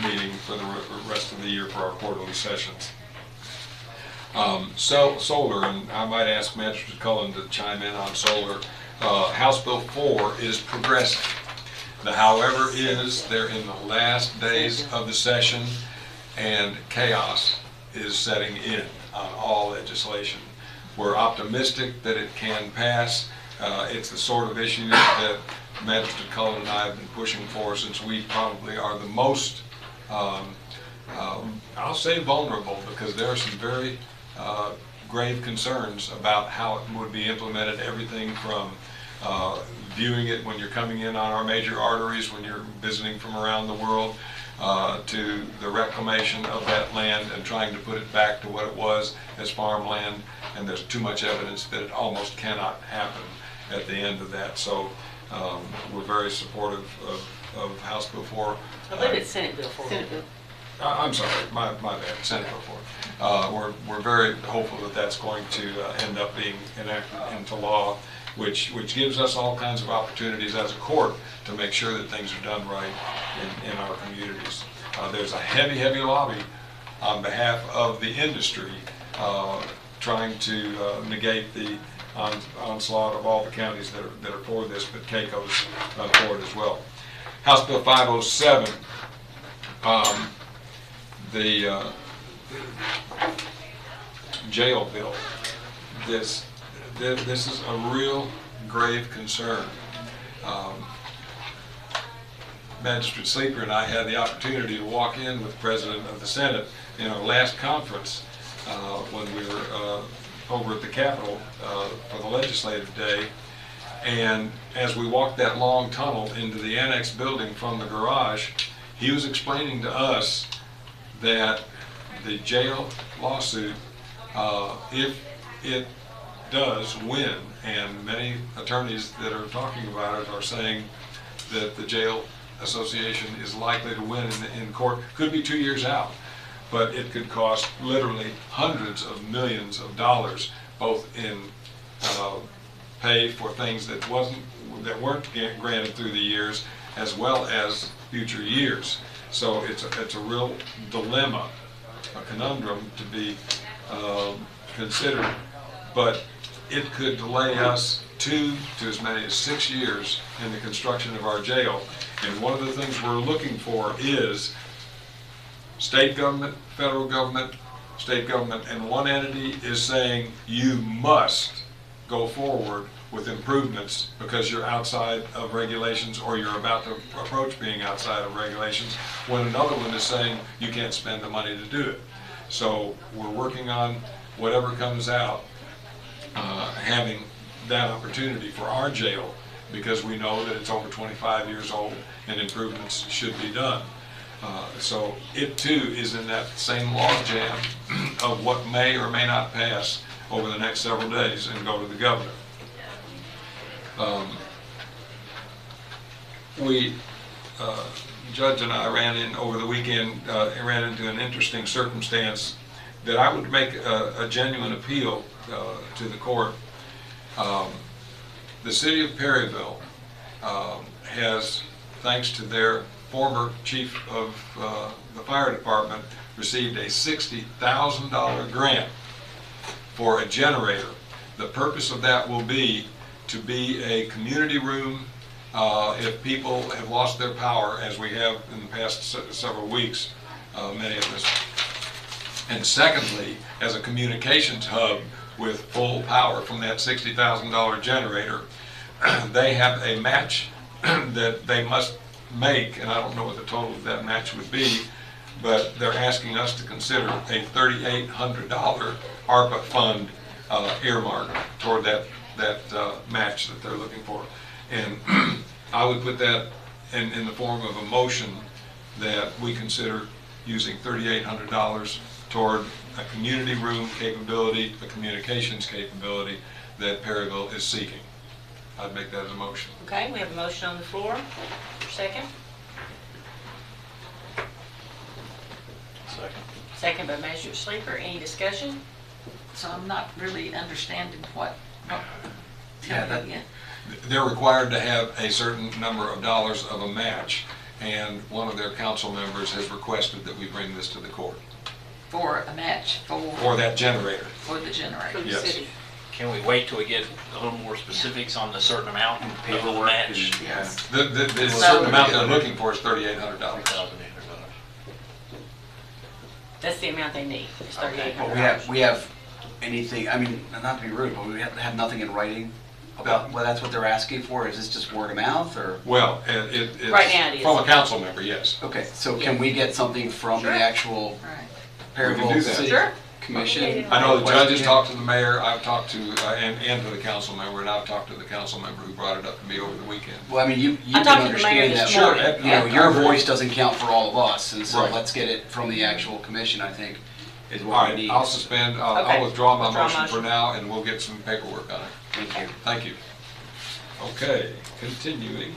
S7: meeting for the rest of the year for our quarterly sessions. Solar, and I might ask Magistrate Cullen to chime in on solar. House Bill 4 is progressing. The however is they're in the last days of the session, and chaos is setting in on all legislation. We're optimistic that it can pass. It's the sort of issue that Magistrate Cullen and I have been pushing for since we probably are the most, I'll say vulnerable, because there are some very grave concerns about how it would be implemented. Everything from viewing it when you're coming in on our major arteries, when you're visiting from around the world, to the reclamation of that land and trying to put it back to what it was as farmland. And there's too much evidence that it almost cannot happen at the end of that. So we're very supportive of House Bill 4.
S1: I believe it's Senate Bill 4. Senate Bill.
S7: I'm sorry, my bad, Senate Bill 4. We're very hopeful that that's going to end up being enacted into law, which gives us all kinds of opportunities as a court to make sure that things are done right in our communities. There's a heavy lobby on behalf of the industry trying to negate the onslaught of all the counties that are for this, but Keiko's for it as well. House Bill 507, the jail bill, this is a real grave concern. Magistrate Sleeper and I had the opportunity to walk in with the President of the Senate in our last conference when we were over at the Capitol for the legislative day. And as we walked that long tunnel into the annex building from the garage, he was explaining to us that the jail lawsuit, if it does win, and many attorneys that are talking about it are saying that the jail association is likely to win in court, could be 2 years out, but it could cost literally hundreds of millions of dollars, both in pay for things that weren't granted through the years, as well as future years. So it's a real dilemma, a conundrum to be considered, but it could delay us 2 to as many as 6 years in the construction of our jail. And one of the things we're looking for is state government, federal government, state government, and one entity is saying you must go forward with improvements because you're outside of regulations or you're about to approach being outside of regulations, when another one is saying you can't spend the money to do it. So we're working on whatever comes out, having that opportunity for our jail, because we know that it's over 25 years old and improvements should be done. So it too is in that same logjam of what may or may not pass over the next several days and go to the governor. Judge and I ran in over the weekend, ran into an interesting circumstance that I would make a genuine appeal to the court. The city of Perryville has, thanks to their former chief of the fire department, received a $60,000 grant for a generator. The purpose of that will be to be a community room if people have lost their power, as we have in the past several weeks, many of us. And secondly, as a communications hub with full power from that $60,000 generator, they have a match that they must make, and I don't know what the total of that match would be, but they're asking us to consider a $3,800 ARPA fund earmark toward that match that they're looking for. And I would put that in the form of a motion that we consider using $3,800 toward a community room capability, a communications capability that Perryville is seeking. I'd make that as a motion.
S1: Okay, we have a motion on the floor. Second?
S16: Second.
S1: Second by Magistrate Sleeper. Any discussion?
S11: So I'm not really understanding what
S7: Yeah,
S11: tell me again.
S7: They're required to have a certain number of dollars of a match, and one of their council members has requested that we bring this to the court.
S11: For a match
S7: For that generator.
S11: For the generator.
S7: For the city.
S3: Can we wait till we get a little more specifics on the certain amount of the
S7: Paperwork
S3: match?
S7: Yes. The certain amount they're looking for is $3,800.
S1: That's the amount they need, is $3,800.
S2: But we have anything, I mean, not to be rude, but we have nothing in writing about, well, that's what they're asking for? Is this just word of mouth, or?
S7: Well, it's
S1: right now it is.
S7: From a council member, yes.
S2: Okay, so can we get something from the actual
S7: We can do
S2: Perryville
S7: that.
S2: City
S1: Sure.
S2: Commission?
S7: I know the judges talked to the mayor, I've talked to, and to the council member, and I've talked to the council member who brought it up to me over the weekend.
S2: Well, I mean, you
S1: I
S2: can
S1: talked to the mayor
S2: understand that.
S1: this morning.
S2: You know,
S7: Yeah.
S2: your voice doesn't count for all of us, and so
S7: Right.
S2: let's get it from the actual commission, I think, is
S7: All
S2: what we
S7: right,
S2: need.
S7: I'll suspend,
S1: Okay.
S7: I'll withdraw my
S1: Withdraw
S7: motion for
S1: motion.
S7: now, and we'll get some paperwork on it.
S2: Thank you.
S7: Thank you. Okay, continuing.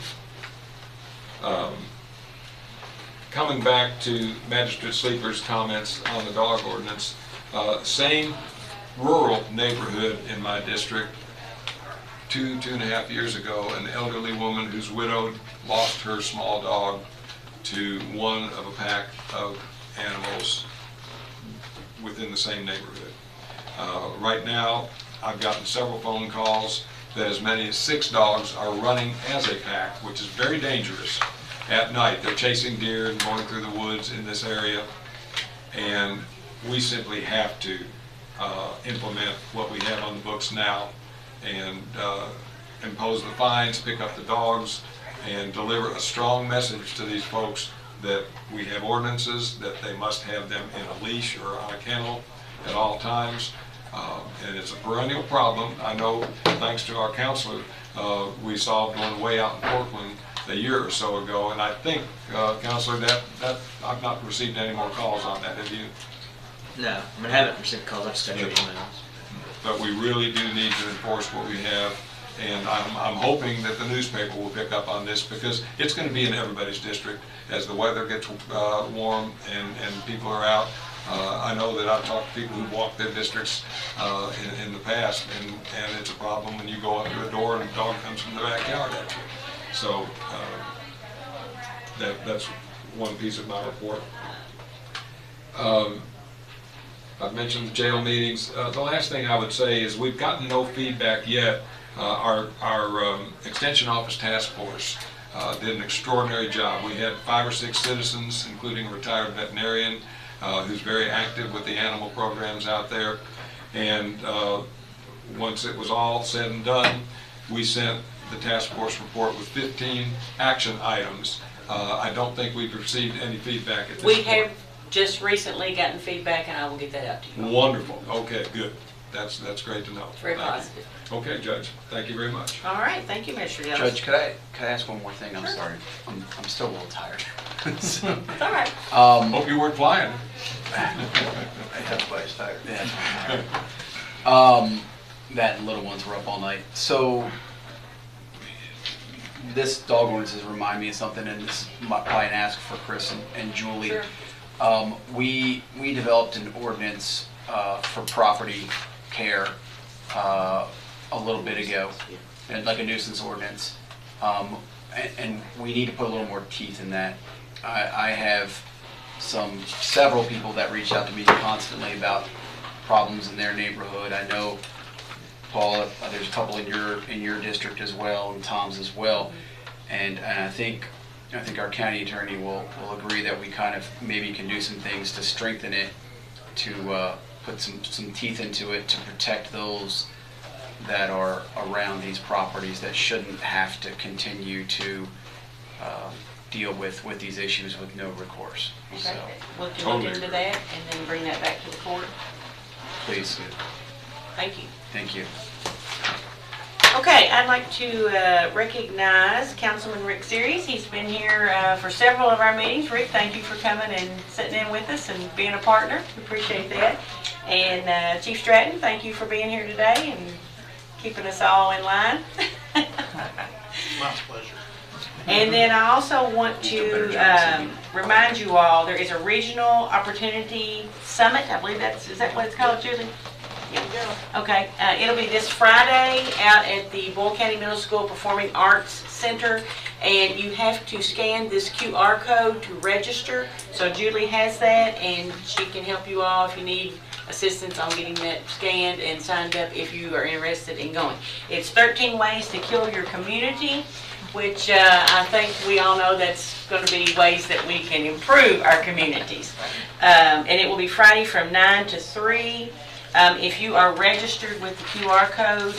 S7: Coming back to Magistrate Sleeper's comments on the dog ordinance, same rural neighborhood in my district, two and a half years ago, an elderly woman who's widowed lost her small dog to one of a pack of animals within the same neighborhood. Right now, I've gotten several phone calls that as many as 6 dogs are running as a pack, which is very dangerous at night. They're chasing deer and going through the woods in this area. And we simply have to implement what we have on the books now and impose the fines, pick up the dogs, and deliver a strong message to these folks that we have ordinances, that they must have them in a leash or on a kennel at all times. And it's a perennial problem. I know, thanks to our counselor, we solved one way out in Portland a year or so ago, and I think, Counselor, that I've not received any more calls on that, have you?
S5: No, I mean, I haven't received calls, I've just got your emails.
S7: But we really do need to enforce what we have, and I'm hoping that the newspaper will pick up on this, because it's going to be in everybody's district as the weather gets warm and people are out. I know that I've talked to people who walk their districts in the past, and it's a problem when you go up to a door and a dog comes from the backyard at you. So that's one piece of my report. I've mentioned the jail meetings. The last thing I would say is we've gotten no feedback yet. Our Extension Office Task Force did an extraordinary job. We had 5 or 6 citizens, including a retired veterinarian, who's very active with the animal programs out there. And once it was all said and done, we sent the task force report with 15 action items. I don't think we've received any feedback at this point.
S1: We have just recently gotten feedback, and I will get that out to you.
S7: Wonderful. Okay, good. That's great to know.
S1: Very
S7: Thank
S1: positive.
S7: you. Okay, Judge. Thank you very much.
S1: All right, thank you, Mr. Ellis.
S2: Judge, could I ask one more thing? I'm sorry. I'm still a little tired. So,
S1: It's all right.
S7: Hope you weren't flying.
S2: Everybody's tired. Yeah. That and little ones were up all night. So this dog ordinance has reminded me of something, and this might probably an ask for Chris and Julie.
S1: Sure.
S2: We developed an ordinance for property care a little bit ago, and like a nuisance ordinance, and we need to put a little more teeth in that. I have several people that reach out to me constantly about problems in their neighborhood. I know, Paul, there's a couple in your district as well, and Tom's as well, and I think our county attorney will agree that we kind of maybe can do some things to strengthen it, to put some teeth into it, to protect those that are around these properties that shouldn't have to continue to deal with these issues with no recourse.
S1: Okay,
S2: So,
S1: we can look into that and then bring that back to the court.
S2: please.
S1: Thank you.
S2: Thank you.
S1: Okay, I'd like to recognize Councilman Rick Series. He's been here for several of our meetings. Rick, thank you for coming and sitting in with us and being a partner. We appreciate that. And Chief Stratton, thank you for being here today and keeping us all in line.
S16: My pleasure.
S1: And then I also want to remind you all, there is a Regional Opportunity Summit. I believe is that what it's called, Julie? Yeah. Okay, it'll be this Friday out at the Boyle County Middle School Performing Arts Center, and you have to scan this QR code to register. So Julie has that, and she can help you all if you need assistance on getting that scanned and signed up if you are interested in going. It's 13 ways to kill your community, which I think we all know that's going to be ways that we can improve our communities. And it will be Friday from 9 to 3. If you are registered with the QR code,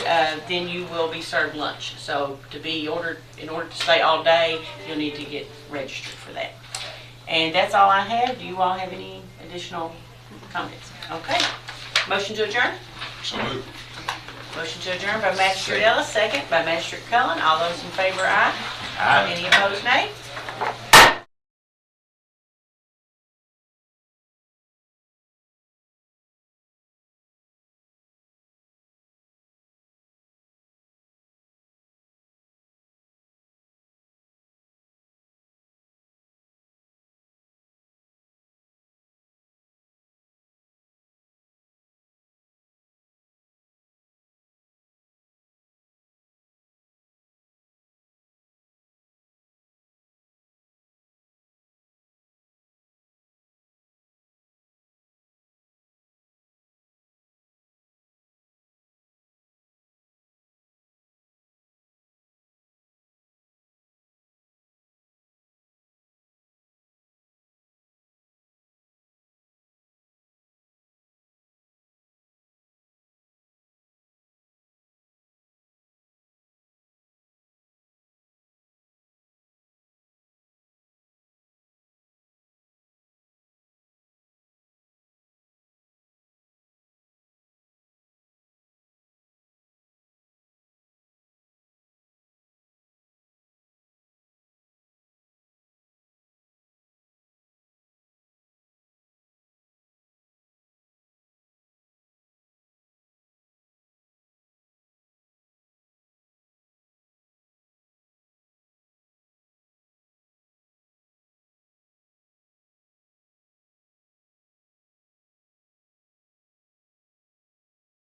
S1: then you will be served lunch. So in order to stay all day, you'll need to get registered for that. And that's all I have. Do you all have any additional comments? Okay. Motion to adjourn?
S7: So moved.
S1: Motion to adjourn by Magistrate Ellis, second by Magistrate Cullen. All those in favor, aye.
S7: Aye.
S1: Any opposed, nay?